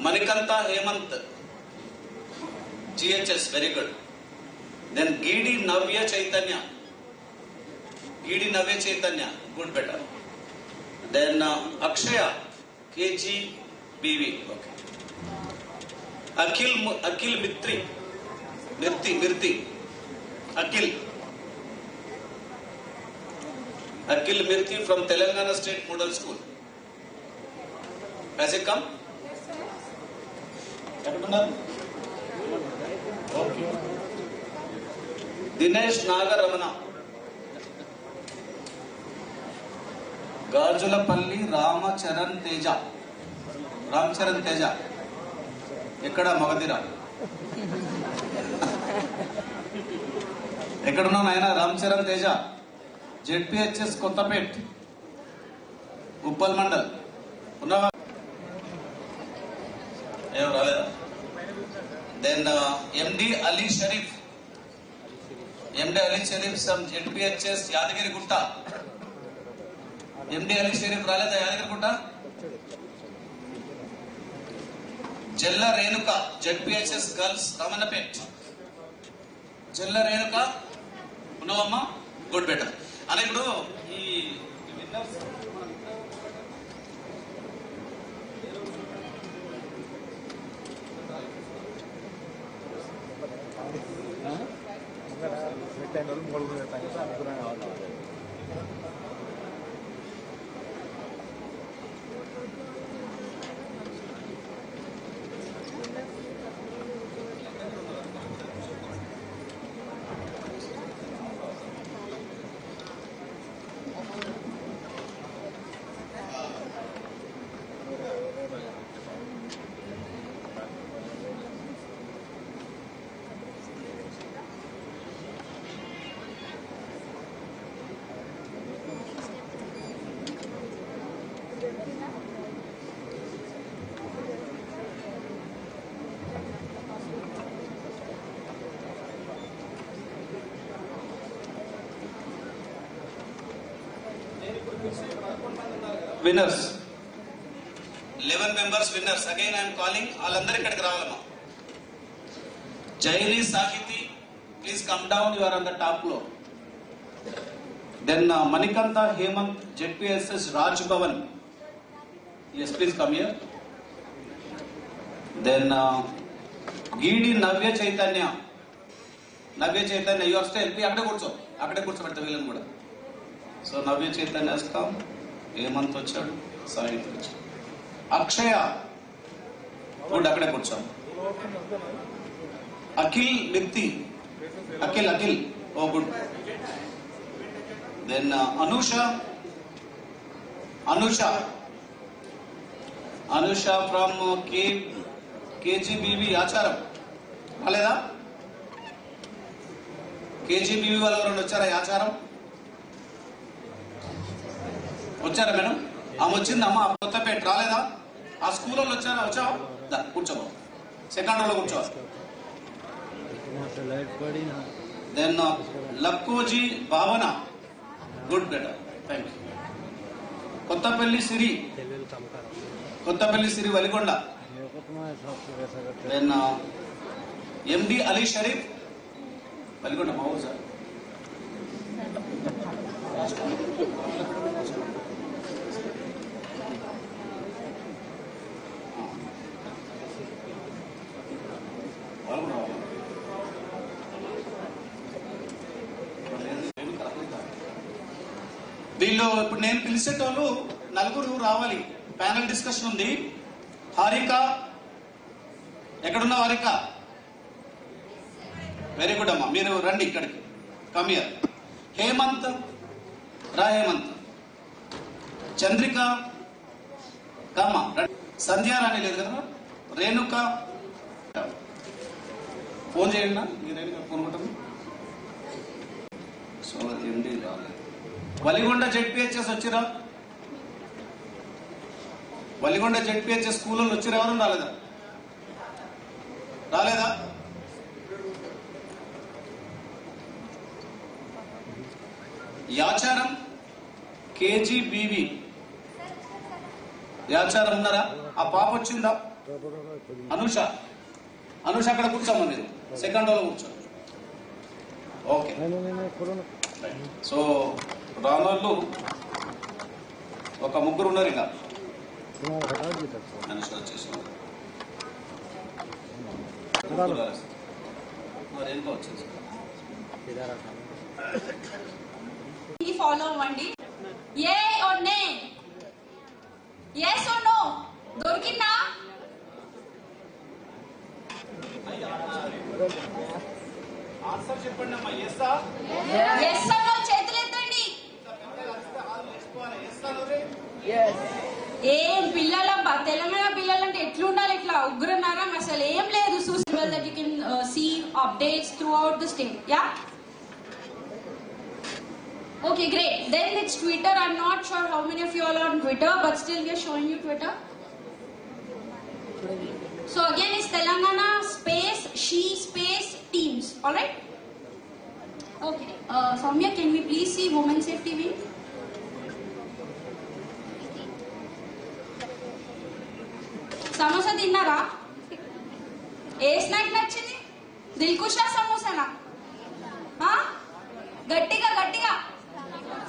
Manikanta Hemant, GHS, very good. Then Gidi Navya Chaitanya, good, better. Then Akshaya, KGBV, okay. Akil Mirti, Akil Mirti from Telangana State Model School. Has it come? Okay. Dinesh Nagaramana, Gajulapalli Ramcharan Teja, Ekkada Magadira. Ekkadunna nayana Ramcharan Teja, ZPHS Kottapet, Uppal Mandal. Unnava? Then MD Ali Sharif, some ZPHS Yadagiri Gutta. MD Ali Sharif Raleda Yadagiri Gutta. Jella Renuka, ZPHS Girls Ramanapet. Jella Renuka, Unavama, good, better. And I do winners. 11 members winners. Again I am calling. Allandari ikkadiki ravalama. Jaini Sakiti, please come down. You are on the top floor. Then Manikanta Hemant, ZPSS Raj Bhavan. Yes, please come here. Then Gidi Navya Chaitanya. You are still. Akade kurchobetta veelanu kuda. So Navya Chaitanya has come. Hemant vachadu, Savitri vachadu. Akshaya, good, akade kurcham. Akil Mirti, Akil, oh good. Then Anusha from KGBV Acharam. Valeda? KGBV వాళ్ళు ఎవరైనా వచ్చారా ఆచారం? వచ్చారా madam? ఆమె వచ్చిందమ్మా, కొత్తపేట రాలేదా? ఆ school వాళ్ళు వచ్చావా? కూర్చోబో, సెకండ్ రోలో కూర్చో. Then Lakkoji Bhavana, good, better, thank you. Kothapalli Siri Valigonda. Then MD Ali Sharif, Valigonda మా ఊరు సార్. వీళ్ళు ఇప్పుడు నేను పిలిచేటోళ్ళు నలుగురు రావాలి. ప్యానల్ డిస్కషన్ ఉంది. హారిక, ఎక్కడున్నా హారిక? వెరీ గుడ్ అమ్మా, మీరు రండి ఇక్కడికి, కమ్ హియర్. హేమంత్ రా, హేమంత్. చంద్రిక కమ్మ. సంధ్య రాణి లేదు కదా? రేణుక, ఫోన్ చేయండి. మీరు రేణుక ఫోన్ కొట్టండి. సో ఎండి రాలేదు. వలిగొండ ZPHS వచ్చిరా? వలిగొండ ZPHS స్కూల్లో వచ్చిరా? ఎవరు రాలేదా? యాచారం KGBV యాచారం ఉన్నారా? ఆ పాప వచ్చిందా? అనుష అక్కడ కూర్చోమ్మా, మీరు సెకండ్ రోలో కూర్చో. ఓకే, సో రానోళ్ళు ఒక ముగ్గురు ఉన్నారు. ఇంకా అనుష వచ్చేసి మరి ఎంతో వచ్చేసి ఫాలో అవ్వండి. ఏ ఆర్ నే, yes or no, దొరికిందా? ఆన్సర్ చెప్పండి అమ్మా. yes or no చేతులు ఎత్తండి. ఏం పిల్లలబ్బా, తెలంగాణ పిల్లలంటే ఎట్లుండాలి, ఇట్లా ఉగ్రనరం అసలు ఏం లేదు. సూసిబుల్ that you can see updates throughout the state. Yeah, okay, great. Then it's Twitter. I'm not sure how many of you all are on Twitter, but still we are showing you Twitter. So again, it's Telangana space she space teams. All right. Okay. Soumya, can we please see Women Safety Wing? Samosa తిన్నారా? ఏ snack నచ్చింది? దిల్కుషా సమోసానా? గట్టిగా గట్టిగా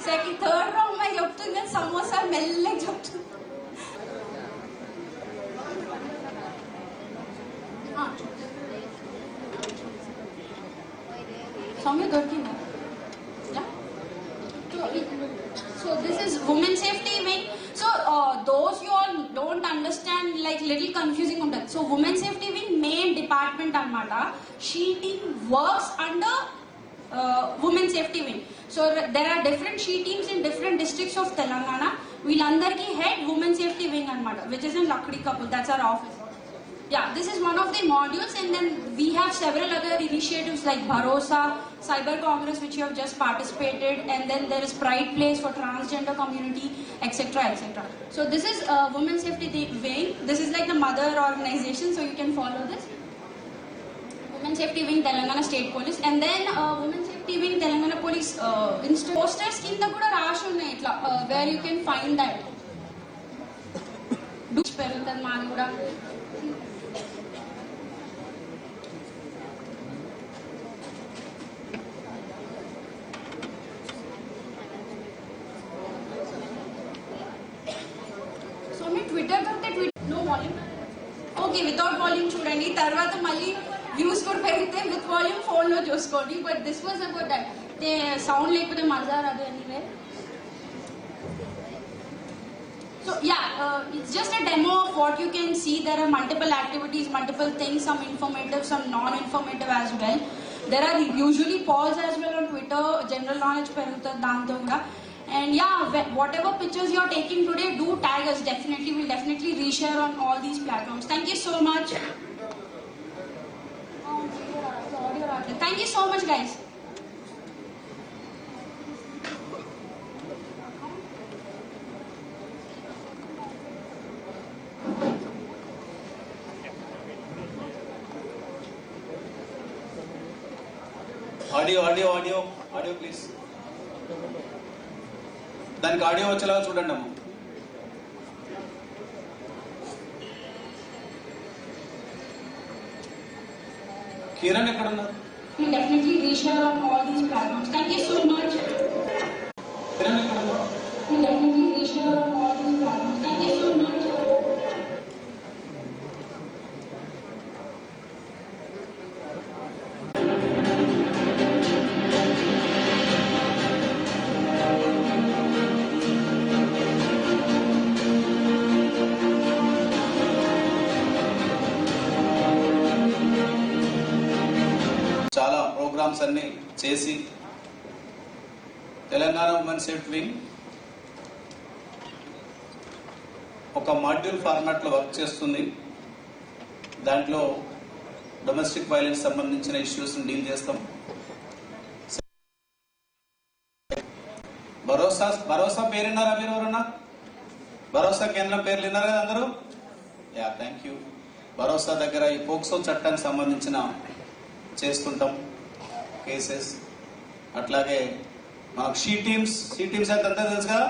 second third round అమ్మాయి చెప్తుంది కానీ సమోసా మెల్లగా చెప్తుంది. సౌమ్య దొరికిందా? So this is women safety wing. So those you all don't understand, like little confusing ఉంటుంది. So women safety wing main department అన్నమాట. She team works under women safety wing. So there are different she teams in different districts of Telangana. Weellandarki head women safety wing anamata, which is in Lakdi Kapul. That's our office. Yeah, this is one of the modules, and then we have several other initiatives like Bharosa, Cyber Congress, which you have just participated, and then there is Pride Place for transgender community, etc., etc. So this is women safety wing. This is like the mother organization, so you can follow this. Women Safety Wing Telangana State Police, and then Women Safety Wing Telangana Police posters kinda kuda rashi unnai itla where you can find that. Duch perutad maadi kuda. So me Twitter dorte tweet no volume. Okay, without volume చూడండి, తర్వాత మళ్ళీ views కూడా పెరిగితే with volume phone లో చూసుకోండి. But this was about that. Sound లేకపోతే మజా రాదు anyway. So yeah, it's just a demo of what you can see. There are multiple activities, multiple things, some informative, some non-informative as well. There are usually polls as well on Twitter, general knowledge perutad danto kuda. And yeah, whatever pictures you're taking today, do tag us definitely. We'll definitely reshare on all these platforms. Thank you so much. Thank you so much, guys. Audio, please. దానికి audio వచ్చేలాగా చూడండి అమ్మ. కిరణ్ ఎక్కడ ఉన్నారు? Definitely reshare on all these platforms. Thank you so much. Kiran ఎక్కడ ఉన్నారు? Definitely reshare on all these platforms. Thank you so much. చాలా programmes అన్ని చేసి తెలంగాణ ఉమెన్ సేఫ్టీ వింగ్ ఒక మాడ్యూల్ ఫార్మాట్ లో వర్క్ చేస్తుంది. దాంట్లో డొమెస్టిక్ వైలెన్స్ సంబంధించిన ఇష్యూస్ డీల్ చేస్తాం. భరోసా పేరు విన్నారా మీరు? ఎవరన్నా భరోసా కేంద్రం పేర్లు విన్నారు కదా అందరూ? Yeah, thank you. భరోసా దగ్గర ఈ పోక్సో చట్టానికి సంబంధించిన చేస్తుంటాం కేసెస్. అట్లాగే మాకు షీ టీమ్స్ అయితే అంతా తెలుసు కదా.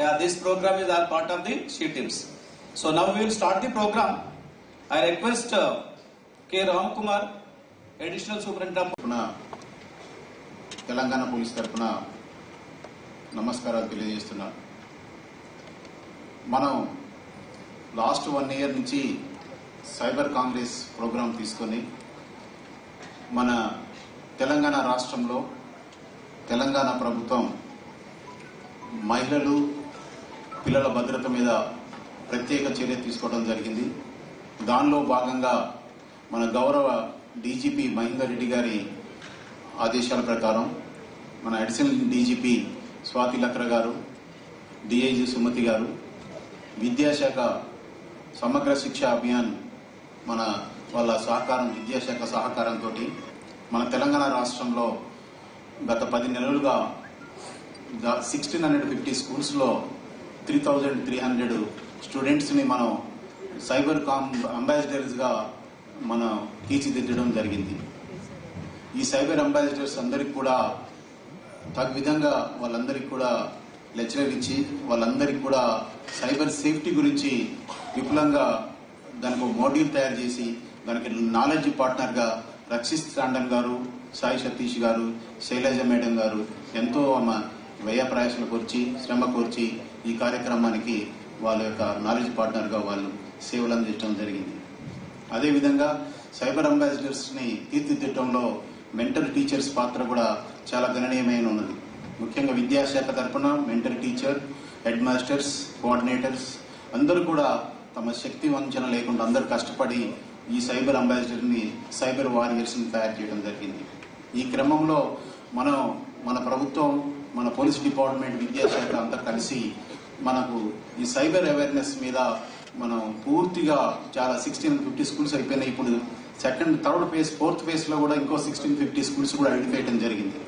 Yeah, this program is our part of the SHE Teams. So now we will start the program. I request K. Ram Kumar, Additional Superintendent. Telangana police తరఫున నమస్కారాలు తెలియజేస్తున్నా. మనం లాస్ట్ 1 year నుంచి సైబర్ కాంగ్రెస్ ప్రోగ్రాం తీసుకొని మన తెలంగాణ రాష్ట్రంలో తెలంగాణ ప్రభుత్వం మహిళలు పిల్లల భద్రత మీద ప్రత్యేక చర్య తీసుకోవడం జరిగింది. దానిలో భాగంగా మన గౌరవ డీజీపీ మహేందర్ రెడ్డి గారి ఆదేశాల ప్రకారం మన అడిషనల్ డీజీపీ స్వాతి లక్ర గారు, డిఐజీ సుమతి గారు, విద్యాశాఖ సమగ్ర శిక్ష అభియాన్ మన వాళ్ళ సహకారం, విద్యాశాఖ సహకారంతో మన తెలంగాణ రాష్ట్రంలో గత 10 నెలలుగా 1650 స్కూల్స్లో 3300 స్టూడెంట్స్ని మనం సైబర్ అంబాసిడర్స్గా మనం తీర్చిదిద్దడం జరిగింది. ఈ సైబర్ అంబాసిడర్స్ అందరికి కూడా తగు విధంగా వాళ్ళందరికీ కూడా లెక్చరర్ ఇచ్చి వాళ్ళందరికీ కూడా సైబర్ సేఫ్టీ గురించి విపులంగా దానికి ఒక మోడ్యూల్ తయారు చేసి దానికి నాలెడ్జ్ పార్ట్నర్గా రక్షిత్ టాండన్ గారు, సాయి సతీష్ గారు, శైలజ మేడం గారు ఎంతో వ్యయ ప్రయాసాలు కోర్చి శ్రమ కోర్చి ఈ కార్యక్రమానికి వాళ్ళ యొక్క నాలెడ్జ్ పార్ట్నర్గా వాళ్ళు సేవలు అందించడం జరిగింది. అదేవిధంగా సైబర్ అంబాసిడర్స్ని తీర్చిదిద్దడంలో మెంటర్ టీచర్స్ పాత్ర కూడా చాలా గణనీయమైన ఉన్నది. ముఖ్యంగా విద్యాశాఖ తరఫున mentor teacher, head masters, coordinators అందరూ కూడా తమ శక్తి వంచన లేకుండా అందరూ కష్టపడి ఈ సైబర్ అంబాసిడర్ని, సైబర్ వారియర్స్ని తయారు చేయడం జరిగింది. ఈ క్రమంలో మన ప్రభుత్వం, మన పోలీస్ డిపార్ట్మెంట్, విద్యాశాఖ అంతా కలిసి మనకు ఈ సైబర్ అవేర్నెస్ మీద మనం పూర్తిగా చాలా 1650 స్కూల్స్ అయిపోయినాయి. ఇప్పుడు సెకండ్, థర్డ్ ఫేజ్, ఫోర్త్ ఫేజ్లో కూడా ఇంకో 1650 స్కూల్స్ కూడా ఐడెంటిఫై చేయడం జరిగింది.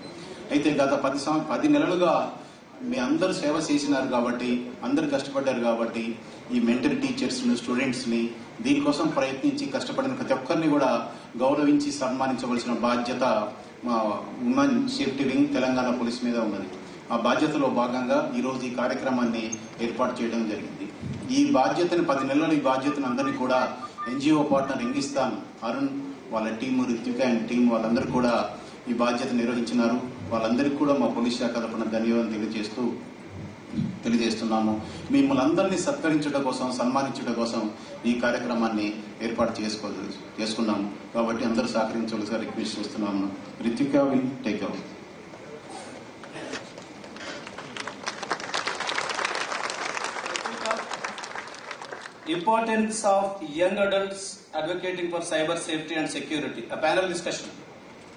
అయితే గత 10 నెలలుగా మీ అందరూ సేవ చేసినారు కాబట్టి, అందరు కష్టపడ్డారు కాబట్టి ఈ మెంటర్ టీచర్స్ని, స్టూడెంట్స్ని దీనికోసం ప్రయత్నించి కష్టపడిన ప్రతి ఒక్కరిని కూడా గౌరవించి సన్మానించవలసిన బాధ్యత మా women safety wing Telangana police మీద ఉన్నది. ఆ బాధ్యతలో భాగంగా ఈరోజు ఈ కార్యక్రమాన్ని ఏర్పాటు చేయడం జరిగింది. ఈ బాధ్యతని 10 నెలల ఈ బాధ్యతను అందరినీ కూడా ఎన్జిఓ పార్ట్నర్ ఇంగిస్తాన్, అరుణ్, వాళ్ళ టీము, రిత్విక అండ్ టీం వాళ్ళందరూ కూడా ఈ బాధ్యత నిర్వహించినారు. వాళ్ళందరికీ కూడా మా పోలీస్ శాఖ తరఫున ధన్యవాదాలు తెలియజేస్తున్నాము. మిమ్మల్ని అందరినీ సత్కరించడం కోసం, సన్మానించడం కోసం ఈ కార్యక్రమాన్ని ఏర్పాటు చేసుకున్నాము. కాబట్టి అందరూ సహకరించవలసిగా రిక్వెస్ట్ చేస్తున్నాము. Ritvika will take over. Importance of young adults advocating for cyber safety and security. A panel discussion,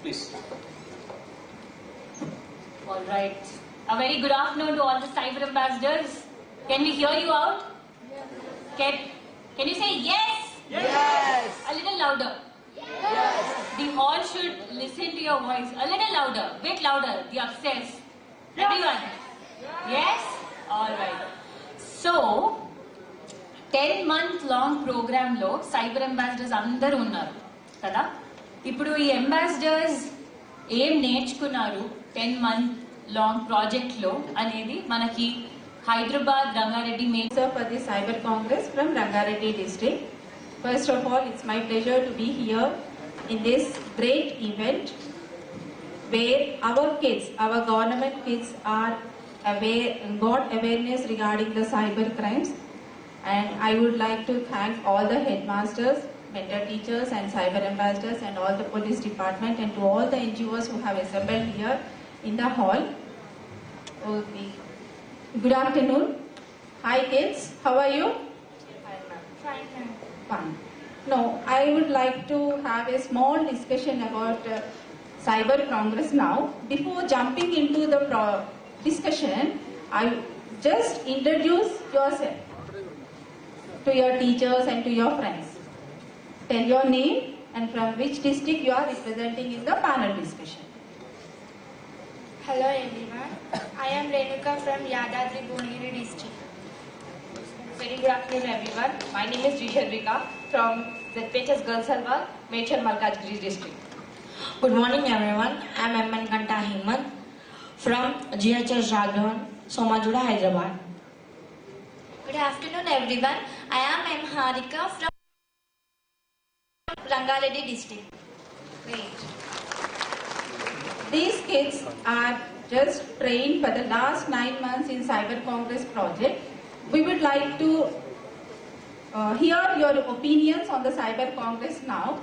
please. All right. A very good afternoon to all the cyber ambassadors. Can we hear you out? Can you say yes? Yes. A little louder. Yes. The hall should listen to your voice. A little louder, bit louder. The upstairs. Everyone. Yes? All right. So, 10-month long program లో cyber ambassadors అందరూ ఉన్నారు కదా. ఇప్పుడు ఈ ambassadors ఏం నేర్చుకున్నారు 10-month long project లో అనేది మనకి Hyderabad Rangareddy for the Cyber Congress from Rangareddy district. First of all, it's my pleasure to be here in this great event where our kids, our government kids are got awareness regarding the cyber crimes. And I would like to thank all the headmasters, mentor teachers and cyber ambassadors and all the police department and to all the NGOs who have assembled here in the hall. Okay. Good afternoon. Hi kids, how are you? Fine. No, I would like to have a small discussion about Cyber Congress now. Before jumping into the discussion, I just introduce yourself to your teachers and to your friends. Tell your name and from which district you are representing in the panel discussion. Hello everyone, I am Renuka from Yadadri Bhuvnagiri district. Very good afternoon everyone. My name is Jisharvika from ZPHS Girls Halwa, Mechar Malkajgiri district. Good morning everyone. I am M. Kanta Hemant from GHS Raghavan, Somajuda, Hyderabad. Good afternoon everyone, I am M. Harika from Rangareddy district. Great. These kids are just trained for the last 9 months in Cyber Congress project. We would like to hear your opinions on the Cyber Congress now.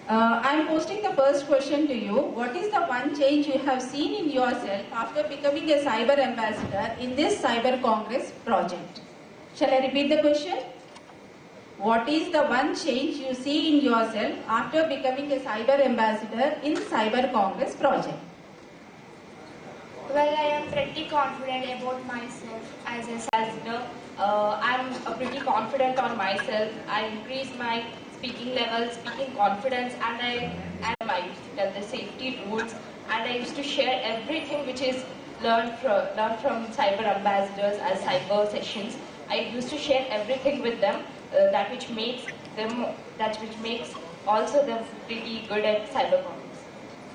I am posting the first question to you. What is the one change you have seen in yourself after becoming a Cyber Ambassador in this Cyber Congress project? Shall I repeat the question? What is the one change you see in yourself after becoming a Cyber Ambassador in Cyber Congress project? Well, I am pretty confident about myself as a Ambassador. I'm pretty confident on myself. I increased my speaking level, speaking confidence, and I used to tell the safety rules, and I used to share everything which is learned from cyber ambassadors as cyber sessions. I used to share everything with them, that which makes also them pretty good at cyber commerce.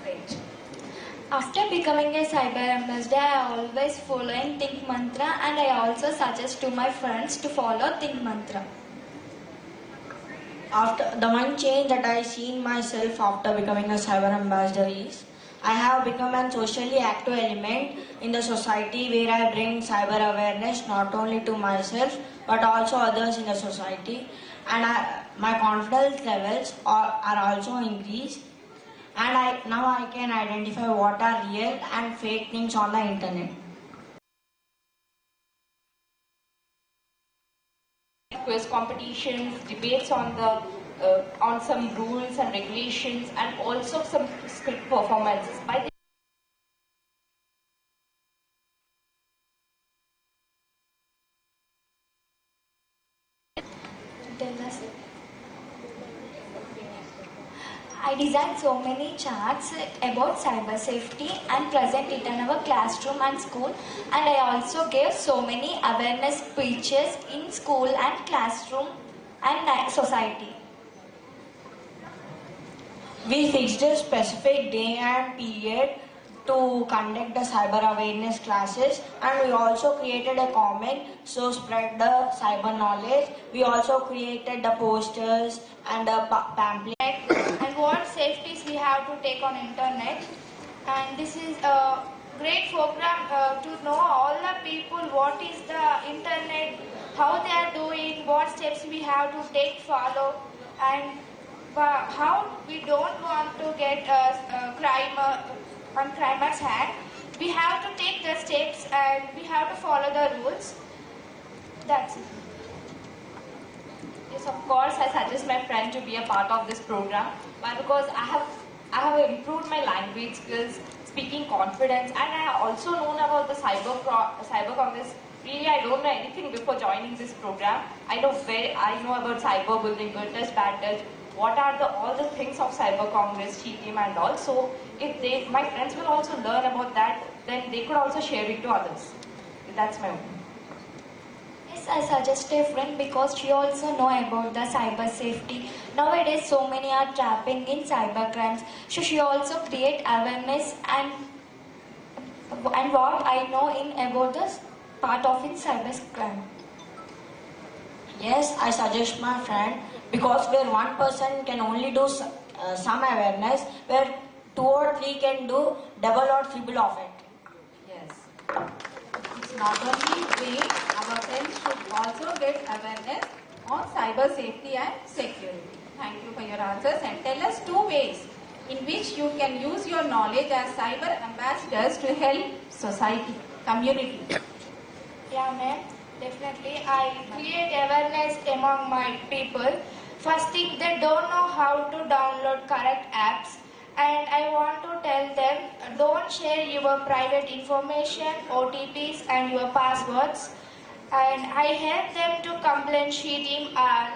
Right. After becoming a cyber ambassador, I always following Think Mantra, and I also suggest to my friends to follow Think Mantra. After the one change that I see in myself after becoming a cyber ambassador is I have become a socially active element in the society where I bring cyber awareness not only to myself but also others in the society, and my confidence levels are also increased, and now I can identify what are real and fake things on the internet. Quiz competitions, debates on some rules and regulations, and also some script performances by the I designed so many charts about cyber safety and present it in our classroom and school, and I also gave so many awareness speeches in school and classroom and society. We fixed a specific day and period to conduct the cyber awareness classes, and we also created a comment so spread the cyber knowledge. We also created the posters and the pamphlet. and what safeties we have to take on internet. And this is a great program to know all the people what is the internet, how they are doing, what steps we have to take, follow, and how we don't want to get crime on crimer's hand. We have to take the steps and we have to follow the rules. That's it. Yes, of course, I suggest my friend to be a part of this program. Why? Because I have improved my language skills, speaking confidence, and I have also known about the cyber congress. Really, I don't know anything before joining this program. I know about cyberbullying, good touch, bad touch. What are all the things of cyber congress, cheat team, and all. So, if my friends will also learn about that, then they could also share it to others. That's my opinion. Yes, I suggest a friend because she also know about the cyber safety. Nowadays, so many are trapping in cyber crimes. So she also create awareness and what I know in about the part of in cyber crime. Yes, I suggest my friend, because where one person can only do some awareness, where 2 or 3 can do double or triple of it. Yes. It's not only we, our friends should also get awareness on cyber safety and security. Thank you for your answers, and tell us 2 ways in which you can use your knowledge as cyber ambassadors to help society, community. Yeah, ma'am. Definitely. I create awareness among my people. First thing, they don't know how to download correct apps. And I want to tell them, don't share your private information, OTPs and your passwords. And I help them to complain cheating or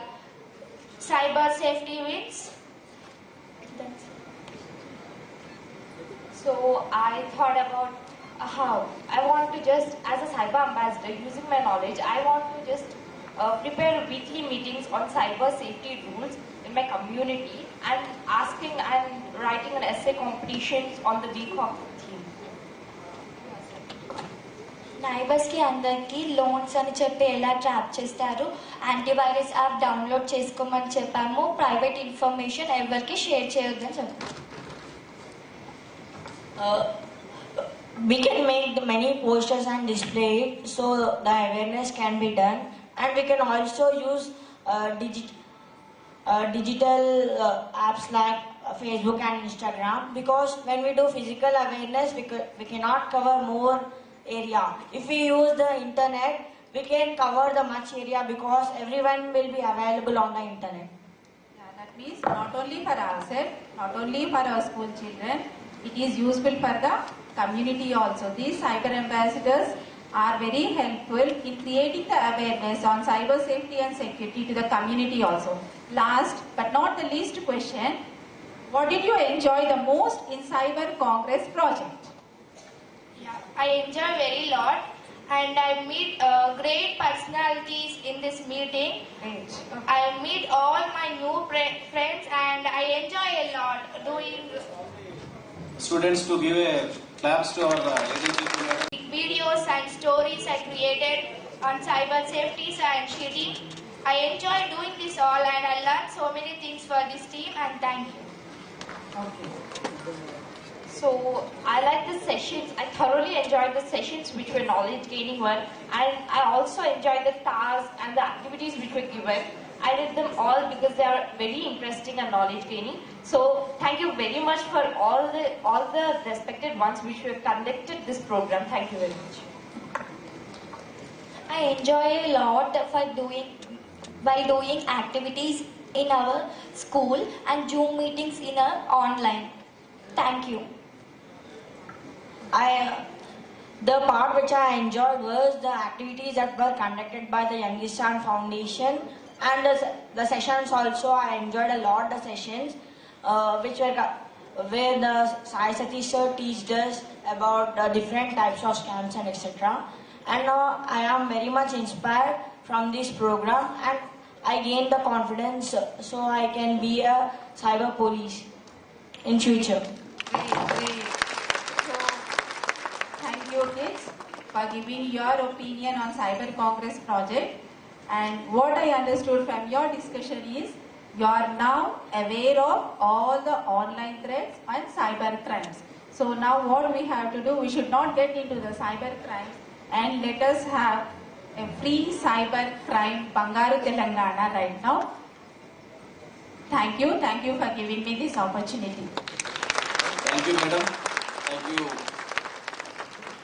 cyber safety wins. That's it. So I thought about how I want to just, as a cyber ambassador, using my knowledge, I want to just prepare weekly meetings on cyber safety rules in my community, and asking and writing an essay competitions on the week of theme. Neighbours కి అందరికి loans అని చెప్పి ఎలా trap చేస్తారు, antivirus app download చేసుకోమని చెప్పాము, private information ఎవరికి share చేయొద్దని చెప్పాము. We can make many posters and display it so the awareness can be done, and we can also use digital apps like Facebook and Instagram, because when we do physical awareness we cannot cover more area. If we use the internet we can cover the much area because everyone will be available on the internet. Yeah, that means not only for ourselves, not only for our school children, it is useful for the community also. These cyber ambassadors are very helpful in creating the awareness on cyber safety and security to the community also. Last but not the least question, what did you enjoy the most in Cyber Congress project? Yeah, I enjoy very lot and I meet great personalities in this meeting. Great. I meet all my new friends and I enjoy a lot doing Students to give a claps to our ADGP. videos and stories I created on cyber safety and cheating. I enjoy doing this all and I learned so many things for this team and thank you. Okay. So I like the sessions. I thoroughly enjoyed the sessions which were knowledge gaining one, and I also enjoyed the tasks and the activities which were given. I did them all because they are very interesting and knowledge gaining. So thank you very much for all the respected ones which have conducted this program. Thank you very much. I enjoy a lot while doing activities in our school and Zoom meetings in our online. Thank you. The part which I enjoyed was the activities that were conducted by the Youngistan Foundation, and the sessions also. I enjoyed a lot the sessions where the Sai Satish sir teached us about the different types of scams and etc. And now I am very much inspired from this program and I gained the confidence so I can be a cyber police in future. Great. So, thank you kids for giving your opinion on Cyber Congress project. And what I understood from your discussion is you are now aware of all the online threats and cyber crimes. So now what we have to do, we should not get into the cyber crimes and let us have a free cyber crime Bangaru Telangana right now. Thank you for giving me this opportunity. Thank you, madam. Thank you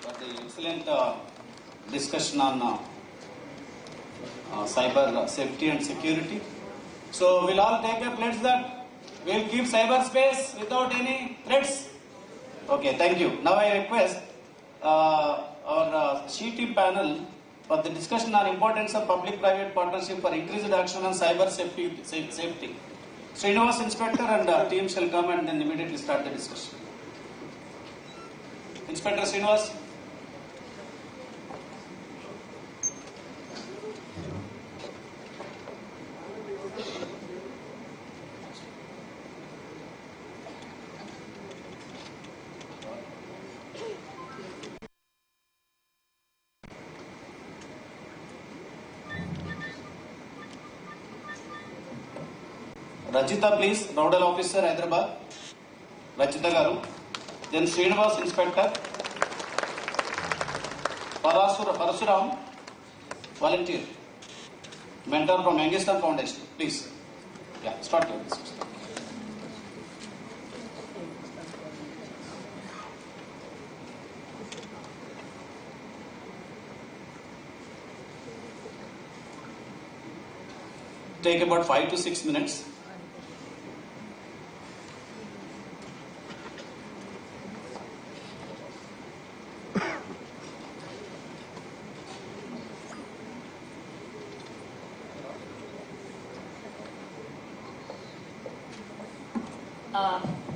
for the excellent discussion on cyber safety and security. So we'll all take a pledge that we'll keep cyberspace without any threats. Okay, thank you. Now I request our CT panel for the discussion on importance of public-private partnership for increased action on cyber safety. Srinivas Inspector and team shall come and then immediately start the discussion. Inspector Srinivas. Rajita, please, Nodal Officer, Hyderabad. Rajita Garu. Then Srinivas, Inspector. Parasuram, volunteer. Mentor from Youngistan Foundation. Please. Yeah, start your discussion. Take about 5 to 6 minutes.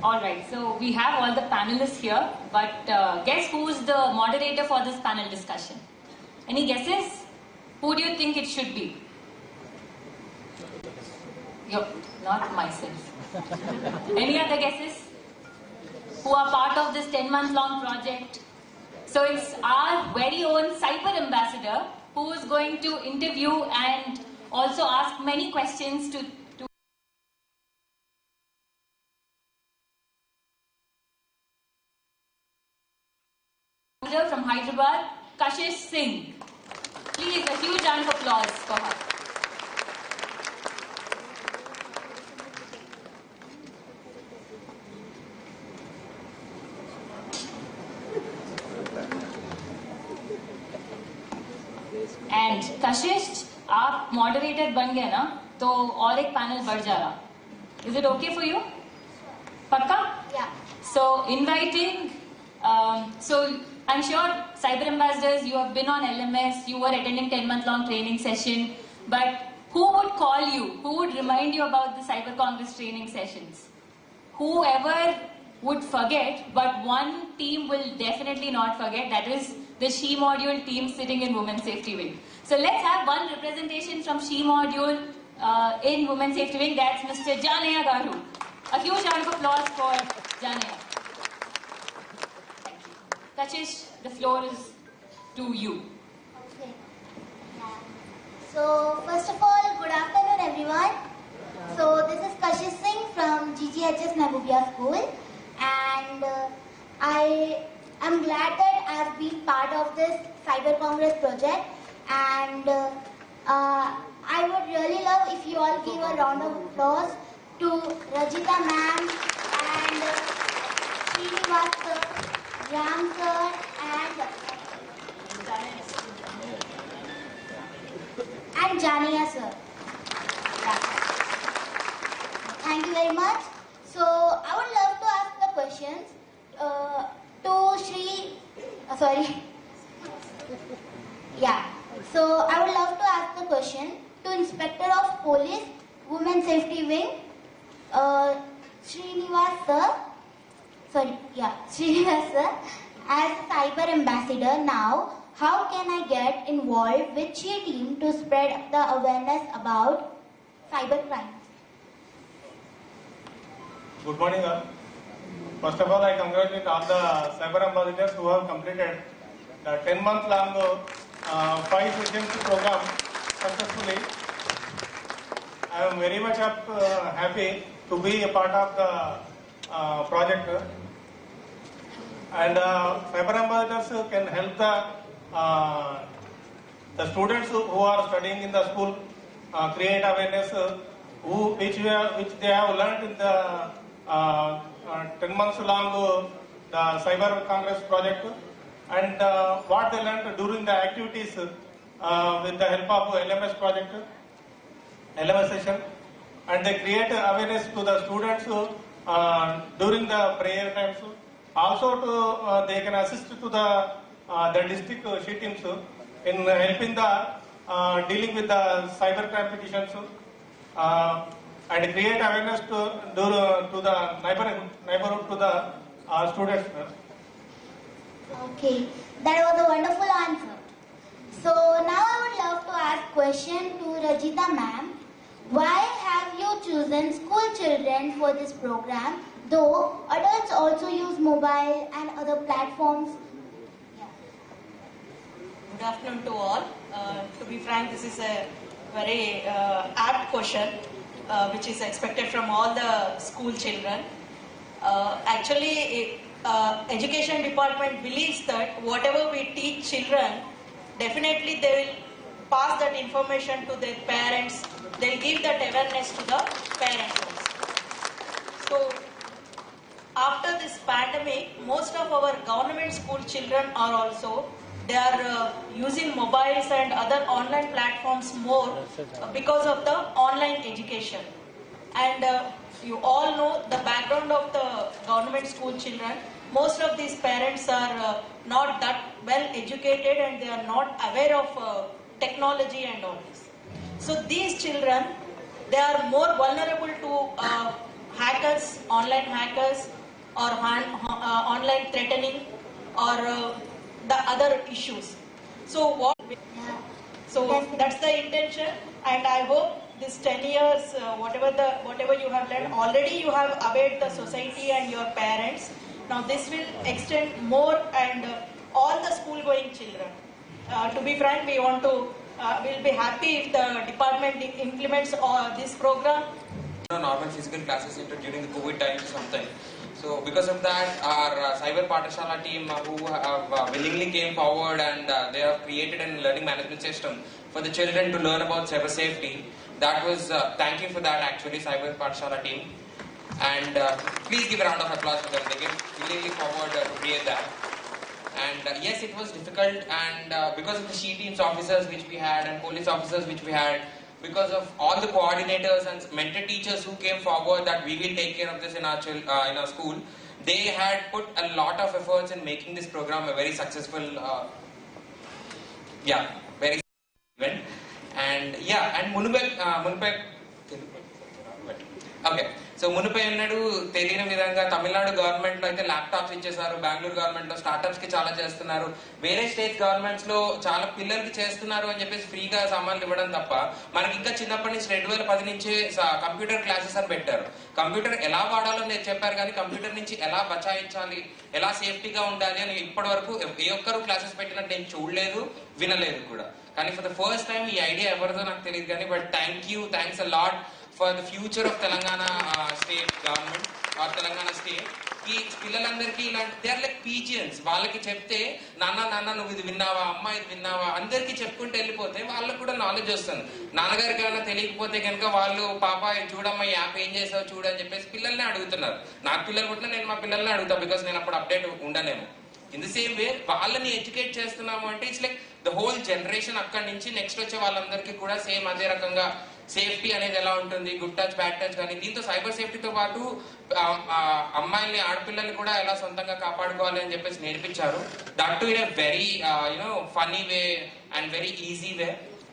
All right, so we have all the panelists here, but guess who's the moderator for this panel discussion? Any guesses? Who do you think it should be? Not myself. Any other guesses? Who are part of this 10-month long project? So it's our very own cyber ambassador who is going to interview and also ask many questions to from Hyderabad, Kashish Singh. Please, a huge round of applause for her. And Kashish, आप moderator बन गए ना, तो और एक panel बढ़ जा रहा. Is it okay for you? Pakka? Yeah. So inviting, so I'm sure cyber ambassadors, you have been on LMS, you were attending 10-month-long training session, but who would call you? Who would remind you about the Cyber Congress training sessions? Whoever would forget, but one team will definitely not forget, that is the SHE module team sitting in Women's Safety Wing. So let's have one representation from SHE module in Women's Safety Wing, that's Mr. Janeya Garu. A huge round of applause for Janeya. Kashish, the floor is to you. Okay. Yeah. So, first of all, good afternoon everyone. So, this is Kashish Singh from GGHS Mehboobiya School, and I am glad that I have been part of this Cyber Congress project, and I would really love if you all give a round of applause to Rajita ma'am and Srinivas sir, Ram sir and Janeya sir. Yeah. Thank you very much. So I would love to ask the questions to sorry. Yeah. So I would love to ask the question to Inspector of Police, Women Safety Wing, Srinivas sir. Sorry, yeah, Srinivas sir. As a cyber ambassador now, how can I get involved with SHE team to spread the awareness about cyber crime? Good morning all. First of all, I congratulate all the cyber ambassadors who have completed the 10-month-long 5 sessions program successfully. I am very much happy to be a part of the project. And cyber ambassadors can help the students who are studying in the school create awareness which they have learned in the 10 months long the Cyber Congress project, and what they learned during the activities with the help of LMS project, LMS session, and they create awareness to the students during the prayer times. Also, they can assist to the district SHE teams in helping the dealing with the cyber crime petitions and create awareness to the neighborhood to the students. Okay, that was a wonderful answer. So now I would love to ask question to Rajita ma'am. Why have you chosen school children for this program, though adults also use mobile and other platforms? Good afternoon to all. To be frank, this is a very apt question which is expected from all the school children. Actually, education department believes that whatever we teach children, definitely they will pass that information to their parents. They'll give that awareness to the parents also. So, after this pandemic, most of our government school children are also, they are using mobiles and other online platforms more because of the online education. And you all know the background of the government school children. Most of these parents are not that well educated and they are not aware of technology and all this. So these children, they are more vulnerable to hackers, online hackers, or online threatening, or the other issues. So that's the intention, and I hope this 10 years, whatever you have learned, already you have obeyed the society and your parents. Now this will extend more, and all the school going children. To be frank, we want to, we'll be happy if the department implements this program. Normal physical classes during the COVID times or something. So because of that, our Cyber Pathshala team who have willingly came forward and they have created a learning management system for the children to learn about cyber safety. That was, thank you for that actually, Cyber Pathshala team. And please give a round of applause for them. They came willingly forward to create that. And yes, it was difficult, and because of the she teams officers which we had and police officers which we had, because of all the coordinators and mentor teachers who came forward that we will take care of this in our school, they had put a lot of efforts in making this program a very successful, very event. And Munupek, okay. So మునుపై ఉన్నాడు తెలియని విధంగా Tamil Nadu government లో అయితే laptops ఇచ్చేసారు, Bengaluru government లో startups కి చాలా చేస్తున్నారు, వేరే స్టేట్ గవర్నమెంట్స్ లో చాలా పిల్లలకి చేస్తున్నారు అని చెప్పేసి ఫ్రీగా సామాన్లు ఇవ్వడం తప్ప మనకి ఇంకా చిన్నప్పటి నుంచి 2010 నుంచి కంప్యూటర్ క్లాసెస్ అని పెట్టారు. కంప్యూటర్ ఎలా వాడాలో నేను చెప్పారు, కానీ కంప్యూటర్ నుంచి ఎలా బచాయించాలి, ఎలా సేఫ్టీగా ఉండాలి అని ఇప్పటి వరకు ఏ ఒక్కరు క్లాసెస్ పెట్టినట్టు నేను చూడలేదు, వినలేదు కూడా. కానీ ఫర్ ద ఫస్ట్ టైం ఈ ఐడియా ఎవరిదో నాకు తెలియదు కానీ, but thanks a lot for the future of Telangana state government or Telangana state. ఈ పిల్లలందరికీ ఇలాంటి దే ఆర్ లైక్ పీజియన్స్. వాళ్ళకి చెప్తే నాన్న నువ్వు ఇది విన్నావా, అమ్మ ఇది విన్నావా, అందరికీ చెప్పుకుంటూ వెళ్ళిపోతే వాళ్ళకు కూడా నాలెడ్జ్ వస్తుంది. నాన్నగారికి ఏమైనా తెలియకపోతే కనుక వాళ్ళు పాప చూడమ్మా ఈ యాప్ ఏం చేసావు చూడు అని చెప్పేసి పిల్లల్ని అడుగుతున్నారు. నాకు పిల్లలు పుట్టినా నేను మా పిల్లల్ని అడుగుతా, బికాస్ నేను అప్పుడు అప్డేట్ ఉండనేమో. ఇన్ ది సేమ్ వే వాళ్ళని ఎడ్యుకేట్ చేస్తున్నాము అంటే it's like the whole generation అక్కడి నుంచి నెక్స్ట్ వచ్చే వాళ్ళందరికీ కూడా సేమ్ అదే రకంగా సేఫ్టీ అనేది ఎలా ఉంటుంది, గుడ్ టచ్ బ్యాడ్ టచ్ కానీ, దీంతో సైబర్ సేఫ్టీతో పాటు అమ్మాయిల్ని ఆడపిల్లల్ని కూడా ఎలా సొంతంగా కాపాడుకోవాలి అని చెప్పేసి నేర్పించారు. That to in a very funny way and very easy way.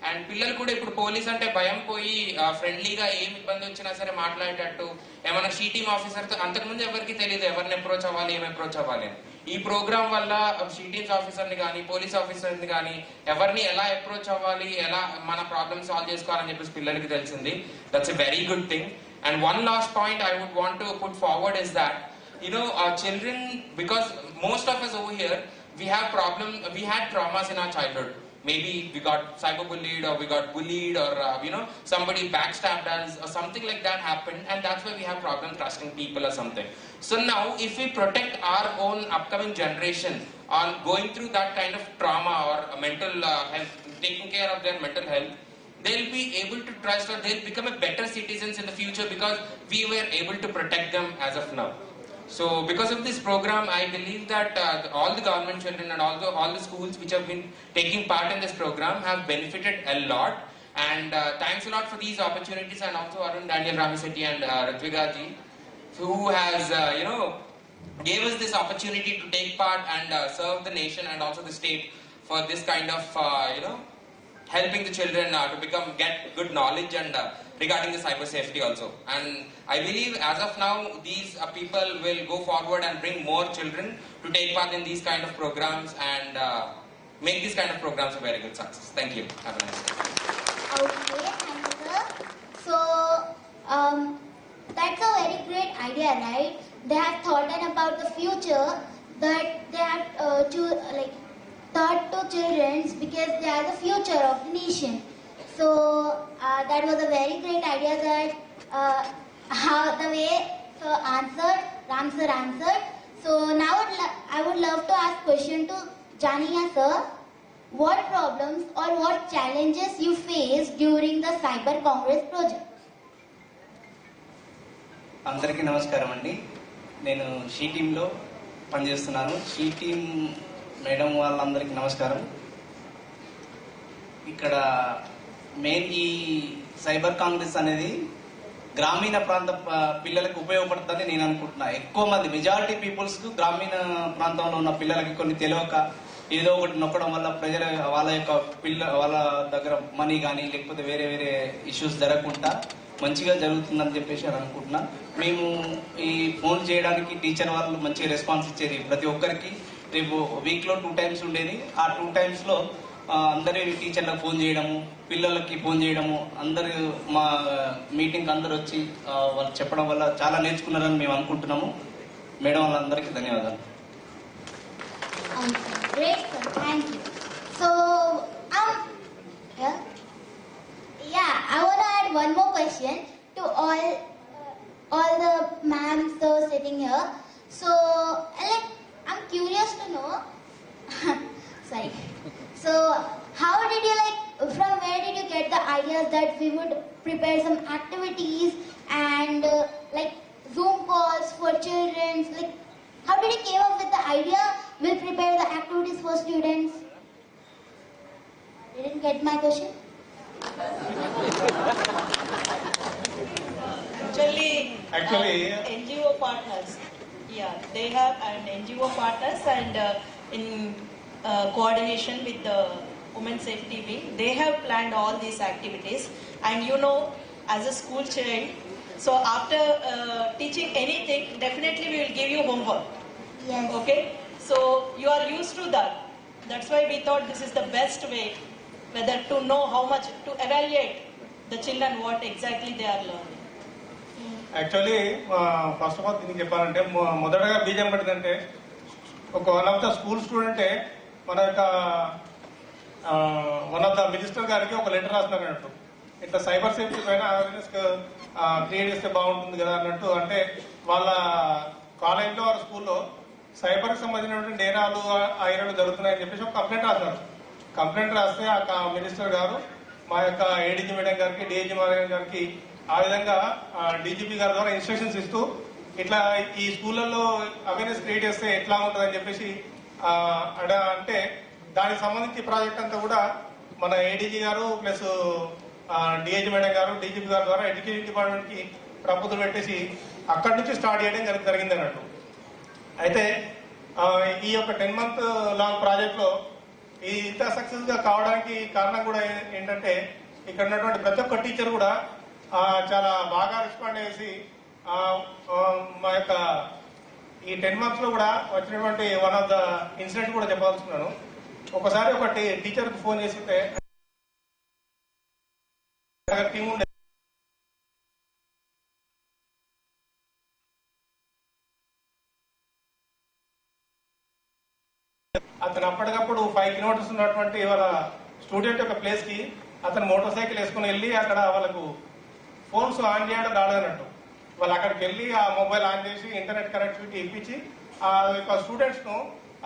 And పిల్లలు కూడా ఇప్పుడు పోలీస్ అంటే భయం పోయి ఫ్రెండ్లీగా ఏం ఇబ్బంది వచ్చినా సరే మాట్లాడేటట్టు, ఏమైనా షీ టీమ్ ఆఫీసర్తో అంతకుముందు ఎవరికి తెలియదు ఎవరిని అప్రోచ్ అవ్వాలి, ఏం అప్రోచ్ అవ్వాలి అని. ఈ ప్రోగ్రామ్ వల్ల షీ టీమ్స్ ఆఫీసర్ని కానీ పోలీస్ ఆఫీసర్ని కానీ ఎవరిని ఎలా అప్రోచ్ అవ్వాలి, ఎలా మన ప్రాబ్లమ్ సాల్వ్ చేసుకోవాలని చెప్పేసి పిల్లలకి తెలిసింది. That's a very good thing. And one last point I would want to put forward is that, our children, because most of us over here, we had traumas in our childhood. Maybe we got cyberbullied or we got bullied or, somebody backstabbed us or something like that happened, and that's why we have problem trusting people or something. So now, if we protect our own upcoming generation on going through that kind of trauma or mental health, taking care of their mental health, they'll be able to trust or they'll become a better citizens in the future because we were able to protect them as of now. So because of this program, I believe that all the government children and also all the schools which have been taking part in this program have benefited a lot. And thanks a lot for these opportunities, and also Arun, Daniel Ramisetti and Ratvika ji, who has gave us this opportunity to take part and serve the nation and also the state for this kind of helping the children to get good knowledge and regarding the cyber safety also. And I believe as of now these people will go forward and bring more children to take part in these kind of programs and make these kind of programs a very good success. Thank you. Have a nice day. Okay, thank you, sir. So that's a very great idea, right? They have thought about the future, that they have thought to children because they are the future of the nation. So that was a very great idea, that how the way Ram sir answered. So now I would love to ask question to Janiya sir. What problems or what challenges you faced during the Cyber Congress project? అందరికీ నమస్కారం అండి. నేను she టీంలో పనిచేస్తున్నాను. She team madam వాళ్ళందరికీ నమస్కారం. ఇక్కడ main ఈ సైబర్ కాంగ్రెస్ అనేది గ్రామీణ ప్రాంత పిల్లలకు ఉపయోగపడుతుందని నేను అనుకుంటున్నా. ఎక్కువ మంది మెజారిటీ పీపుల్స్కు గ్రామీణ ప్రాంతంలో ఉన్న పిల్లలకి కొన్ని తెలియక ఏదో ఒకటి నొక్కడం వల్ల ప్రజల వాళ్ళ దగ్గర మనీ కానీ లేకపోతే వేరే వేరే ఇష్యూస్ జరగకుండా మంచిగా జరుగుతుందని చెప్పేసి అని అనుకుంటున్నా. మేము ఈ ఫోన్ చేయడానికి టీచర్ వాళ్ళు మంచిగా రెస్పాన్స్ ఇచ్చేది ప్రతి ఒక్కరికి. రేపు వీక్లో 2 times ఉండేది. ఆ 2 timesలో అందరి టీచర్లకు ఫోన్ చేయడము, పిల్లలకి ఫోన్ చేయడము, అందరు మా మీటింగ్కి అందరు వచ్చి వాళ్ళు చెప్పడం వల్ల చాలా నేర్చుకున్నారని మేము అనుకుంటున్నాము. మేడం వాళ్ళందరికీ ధన్యవాదాలు. Great, sir. Thank you. So, I want to add one more question to all the ma'ams sitting here. So, I'm curious to know. Sorry. So, how did you from where did you get the ideas that we would prepare some activities and Zoom calls for children? How did you came up with the idea? We'll prepare the activities for students. Didn't get my question. Actually, NGO partners. Yeah, they have an NGO partners and in coordination with the Women Safety Wing, they have planned all these activities. And as a school child, so after teaching anything, definitely we will give you homework. Yes. Okay? So you are used to that. That's why we thought this is the best way, whether to know how much, to evaluate the children what exactly they are learning. Actually first of all దీనికి చెప్పాలంటే మొదటగా బీజం పడిందంటే one of the school స్టూడెంటే మన యొక్క one of the minister గారికి ఒక letter రాస్తున్నారు అన్నట్టు. ఇట్లా సైబర్ సేఫ్టీ పైన అవేర్నెస్ క్రియేట్ చేస్తే బాగుంటుంది కదా అన్నట్టు. అంటే వాళ్ళ కాలేజ్లో వారి స్కూల్లో సైబర్కి సంబంధించినటువంటి నేరాలు ఐరాలు జరుగుతున్నాయని చెప్పేసి ఒక కంప్లైంట్ రాస్తారు. కంప్లైంట్ రాస్తే ఆ మినిస్టర్ గారు మా యొక్క ఏడీజీ మేడం గారికి, డిఐజీ మేడం గారికి ఆ విధంగా డీజీపీ గారి ద్వారా ఇన్స్ట్రక్షన్స్ ఇస్తూ ఇట్లా ఈ స్కూళ్ళల్లో అవేర్నెస్ క్రియేట్ చేస్తే ఎట్లా ఉంటుందని చెప్పేసి అంటే దానికి సంబంధించి ప్రాజెక్ట్ అంతా కూడా మన ఏడీజీ గారు ప్లస్ డిఐజీ మేడం గారు, డీజీపీ గారి ద్వారా ఎడ్యుకేషన్ డిపార్ట్మెంట్ కి ప్రపోజల్ పెట్టేసి అక్కడి నుంచి స్టార్ట్ చేయడం జరిగింది అన్నట్టు. అయితే ఈ యొక్క 10 month లాంగ్ ప్రాజెక్ట్ లో ఇంత సక్సెస్ గా కావడానికి కారణం కూడా ఏంటంటే ఇక్కడ ఉన్నటువంటి ప్రతి ఒక్క టీచర్ కూడా చాలా బాగా రెస్పాండ్ చేసి మా యొక్క ఈ 10 months లో కూడా వచ్చినటువంటి వన్ ఆఫ్ ద ఇన్సిడెంట్ కూడా చెప్పాల్సుకున్నాను. ఒకసారి ఒక టీచర్ కి ఫోన్ చేస్తుంటే టీం ఉండే అతను అప్పటికప్పుడు 5 kilometers ఉన్నటువంటి వాళ్ళ స్టూడెంట్ యొక్క ప్లేస్ కి అతను మోటార్ సైకిల్ వేసుకుని వెళ్ళి అక్కడ వాళ్ళకు ఫోన్స్ ఆన్ చేయడం రాలేదన్నట్టు. వాళ్ళు అక్కడికి వెళ్ళి ఆ మొబైల్ ఆన్ చేసి ఇంటర్నెట్ కనెక్టివిటీ ఇప్పించి ఆ యొక్క స్టూడెంట్స్ ను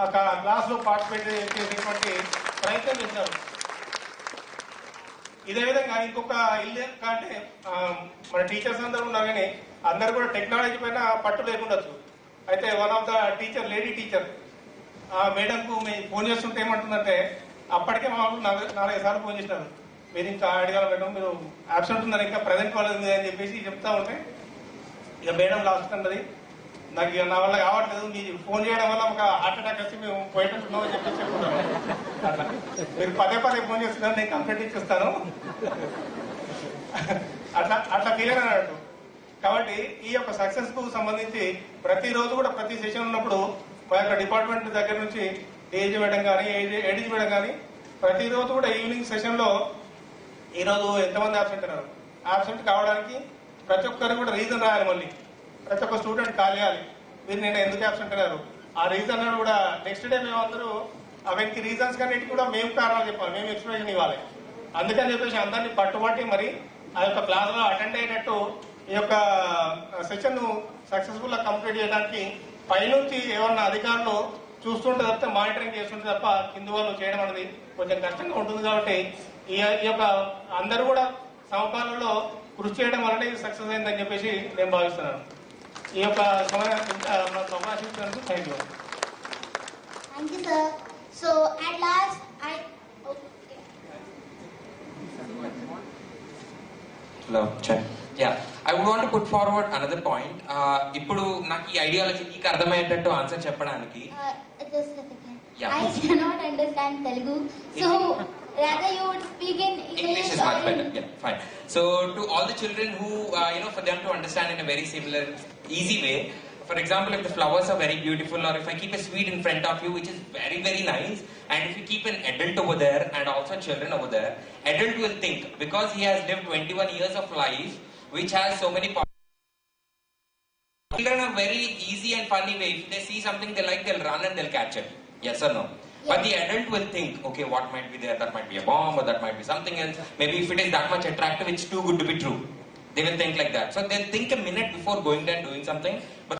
ఆ క్లాస్ లో పార్టిసిపేట్ చేసేటువంటి ప్రయత్నం చేశారు. ఇదే విధంగా ఇంకొక ఇల్లు అంటే మన టీచర్స్ అందరూ ఉన్నారు కానీ అందరు కూడా టెక్నాలజీ పైన పట్టు లేకుండొచ్చు. అయితే one of the teacher, lady teacher, ఆ మేడంకు మేము ఫోన్ చేస్తుంటే ఏమంటుందంటే అప్పటికే మా వాళ్ళు 4-5 సార్లు ఫోన్ చేసినారు. మీరు ఇంకా అడగాల మేడం, మీరు అబ్సెంట్ ఉందని ఇంకా ప్రజెంట్ కాలేజ్ ఉంది అని చెప్పేసి చెప్తా ఉంటే ఇక మేడం లాస్ట్ అన్నది నాకు నా వల్ల కావట్లేదు, మీరు ఫోన్ చేయడం వల్ల ఒక హార్ట్ అటాక్ వచ్చి మేము పోయేటట్టున్నాం అని చెప్పేసి చెప్పుకుంటాను. అట్లా మీరు పదే ఫోన్ చేస్తున్నారు, నేను కంప్లైంట్ ఇచ్చేస్తాను అట్లా ఫీల్ అన్నట్టు. కాబట్టి ఈ యొక్క సక్సెస్ కు సంబంధించి ప్రతిరోజు కూడా ప్రతి సెషన్ ఉన్నప్పుడు మా యొక్క డిపార్ట్మెంట్ దగ్గర నుంచి డిఐజీ మేడం కానీ, ఏడీజీ మేడం కానీ ప్రతిరోజు కూడా ఈవినింగ్ సెషన్ లో ఈరోజు ఎంతమంది ఆబ్సెంట్ అన్నారు, ఆబ్సెంట్ కావడానికి ప్రతి ఒక్కరు కూడా రీజన్ రాయాలి. మళ్ళీ ప్రతి ఒక్క స్టూడెంట్ కాలేయాలి, మీరు నేను ఎందుకు ఆబ్సెంట్ అన్నారు ఆ రీజన్ కూడా నెక్స్ట్ డే మేము అందరూ అవన్నీ రీజన్స్ కానీ కూడా మేము కారణాలు చెప్పాలి, మేము ఎక్స్ప్లెనేషన్ ఇవ్వాలి. అందుకని చెప్పేసి అందరినీ పట్టుబట్టి మరి ఆ యొక్క క్లాస్ లో అటెండ్ అయ్యేటట్టు ఈ యొక్క సెషన్ ను సక్సెస్ఫుల్ గా కంప్లీట్ చేయడానికి పైనుంచి ఏమన్నా అధికారులు చూస్తుంటే తప్పితే మానిటరింగ్ చేస్తుంటే తప్ప కింద వాళ్ళు చేయడం అనేది కొంచెం కష్టంగా ఉంటుంది. కాబట్టి ఈ యొక్క అందరూ కూడా సమపాలలో కృషి చేయడం వల్లనే ఇది సక్సెస్ అయిందని చెప్పేసి నేను భావిస్తున్నాను. ఈ యొక్క సంభాషించినందుకు thank you. Thank you, sir. So at last, Hello, check. Yeah, I would want to put forward another point. ఇప్పుడు నాకు ఈ ఐడియాలజీకి అర్థమయ్యేటట్టు ఆన్సర్ చెప్పడానికి. Just a second. Yeah. I cannot understand Telugu, so rather you would speak in English is much better. Yeah, fine. So to all the children who, for them to understand in a very similar, easy way. For example, if the flowers are very beautiful, or if I keep a sweet in front of you, which is very, very nice, and if you keep an adult over there and also children over there, adult will think, because he has lived 21 years of life, which has so many children are very easy and funny way. If they see something they like, they'll run and they'll catch it. Yes or no? But the adult will think, okay, what might be there? That might be a bomb, or that might be something else. Maybe if it is that much attractive, it's too good to be true. They will think like that. So they'll think a minute before going there and doing something. But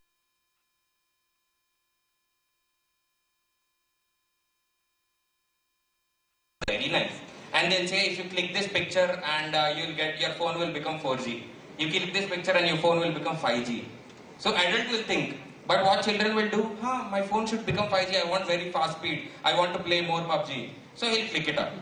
very nice. And they'll say, if you click this picture and you'll get, your phone will become 4G. You click this picture and your phone will become 5G. So adult will think. But what children will do? My phone should become 5G. I want very fast speed. I want to play more PUBG. So he'll click it up.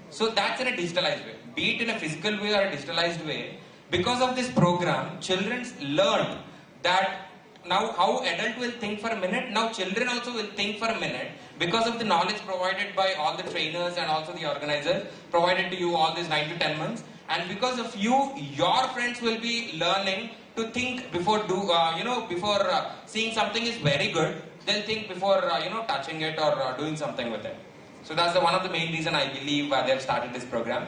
So that's in a digitalized way. Be it in a physical way or a digitalized way. Because of this program, children learned that now how adult will think for a minute, now children also will think for a minute because of the knowledge provided by all the trainers and also the organizers provided to you all these 9 to 10 months. And because of you, your friends will be learning to think before seeing something is very good. They'll think before touching it or doing something with it. So that's one of the main reason I believe they've started this program.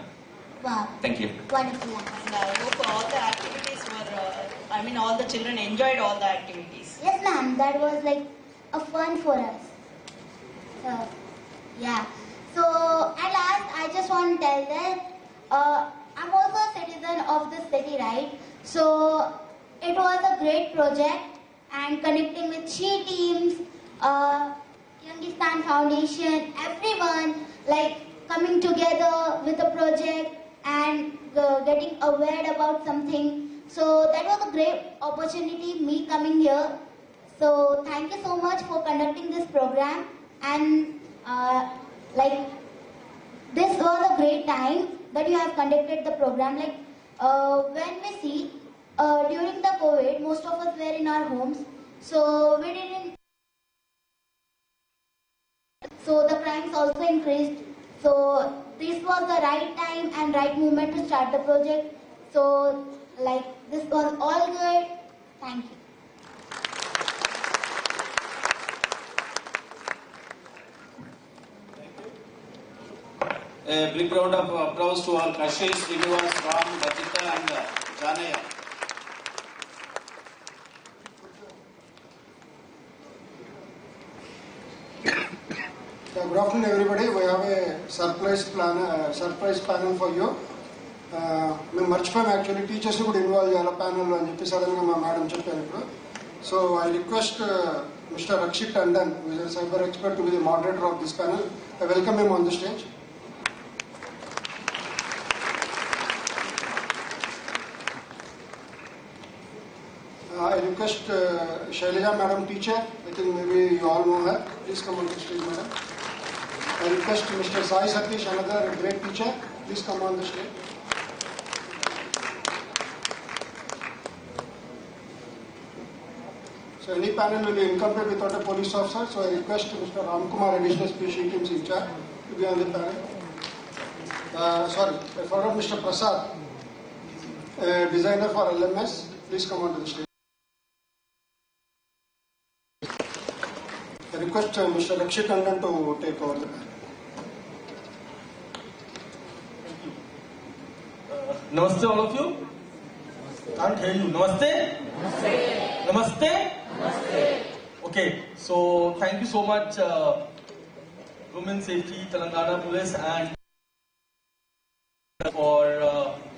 Wow. Thank you. Wonderful. And I hope all the activities were, all the children enjoyed all the activities. Yes, ma'am. That was like a fun for us. So, yeah. So, at last, I just want to tell that I'm also a citizen of this city, right? So, it was a great project, and connecting with SHE teams, Youngistan Foundation, everyone, like coming together with a project and getting aware about something. So that was a great opportunity, me coming here. So thank you so much for conducting this program, and this was a great time that you have conducted the program. When we see during the COVID, most of us were in our homes, so we didn't. So the crimes also increased. So this was the right time and right moment to start the project. So this was all good. Thank you. A big round of applause to all Kashish, Srinivas, Ram, Rajita and Janaya. Good afternoon, everybody. We have a surprise panel for you. మేము మర్చిపోయాం actually teachers కూడా involve చేయాలి ప్యానెల్లో అని చెప్పి సడన్గా మా madam చెప్పారు ఇప్పుడు. So I request mister Rakshit Tandon, who is a cyber expert, to be the moderator of this panel. I welcome him on the stage. I request Shailaja Madam, teacher. I think maybe you all know her. Please come on the stage, madam. I request Mr. Sai Satish, another great teacher. Please come on the stage. So any panel will be incomplete without a police officer. So I request Mr. Ram Kumar, additional special teams in charge, to be on the panel. I forgot Mr. Prasad, designer for LMS. Please come on to the stage. I request Mr. Rakshit Tandon to take over the panel. Namaste all of you. Can't hear you. Namaste. Namaste. Okay, so thank you so much Women Safety, Telangana Police, and for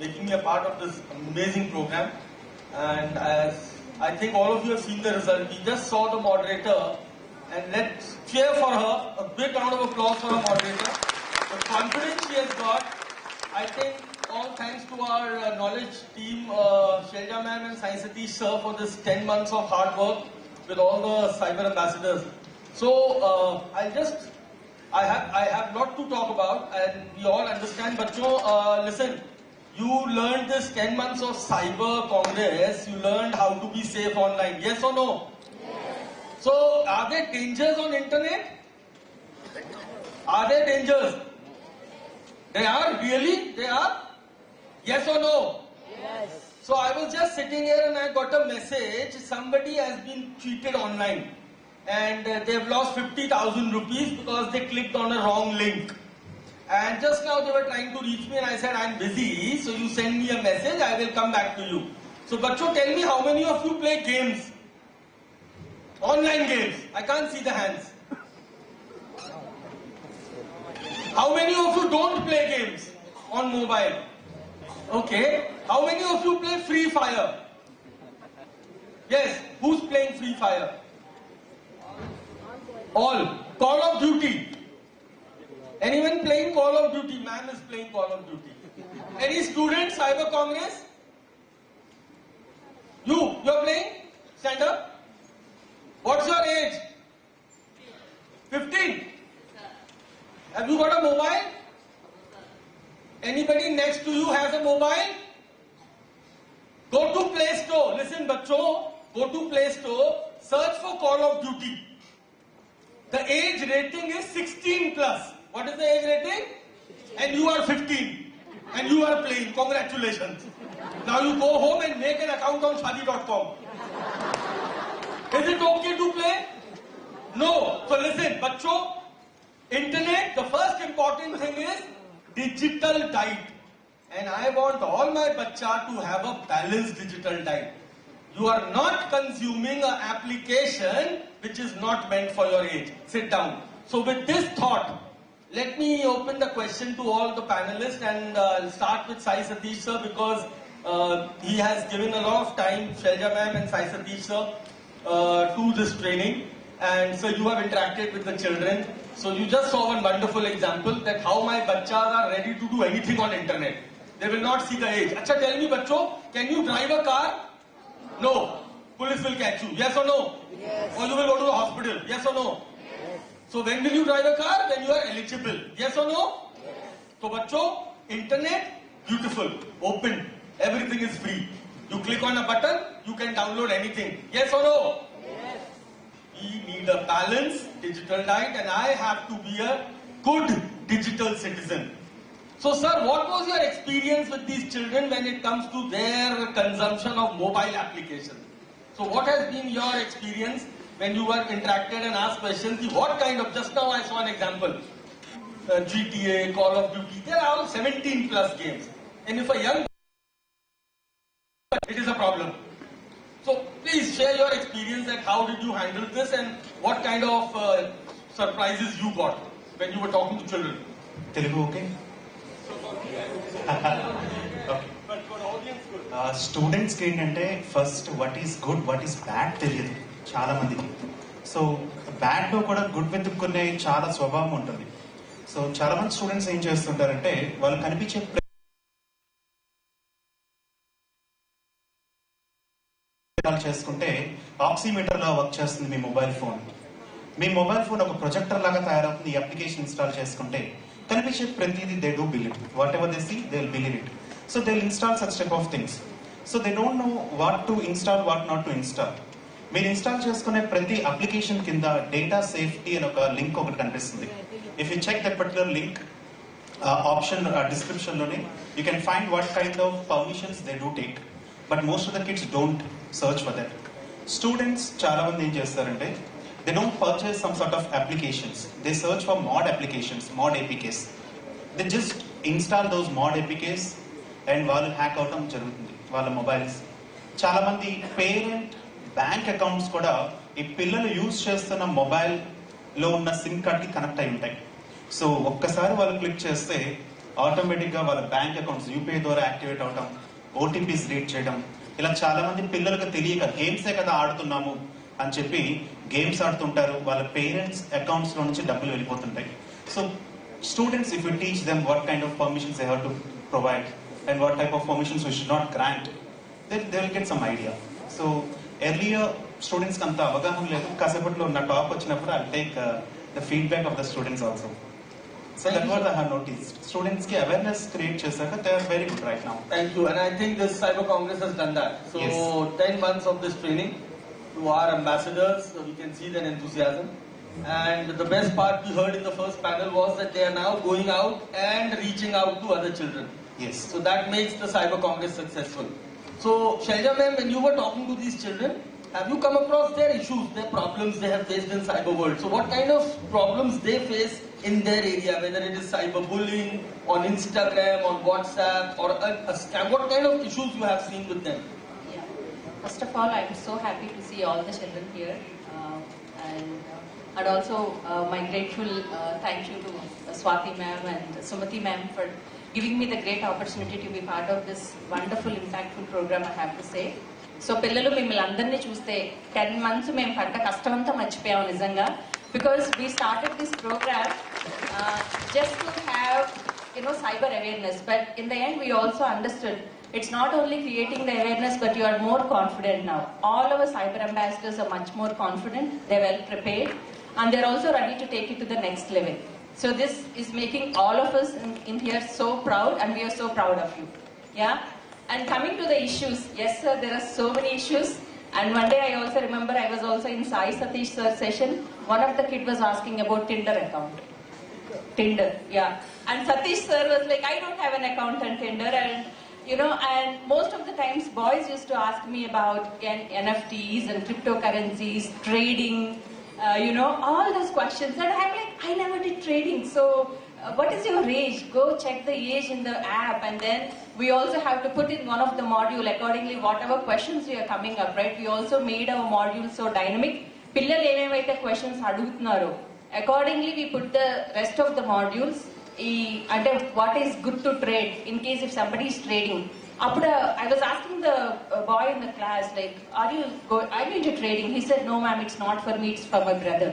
making me a part of this amazing program. And as I think all of you have seen the result, we just saw the moderator, and let's cheer for her. A big round of applause for our moderator. The confidence she has got, I think all thanks to our knowledge team, Shailaja ma'am and Sai Satish sir, for this 10 months of hard work with all the cyber ambassadors. So I have lot to talk about, and we all understand. Bachcho, listen, you learned this 10 months of cyber congress, you learned how to be safe online. Yes or no? Yes. So are there dangers on internet? Are there dangers? They are? Really? They are? Yes or no? Yes. So I was just sitting here and I got a message. Somebody has been cheated online and they've lost 50,000 rupees because they clicked on a wrong link. And just now they were trying to reach me and I said, I'm busy, so you send me a message, I will come back to you. So Bachcho, tell me, how many of you play games? Online games. I can't see the hands. How many of you don't play games on mobile? Okay. How many of you play Free Fire? Yes. Who's playing Free Fire? All. Call of Duty. Anyone playing Call of Duty? Man is playing Call of Duty. Any students, Cyber Congress? You're playing? Stand up. What's your age? 15. Have you got a mobile? Anybody next to you has a mobile? Go to Play Store. Listen, bachcho. Go to Play Store. Search for Call of Duty. The age rating is 16 plus. What is the age rating? And you are 15. And you are playing. Congratulations. Now you go home and make an account on shadi.com. Is it okay to play? No. So listen, bachcho, internet, the first important thing is digital diet. And I want all my bacha to have a balanced digital diet. You are not consuming an application which is not meant for your age. Sit down. So with this thought, let me open the question to all the panelists, and I'll start with Sai Satish sir because he has given a lot of time, Shelja ma'am and Sai Satish sir, to this training. And so you have interacted with the children. So you just saw one wonderful example that how my bachas are ready to do anything on internet. They will not see the age. Acha, tell me bachcho, can you drive a car? No. Police will catch you. Yes or no? Yes. Or you will go to the hospital. Yes or no? Yes. So when will you drive a car? When you are eligible. Yes or no? Yes. So bachcho, internet, beautiful, open. Everything is free. You click on a button, you can download anything. Yes or no? Yes. We need a balanced digital diet, and I have to be a good digital citizen. So sir, what was your experience with these children when it comes to their consumption of mobile applications? So what has been your experience when you were interacted and asked questions? What kind of, just now I saw an example, GTA, Call of Duty, they are all 17 plus games. And if a young, it is a problem. So please share your experience and how did you handle this and what kind of surprises you got when you were talking to children. Telugu okay? స్టూడెంట్స్కి ఏంటంటే first what is good what is bad తెలియదు చాలా మందికి. So బ్యాడ్లో కూడా good వెతుక్కునే చాలా స్వభావం ఉంటుంది. So చాలా మంది స్టూడెంట్స్ ఏం చేస్తుంటారంటే వాళ్ళు కనిపించే చేసుకుంటే ఆక్సిమీటర్ లా వర్క్ చేస్తుంది మీ మొబైల్ ఫోన్. మీ మొబైల్ ఫోన్ ఒక ప్రొజెక్టర్ లాగా తయారవుతుంది. ఈ అప్లికేషన్ ఇన్స్టాల్ చేసుకుంటే కనిపించే ప్రతిదీ they do believe it. Whatever they see they will believe it. So they will install such type of things. So they don't know what to install what not to install. మీరు install చేసుకునే ప్రతి application కింద data safety అని ఒక link ఒకటి కనిపిస్తుంది. If you check that particular link option description లోనే you can find what kind of permissions they do take. But most of the kids don't search for that. Students చాలా మంది ఏం చేస్తారంటే they don't purchase some sort of applications. They search for mod applications, mod APKs. They just install those mod APKs and వాళ్ళు hack అవటం జరుగుతుంది వాళ్ళ mobiles. చాలా మంది పేరెంట్ బ్యాంక్ అకౌంట్స్ కూడా ఈ పిల్లలు యూజ్ చేస్తున్న మొబైల్ లో ఉన్న సిమ్ కార్డ్ కి కనెక్ట్ అయి ఉంటాయి. సో ఒక్కసారి వాళ్ళు క్లిక్ చేస్తే ఆటోమేటిక్ గా వాళ్ళ బ్యాంక్ అకౌంట్స్ యూపీఐ ద్వారా యాక్టివేట్ అవటం, ఓటీపీస్ రీడ్ చేయడం, ఇలా చాలా మంది పిల్లలకు తెలియక గేమ్సే కదా ఆడుతున్నాము అని చెప్పి గేమ్స్ ఆడుతుంటారు. వాళ్ళ పేరెంట్స్ అకౌంట్స్ లో నుంచి డబ్బులు వెళ్ళిపోతుంటాయి. So students if you teach them what kind of permissions they have to provide and what type of permissions we should not grant, they will get some idea. So earlier students కి అంత అవగాహన లేదు. కాసేపట్లో నా talk వచ్చినప్పుడు I take the feedback of the students also. So that's what I have noticed. Students ki awareness create chesaka, they are very good right now. Thank you, and I think this Cyber Congress has done that. So yes. 10 months of this training to our ambassadors, so we can see their enthusiasm. And the best part we heard in the first panel was that they are now going out and reaching out to other children. Yes. So that makes the Cyber Congress successful. So Shelja ma'am, when you were talking to these children, have you come across their issues, their problems they have faced in cyber world? So what kind of problems they face in their area, whether it is cyberbullying on Instagram, on WhatsApp, or a scam? What kind of issues you have seen with them? Yeah. First of all, I'm so happy to see all the children here. And and also my grateful thank you to Swati ma'am and Sumati ma'am for giving me the great opportunity to be part of this wonderful, impactful program, I have to say. So పిల్లలు మిమ్మల్ని అందరినీ చూస్తే 10 months మేము పడ్డ కష్టం అంతా మర్చిపోయాం నిజంగా, because we started this program just to have cyber awareness, but in the end we also understood it's not only creating the awareness, but you are more confident now. All our cyber ambassadors are much more confident, they're well prepared, and they're also ready to take it to the next level. So this is making all of us in here so proud, and we are so proud of you. Yeah. And coming to the issues, yes sir, there are so many issues. And one day I also remember I was also in Sai Satish sir's session. One of the kid was asking about Tinder account. Tinder, yeah. And Satish sir was like, I don't have an account on Tinder. And and most of the times boys used to ask me about NFTs and cryptocurrencies, trading, all those questions. And I'm like, I never did trading. So what is your age? Go check the age in the app, and then we also have to put in one of the module accordingly whatever questions we are coming up, right? We also made our module so dynamic. Pillalu emevaithe questions adugutunnaro, accordingly we put the rest of the modules ante what is good to trade in case if somebody is trading. Appudu I was asking the boy in the class, like, are you into trading? He said, no ma'am, it's not for me, it's for my brother.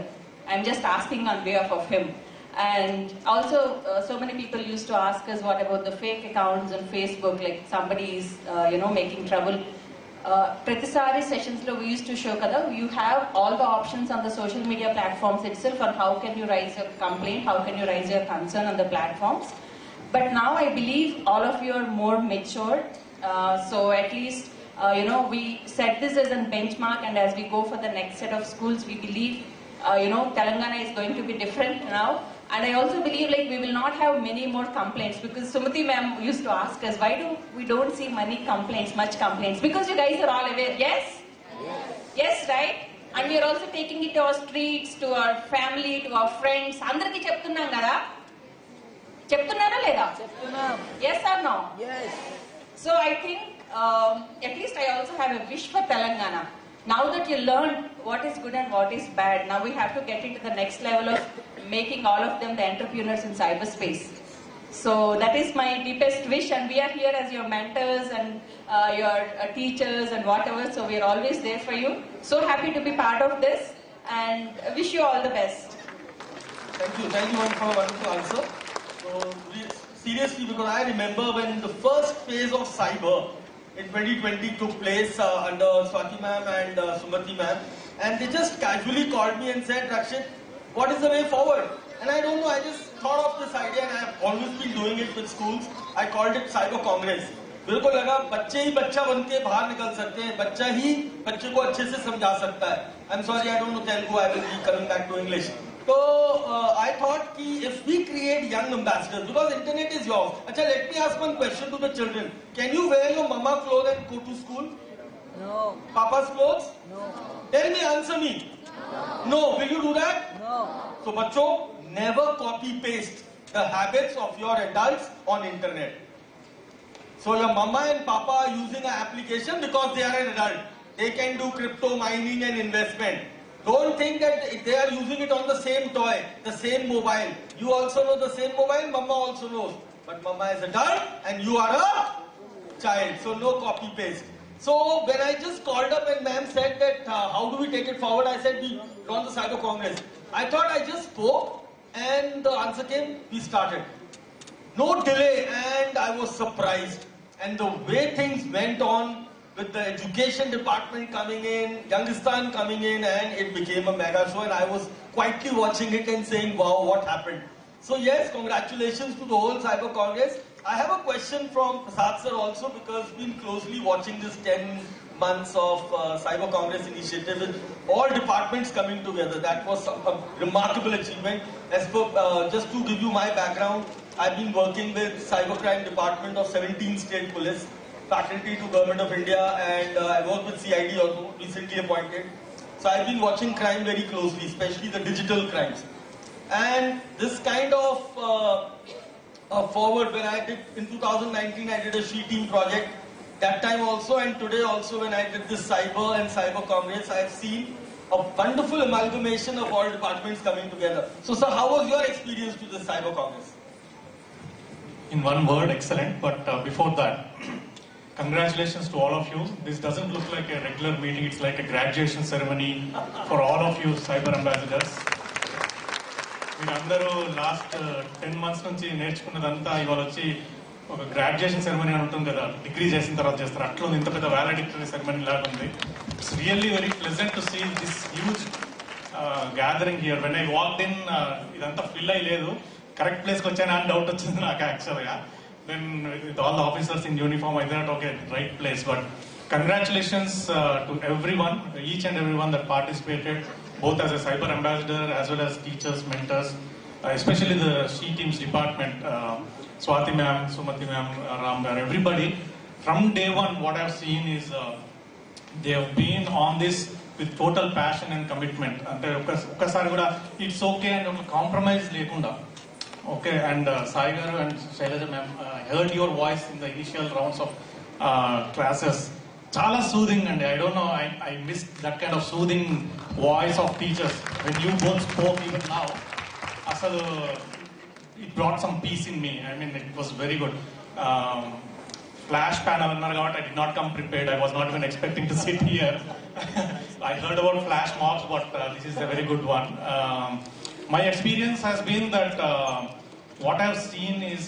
I'm just asking on behalf of him. And also so many people used to ask us what about the fake accounts on Facebook, like somebody is making trouble. Pratisari sessions lo we used to show kada, you have all the options on the social media platforms itself on how can you raise your complaint, how can you raise your concern on the platforms. But now I believe all of you are more mature, so at least we set this as a benchmark, and as we go for the next set of schools, we believe Telangana is going to be different now. And I also believe like we will not have many more complaints, because Sumati ma'am used to ask us, why do we don't see much complaints? Because you guys are all aware, yes? Yes, right? And we are also taking it to our streets, to our family, to our friends. Andariki cheptunnam kada? Cheptunnara leda? Cheptunnam. Yes or no? Yes. So I think at least I also have a wish for Telangana. Now that you learned what is good and what is bad, now we have to get into the next level of making all of them the entrepreneurs in cyberspace. So that is my deepest wish, and we are here as your mentors and your teachers and whatever, so we are always there for you. So happy to be part of this, and wish you all the best. Thank you ma'am for a wonderful answer. So seriously, because I remember when the first phase of cyber in 2020 took place under Swati ma'am and Sumati ma'am, and they just casually called me and said, Rakshit, what is the way forward? And I don't know, I just thought of this idea, and I have always been doing it with schools. I called it Cyber Congress. मेरे को लगा बच्चे ही बच्चा बन के बाहर निकल सकते हैं, बच्चा ही बच्चे को अच्छे से समझा सकता है. I'm sorry, I don't know Telugu, I will be coming back to English. So I thought कि if we create young ambassadors, because internet is yours. अच्छा, let me ask one question to the children. Can you wear your mama clothes and go to school? No. Papa's clothes? No. Tell me, answer me. No. Will you do that? No. So बच्चों, never copy paste the habits of your adults on internet. So your mama and papa are using an application because they are an adult. They can do crypto mining and investment. Don't think that they are using it on the same toy, the same mobile. You also know the same mobile, mama also knows. But mama is adult and you are a child. So no copy paste. So when I just called up and ma'am said that how do we take it forward, I said we run the Cyber Congress. I thought I just spoke and the answer came, we started. No delay, and I was surprised. And the way things went on, with the education department coming in, Youngistan coming in, and it became a mega show, and I was quietly watching it and saying, wow, what happened? So yes, congratulations to the whole Cyber Congress. I have a question from Prasad sir also, because we've been closely watching this 10 months of Cyber Congress initiative with all departments coming together. That was a remarkable achievement. As per, just to give you my background, I've been working with Cybercrime Department of 17 State Police, faculty to Government of India, and I work with CID also, recently appointed. So I've been watching crime very closely, especially the digital crimes. And this kind of forward, when I did, in 2019, I did a She Team project. That time also, and today also, when I did this Cyber and Cyber Congress, I've seen a wonderful amalgamation of all departments coming together. So sir, how was your experience to the Cyber Congress? In one word, excellent. But before that, congratulations to all of you. This doesn't look like a regular meeting. It's like a graduation ceremony for all of you cyber ambassadors. మీరందరూ last 10 months నుంచి నేర్చుకున్నదంతా ఇవాళ వచ్చి ఒక graduation ceremony అని ఉంటుంది కదా, degree చేసిన తర్వాత చేస్తారు, అట్లా ఉంది. ఇంత పెద్ద వాలడిక్టరీ సెరమనీ లాగా ఉంది. It's really very pleasant to see this huge gathering here. When I walked in ఇదంతా ఫిల్ అయ్యలేదు, కరెక్ట్ ప్లేస్కి వచ్చానా అని డౌట్ వచ్చింది నాకు యాక్చువల్గా. Then with all the officers in uniform, I thought, okay, right place. But congratulations to everyone, each and everyone that participated, both as a cyber ambassador as well as teachers, mentors, especially the SHE teams department, Swati ma'am, Sumati ma'am, Ram ma'am, everybody. From day one, what I've seen is they have been on this with total passion and commitment. And ఒక్కసారి కూడా it's okay and ఒక compromise లేకుండా. Okay, and Sai Garu and Shailaja ma'am, I heard your voice in the initial rounds of classes. Chala soothing, and I don't know, I missed that kind of soothing voice of teachers. When you both spoke even now, asalu, it brought some peace in me. I mean, it was very good. Flash panel, I did not come prepared. I was not even expecting to sit here. I heard about flash mobs, but this is a very good one. My experience has been that what I have seen is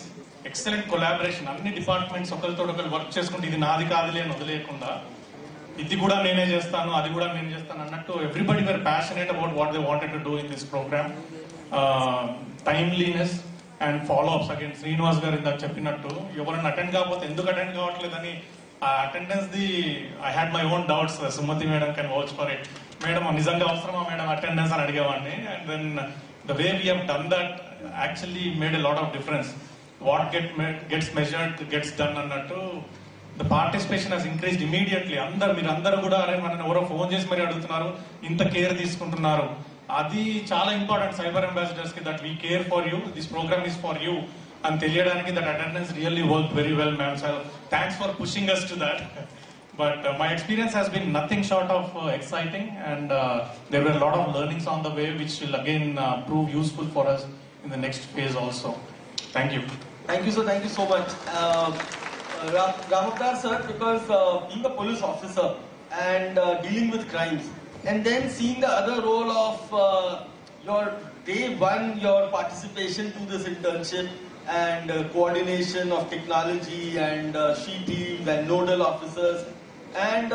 excellent collaboration. అన్ని departments ఒకరితో ఒకరు work చేసుకుంటే ఇది నాది కాదులే అని వదిలేయకుండా ఇది కూడా నేనే చేస్తాను అది కూడా నేను చేస్తాను అన్నట్టు everybody were passionate about what they wanted to do in this program. Timeliness and follow ups again Srinivas garu ఇందాక చెప్పినట్టు ఎవరైనా అటెండ్ కాకపోతే ఎందుకు అటెండ్ కావట్లేదని ఆ అటెండెన్స్ ది I had my own doubts. Sumathi madam can watch for it. Madam నిజంగా అవసరమా మేడం అటెండెన్స్ అని అడిగేవాడిని. And then the way we have done that actually made a lot of difference. What gets measured gets done అన్నట్టు the participation has increased immediately. మీరందరూ కూడా అరే మన ఎవరో ఫోన్ చేసి మరి అడుగుతున్నారు, ఇంత కేర్ తీసుకుంటున్నారు, అది చాలా ఇంపార్టెంట్ సైబర్ అంబాసిడర్స్ కి, that we care for you, this program is for you అని తెలియడానికి that attendance really work very well ma'am. So thanks for pushing us to that. But my experience has been nothing short of exciting, and there were a lot of learnings on the way which will again prove useful for us in the next phase also. Thank you. Thank you, sir. Thank you so much. Ramavtar sir, because being a police officer and dealing with crimes, and then seeing the other role of your day one, your participation to this internship and coordination of technology and SHE teams and nodal officers. And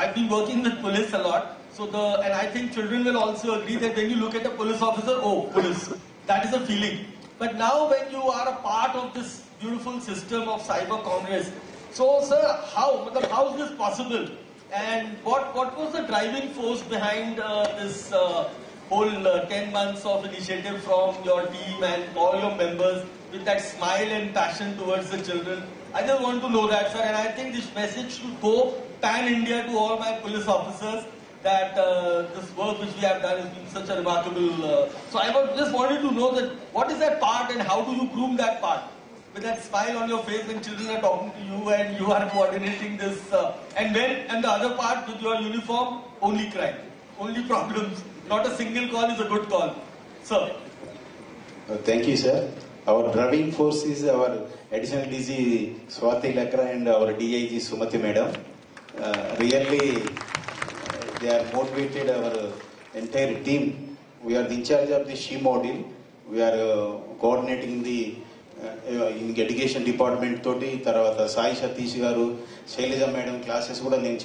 I've been working with police a lot, so and I think children will also agree that when you look at a police officer, oh, police, that is a feeling. But now when you are a part of this beautiful system of Cyber Congress, so sir, how is this possible? And what was the driving force behind this whole 10 months of initiative from your team and all your members with that smile and passion towards the children? I just want to know that, sir, and I think this message should go pan-India to all my police officers, that this work which we have done has been such a remarkable... So I just wanted to know that what is that part and how do you groom that part? With that smile on your face when children are talking to you and you are coordinating this, and the other part with your uniform, only crime, only problems. Not a single call is a good call. Sir. Thank you, sir. Our driving force is our additional DG Swati Lakra and our DIG Sumati madam. Really, they are motivated, our entire team. We are in charge of the SHE module. We are coordinating the in education department తోటి తర్వాత సాయి సతీష్ గారు Shailaja madam classes కూడా నేను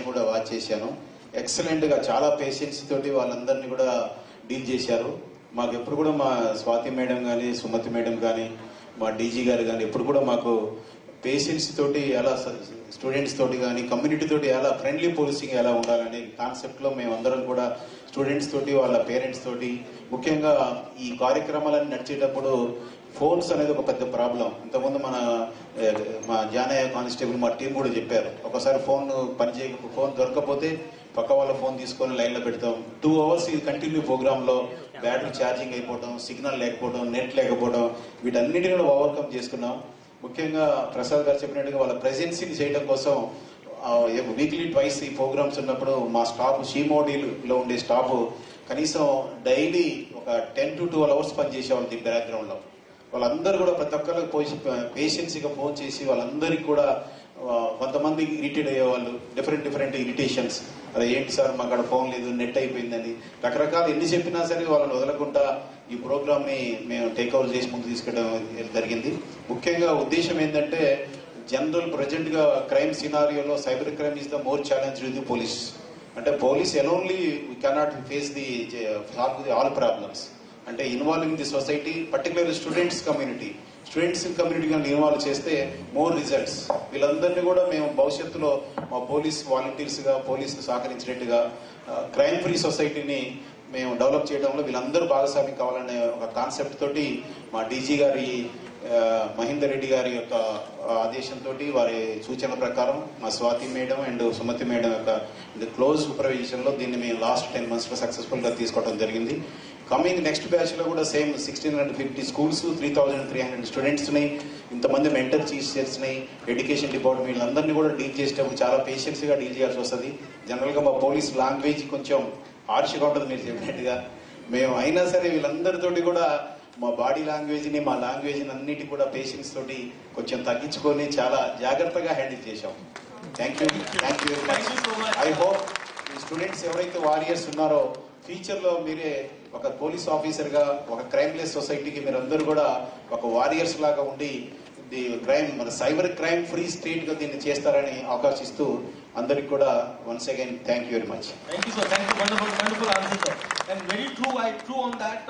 కూడా watch చేశాను. ఎక్సలెంట్గా చాలా patience తోటి వాళ్ళందరినీ కూడా డీల్ చేశారు. మాకు ఎప్పుడు కూడా మా స్వాతి మేడం కానీ సుమతి మేడం కానీ మా డీజీ గారు కానీ ఎప్పుడు కూడా మాకు పేషెంట్స్ తోటి ఎలా స్టూడెంట్స్ తోటి కానీ కమ్యూనిటీ తోటి ఎలా ఫ్రెండ్లీ పోలీసింగ్ ఎలా ఉండాలనే కాన్సెప్ట్లో మేమందరం కూడా స్టూడెంట్స్ తోటి వాళ్ళ పేరెంట్స్ తోటి ముఖ్యంగా ఈ కార్యక్రమాలన్నీ నడిచేటప్పుడు ఫోన్స్ అనేది ఒక పెద్ద ప్రాబ్లం. ఇంతకుముందు మా జానయ్య కానిస్టేబుల్ మా టీం కూడా చెప్పారు, ఒకసారి ఫోన్ ఫోన్ దొరకపోతే పక్క వాళ్ళ ఫోన్ తీసుకొని లైన్లో పెడతాం. 2 hours ఈ కంటిన్యూ ప్రోగ్రాంలో బ్యాటరీ ఛార్జింగ్ అయిపోవడం, సిగ్నల్ లేకపోవడం, నెట్ లేకపోవడం, వీటన్నిటిని కూడా ఓవర్కమ్ చేసుకున్నాం. ముఖ్యంగా ప్రసాద్ గారు చెప్పినట్టుగా వాళ్ళ ప్రెజెన్సీని చేయడం కోసం వీక్లీ ట్వైస్ ఈ ప్రోగ్రామ్స్ ఉన్నప్పుడు మా స్టాఫ్ షీమోడీలో ఉండే స్టాఫ్ కనీసం డైలీ ఒక 10 to 12 hours పనిచేసేవాళ్ళు దీని బ్యాక్గ్రౌండ్లో. వాళ్ళందరూ కూడా ప్రతి ఒక్కరికి పేషెన్సీగా ఫోన్ చేసి వాళ్ళందరికీ కూడా కొంతమంది ఇరిటేట్ అయ్యేవాళ్ళు, డిఫరెంట్ ఇరిటేషన్స్. అదే ఏంటి సార్ మాకు అక్కడ ఫోన్ లేదు, నెట్ అయిపోయిందని రకరకాల ఎన్ని చెప్పినా సరే వాళ్ళని వదలకుండా ఈ ప్రోగ్రామ్ని మేము టేక్ఓవర్ చేసి ముందు తీసుకెళ్ళడం జరిగింది. ముఖ్యంగా ఉద్దేశం ఏంటంటే ప్రజెంట్ గా క్రైమ్ సినారియోలో cyber crime is the more challenge with the police. అంటే police alone only we cannot face the solve the all problems. అంటే involving the society, particular students community కానీ ఇన్వాల్వ్ చేస్తే మోర్ రిజల్ట్స్. వీళ్ళందరినీ కూడా మేము భవిష్యత్తులో మా పోలీస్ వాలంటీర్స్గా పోలీసుకు సహకరించినట్టుగా క్రైమ్ ఫ్రీ సొసైటీని మేము డెవలప్ చేయడంలో వీళ్ళందరూ భాగస్వామ్యం కావాలనే ఒక కాన్సెప్ట్ తోటి మా డీజీ గారి మహేందర్ రెడ్డి గారి యొక్క ఆదేశంతో, వారి సూచనల ప్రకారం మా Swathi madam and Sumathi madam యొక్క క్లోజ్ సూపర్విజన్ లో దీన్ని మేము లాస్ట్ 10 months లో సక్సెస్ఫుల్ గా తీసుకోవడం జరిగింది. కమింగ్ నెక్స్ట్ బ్యాచ్ లో కూడా సేమ్ 1650 schools, 3300 స్టూడెంట్స్ ని, ఇంతమంది మెంటల్ టీచర్స్ ని, ఎడ్యుకేషన్ డిపార్ట్మెంట్ వీళ్ళందరినీ కూడా డీల్ చేసేటప్పుడు చాలా పేషెన్స్ గా డీల్ చేయాల్సి వస్తుంది. జనరల్ గా మా పోలీస్ లాంగ్వేజ్ కొంచెం హార్ష్గా ఉంటుంది మీరు చెప్పినట్టుగా. మేము అయినా సరే వీళ్ళందరితోటి కూడా మా బాడీ లాంగ్వేజ్ ని, మా లాంగ్వేజ్ అన్నిటి కూడా పేషెన్స్ తోటి కొంచెం తగ్గించుకొని చాలా జాగ్రత్తగా హ్యాండిల్ చేశాం. Thank you very much. I hope ఈ స్టూడెంట్స్ ఎవరైతే వారియర్స్ ఉన్నారో ఫ్యూచర్ లో మీరే ఒక పోలీస్ ఆఫీసర్ గా, ఒక క్రైమ్లెస్ సొసైటీకి మీరందరూ కూడా ఒక వారియర్స్ లాగా ఉండి ది క్రైమ్ మన సైబర్ క్రైమ్ ఫ్రీ స్టేట్ గా దీన్ని చేస్తారని అవకాశిస్తూ అందరికి కూడా once again thank you very much. Thank you, sir. Thank you. Wonderful answer, sir. And very true. True on that.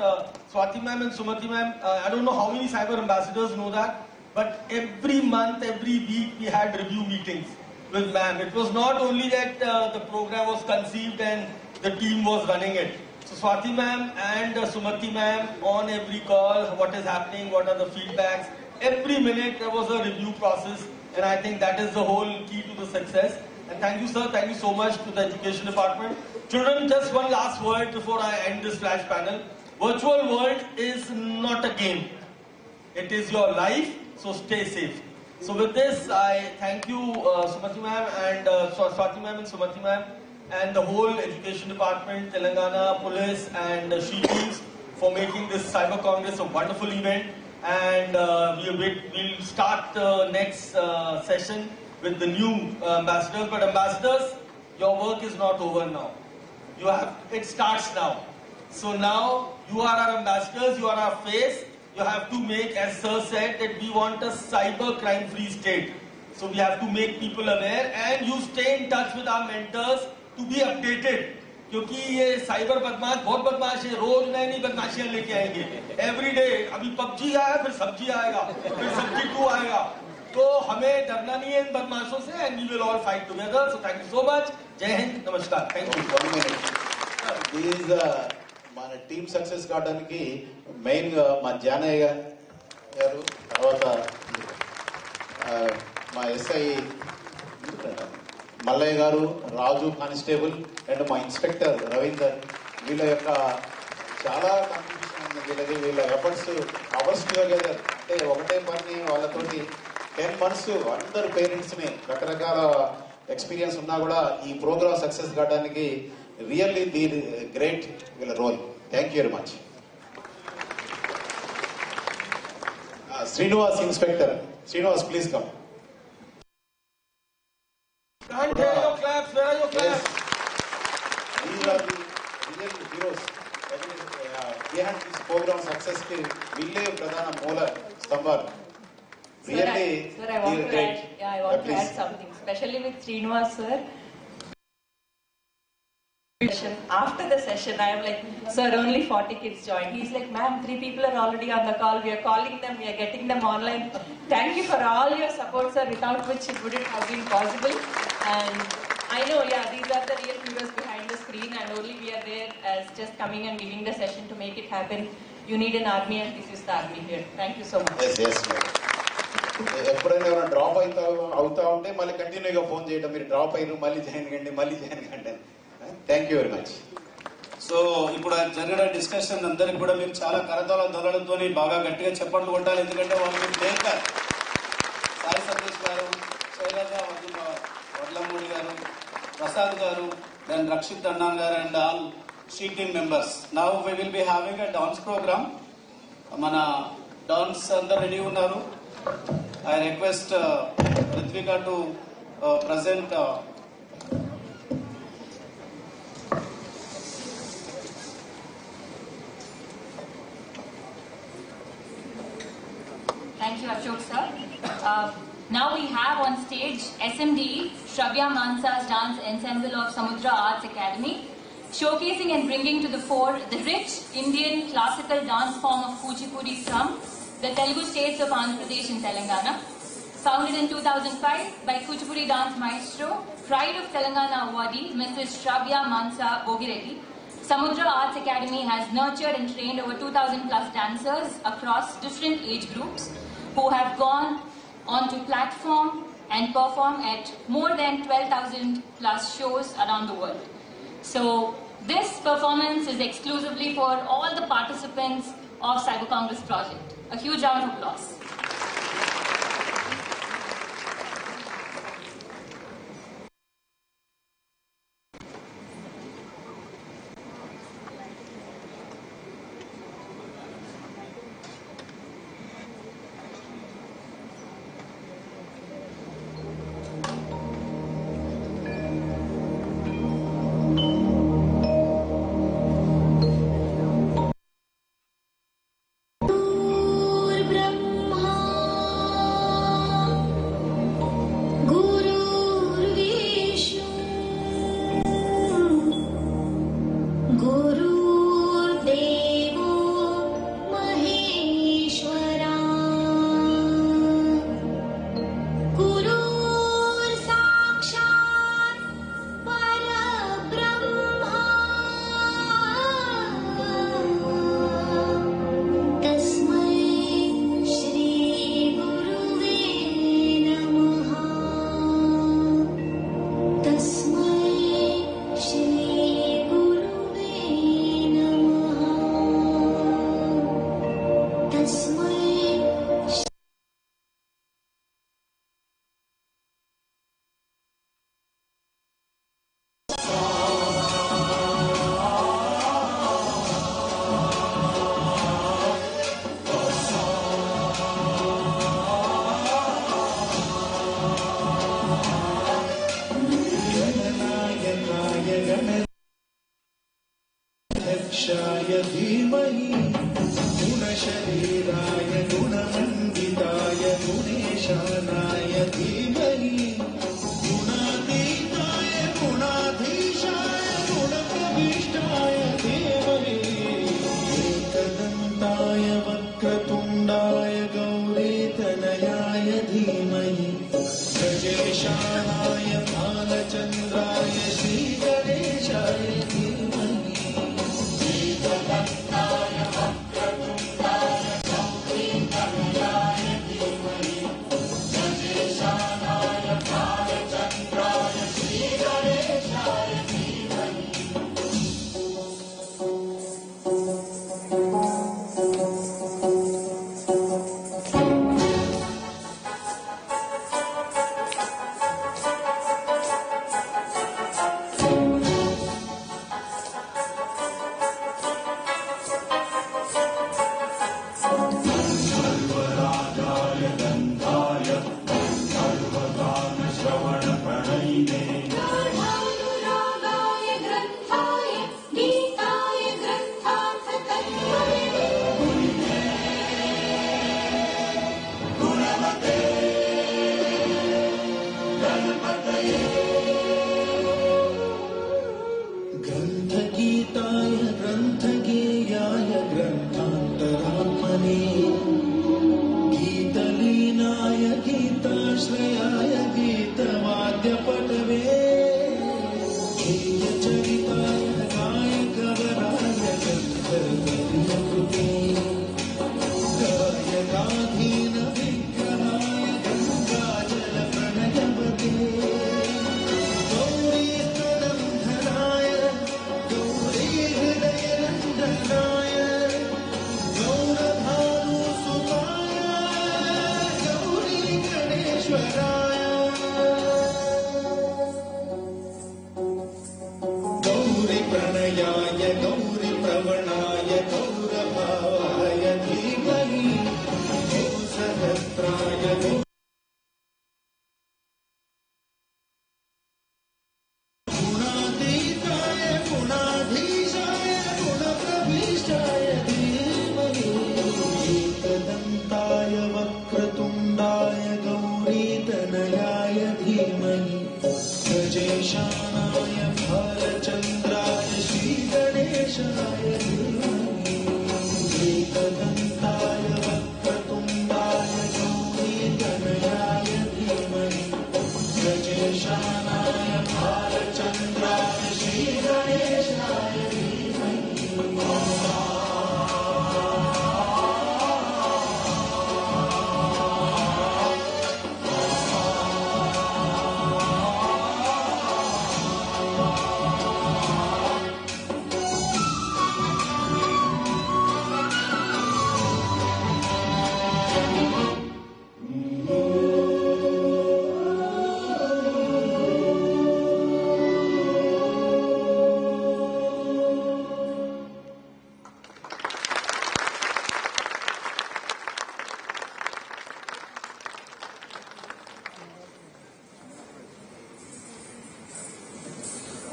Swati ma'am and Sumati ma'am. I don't know how many cyber ambassadors know that, but every month, every week, we had review meetings with ma'am. It was not only that the program was conceived and the team was running it. So Swati ma'am and Sumati ma'am on every call, what is happening, what are the feedbacks. Every minute there was a review process, and I think that is the whole key to the success. And thank you, sir. Thank you so much to the education department. Children, just one last word before I end this flash panel. Virtual world is not a game. It is your life, so stay safe. So with this, I thank you, Sumati ma'am and Swati ma'am and Sumati ma'am and the whole education department, Telangana, police and she teams for making this Cyber Congress a wonderful event. And we'll start the next session with the new ambassadors. But ambassadors, your work is not over now. It starts now. So now you are our ambassadors, you are our face. You have to make, as sir said, that we want a cyber crime free state. So we have to make people aware, and you stay in touch with our mentors to be updated. क्योंकि ये cyber बदमाश बहुत बदमाश है, रोज नई नई बदमाशियां लेके आएंगे. एवरी डे अभी पबजी आया, फिर सब्जी आएगा, फिर सब्जी 2 आएगा. तो हमें डरना नहीं है इन बदमाशों से, and we will all fight together. So thank you so much. जय हिंद, नमस्कार. Thank you. 1 minute. This మన టీమ్ సక్సెస్ కావడానికి మెయిన్ గా మా జానయ్య గారు, తర్వాత మా ఎస్ఐ మల్లయ్య గారు, రాజు కానిస్టేబుల్ అండ్ మా ఇన్స్పెక్టర్ రవీందర్, వీళ్ళ యొక్క చాలా కాంట్రిబ్యూషన్ ఉంది. వీళ్ళ ఎఫర్ట్స్ అవర్స్ టుగెదర్, అంటే ఒకటే పని వాళ్ళతోటి 10 months అందరు పేరెంట్స్ ని రకరకాల ఎక్స్పీరియన్స్ ఉన్నా కూడా ఈ ప్రోగ్రామ్ సక్సెస్ కావడానికి రియల్లీ ది గ్రేట్ వీళ్ళ role. Thank you very much. Srinivas inspector, Srinivas please come. Can't hear your claps. Where are your claps? These are the real heroes. Behind this program success ki ville pradhana moola stambhalu. Really, sir, I want to add. Yeah, I want to add something, especially with Srinivas sir. After the session, I am like, sir, only 40 kids joined. He's like, ma'am, 3 people are already on the call. We are calling them. We are getting them online. Thank you for all your support, sir, without which it wouldn't have been possible. And I know, yeah, these are the real heroes behind the screen, and only we are there as just coming and giving the session to make it happen. You need an army, and this is the army here. Thank you so much. Yes, ఎప్పుడైనా ఎవరైనా drop అవుతా ఉంటే మళ్ళీ కంటిన్యూగా phone చేయడం, మీరు drop అయ్యారు మళ్ళీ జాయిన్ కండి. Thank you very much. So ఇప్పుడు జరిగిన డిస్కషన్ అందరికి కూడా మీరు చాలా కరతాల దొరలతో బాగా గట్టిగా చెప్పట్లు కొట్టాలి. ఎందుకంటే వాళ్ళు లేక సాయి సందేశ్ గారు, Shailaja, వడ్లమ్మ Nandamudi garu, Prasad garu, then Rakshit Annan garu and all C team members. Now we will be having a dance program. Mana dance under ready unnaru. I request Ritvika to present. Thank you, Ashok sir. Now we have on stage SMD Shravya Mansa's dance ensemble of Samudra Arts Academy, showcasing and bringing to the fore the rich Indian classical dance form of Kuchipudi from the Telugu states of Andhra Pradesh and Telangana. Founded in 2005 by Kuchipudi dance maestro, Pride of Telangana awardee, Mrs. Shravya Mansa Bogireddy, Samudra Arts Academy has nurtured and trained over 2,000 plus dancers across different age groups who have gone on to platform and perform at more than 12,000 plus shows around the world. So this performance is exclusively for all the participants of Cyber Congress project. A huge round of applause.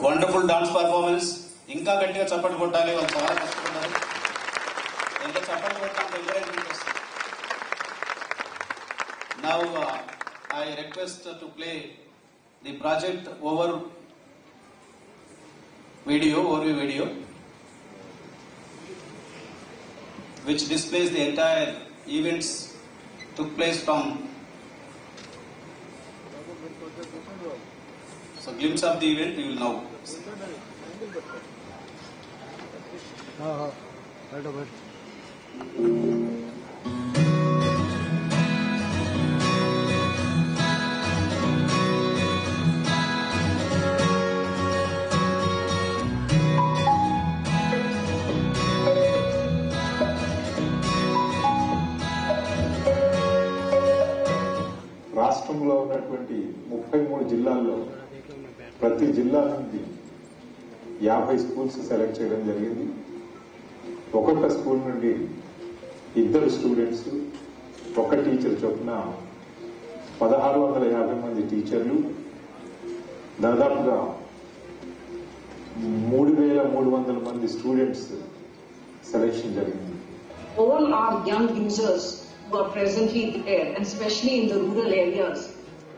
Wonderful dance performance. ఇంకా గట్టిగా చప్పట్లు కొట్టాలి, వాళ్ళు చాలా కష్టపడ్డారు. ఇంకా చప్పట్లు కొట్టాలంటే ఎంకరేజ్మెంట్ వస్తుంది. Now I request to play the project overview video, which displays the entire events took place from. So glimpse of the event you will now see. రాష్ట్రంలో ఉన్నటువంటి 33 జిల్లాల్లో ప్రతి జిల్లా నుండి 50 స్కూల్స్ సెలెక్ట్ చేయడం జరిగింది. ఒక్కొక్క స్కూల్ నుండి 2 స్టూడెంట్స్, 1 టీచర్ చొప్పున 1650 మంది టీచర్లు, దాదాపుగా 3300 మంది స్టూడెంట్స్ సెలెక్షన్ జరిగింది. All our young users who are presently there, and especially in the rural areas,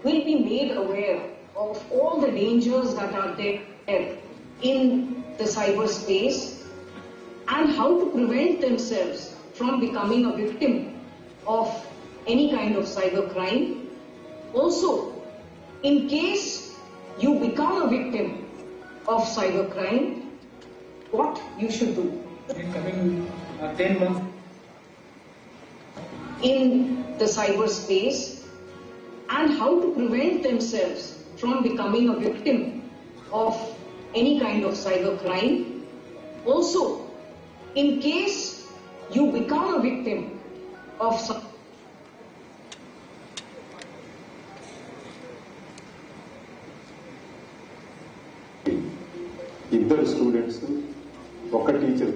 will be made aware of all the dangers that are there in the cyberspace and how to prevent themselves from becoming a victim of any kind of cybercrime. Also, in case you become a victim of cybercrime, what you should do. In coming 10 months. In the cyberspace and how to prevent themselves from becoming a victim of any kind of cybercrime. Also, in case you become a victim of ఇద్దరు students, 1 teacher.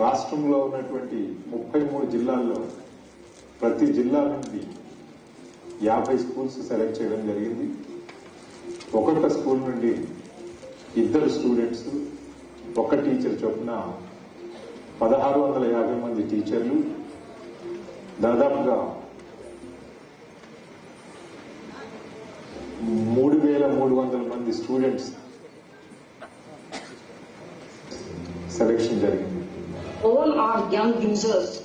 రాష్ట్రంలో ఉన్నటువంటి 33 జిల్లాల్లో ప్రతి జిల్లా నుండి 50 schools select చేయడం జరిగింది. ఒక్కొక్క స్కూల్ నుండి 2 స్టూడెంట్స్, 1 టీచర్ చొప్పున 1650 మంది టీచర్లు, దాదాపుగా 3300 మంది స్టూడెంట్స్ సెలెక్షన్ జరిగింది. all our young users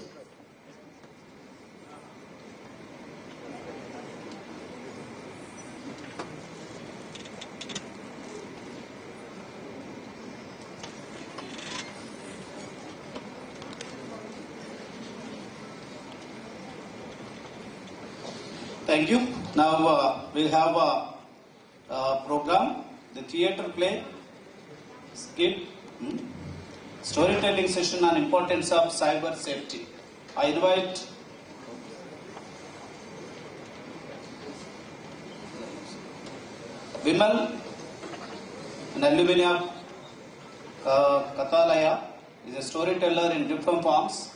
Thank you. Now we'll have a program, the theatre play, skit, storytelling session on importance of cyber safety. I invite Vimal, an alumni of Kathalaya, is a storyteller in different forms.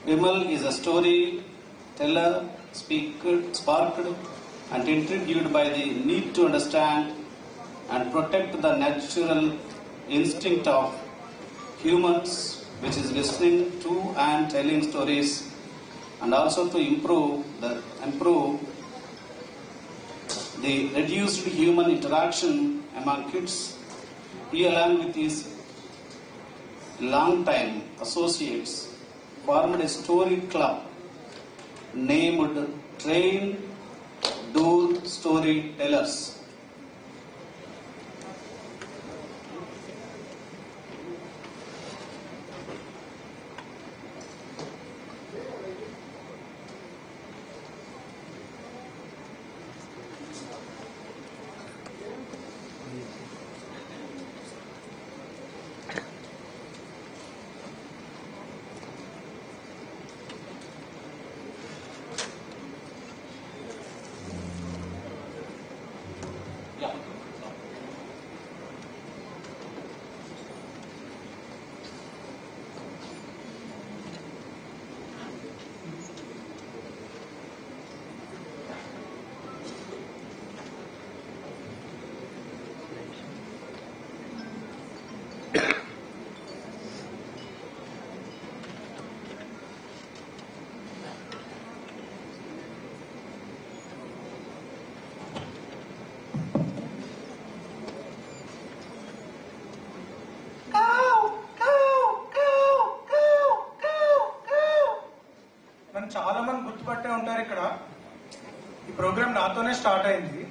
Vimal is a storyteller, sparked and intrigued by the need to understand and protect the natural instinct of humans, which is listening to and telling stories, and also to improve the reduced human interaction among kids. He, along with his long-time associates, formed a story club named Train Door Storytellers. చాలా మంది గుర్తుపట్టే ఉంటారు ఇక్కడ. ఈ programme నాతోనే start అయింది.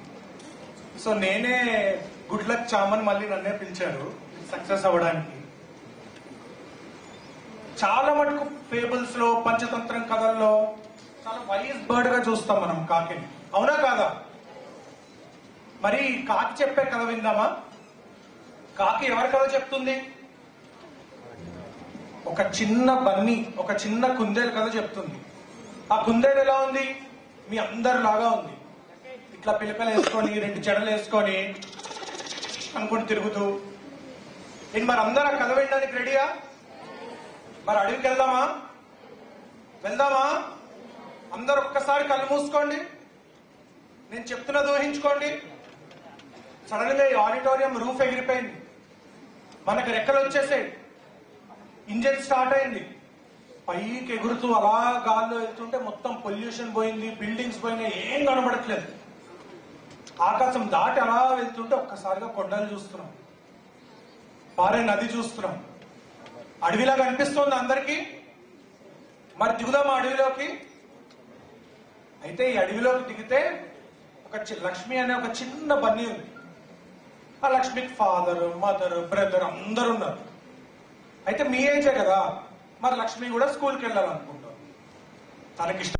So నేనే good luck chaman, మళ్ళీ నన్నే పిలిచారు సక్సెస్ అవ్వడానికి. చాలా మటుకు ఫేబుల్స్ లో, పంచతంత్రం కథల్లో చాలా వైజ్ బర్డ్ గా చూస్తాం మనం కాకిని. అవునా కాదా? మరి కాకి చెప్పే కథ విందామా? కాకి ఎవరి కథ చెప్తుంది? ఒక చిన్న బన్నీ, ఒక చిన్న కుందేలు కథ చెప్తుంది. ఆ కుందేలు ఎలా ఉంది? మీ అందరిలాగా ఉంది. ఇట్లా పిలకలు వేసుకొని, 2 జడలు వేసుకొని అనుకుంటూ తిరుగుతూ. మరి అందరూ ఆ కథ వినడానికి రెడీయా? మరి అడవికి వెళ్దామా? అందరు ఒక్కసారి కళ్ళు మూసుకోండి. నేను చెప్తున్నది ఊహించుకోండి. సడన్ గా ఈ ఆడిటోరియం రూఫ్ ఎగిరిపోయింది. మనకు రెక్కలు వచ్చేసాయి. ఇంజన్ స్టార్ట్ అయింది. పైకి ఎగురుతూ అలా గాల్లో వెళ్తుంటే మొత్తం పొల్యూషన్ పోయింది, బిల్డింగ్స్ పోయినాయి, ఏం కనబడట్లేదు. ఆకాశం దాటి అలా వెళ్తుంటే ఒక్కసారిగా కొండలు చూస్తున్నాం, పారే నది చూస్తున్నాం. అడవిలా కనిపిస్తోంది అందరికీ. మరి దిగుదామా అడవిలోకి? అయితే ఈ అడవిలోకి దిగితే ఒక లక్ష్మి అనే ఒక చిన్న బన్నీ ఉంది. ఆ లక్ష్మికి ఫాదర్, మదర్, బ్రదర్ అందరు ఉన్నారు. అయితే మీ ఏజే కదా, మరి లక్ష్మి కూడా స్కూల్కి వెళ్ళాలనుకుంటారు. తనకిష్టం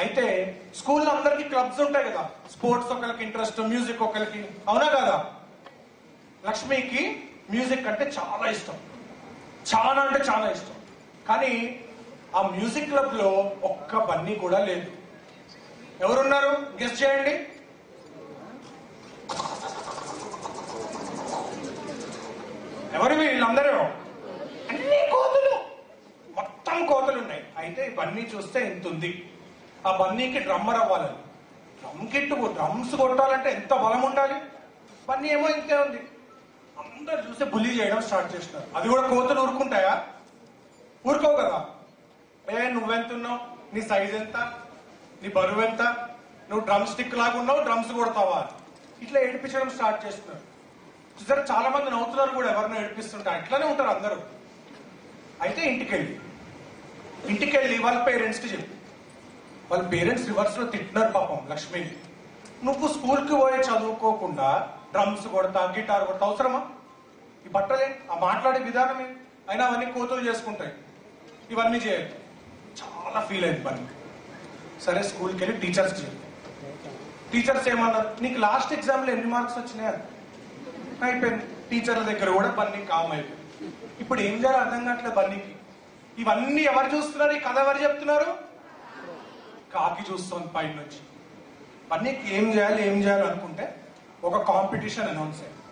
అయితే స్కూల్లో అందరికి క్లబ్స్ ఉంటాయి కదా. స్పోర్ట్స్ ఒకరికి ఇంట్రెస్ట్, మ్యూజిక్ ఒకరికి. అవునా కదా? లక్ష్మికి మ్యూజిక్ అంటే చాలా ఇష్టం, చాలా అంటే చాలా ఇష్టం. కానీ ఆ మ్యూజిక్ క్లబ్ లో ఒక్క బన్నీ కూడా లేదు. ఎవరున్నారు? గెస్ చేయండి. ఎవరు వీళ్ళందరూ? అన్ని కోతులు, మొత్తం కోతులు ఉన్నాయి. అయితే ఈ బన్నీ చూస్తే ఇంత ఉంది. ఆ బన్నీకి డ్రమ్మర్ అవ్వాలని, డ్రమ్స్ కొట్టాలంటే ఎంత బలం ఉండాలి. బన్నీ ఏమో ఇంతే ఉంది. అందరు చూస్తే బుల్లి చేయడం స్టార్ట్ చేసినారు. అది కూడా కోతులు ఊరుకుంటాయా? ఊరుకోవు కదా. నువ్వెంతున్నావు, నీ సైజ్ ఎంత, నీ బరువు ఎంత, నువ్వు డ్రమ్ స్టిక్ లాగా ఉన్నావు, డ్రమ్స్ కొడతావా, ఇట్లా ఏడిపించడం స్టార్ట్ చేస్తున్నారు. చూసారా, చాలా మంది నవ్వుతున్నారు కూడా ఎవరినో ఏడిపిస్తుంటే. అట్లానే ఉంటారు అందరూ. అయితే ఇంటికెళ్ళి వాళ్ళ పేరెంట్స్ కి చెప్పి, వాళ్ళ పేరెంట్స్ రివర్స్ లో తిట్టినారు పాపం లక్ష్మిని. నువ్వు స్కూల్కి పోయి చదువుకోకుండా డ్రమ్స్ కొడతా, గిటార్ కొడతా, అవసరమా? ఈ బట్టలే, ఆ మాట్లాడే విధానమే. అయినా అవన్నీ కోతులు చేసుకుంటాయి, ఇవన్నీ చేయాలి. చాలా ఫీల్ అయింది పని. సరే స్కూల్కి వెళ్ళి టీచర్స్కి చెప్పి, టీచర్స్ ఏమన్నారు? నీకు లాస్ట్ ఎగ్జామ్లో ఎన్ని మార్క్స్ వచ్చినాయి? అయిపోయింది. టీచర్ల దగ్గర కూడా బన్నీ కామ్ అయిపోయింది. ఇప్పుడు ఏం చేయాలి అర్థం కావట్లేదు బన్నీకి. ఇవన్నీ ఎవరు చూస్తున్నారు? ఈ కథ ఎవరు చెప్తున్నారు? కాకి చూస్తుంది పైన నుంచి. బన్నీకి ఏం చేయాలి అనుకుంటే ఒక కాంపిటీషన్ అనౌన్స్ అయ్యింది.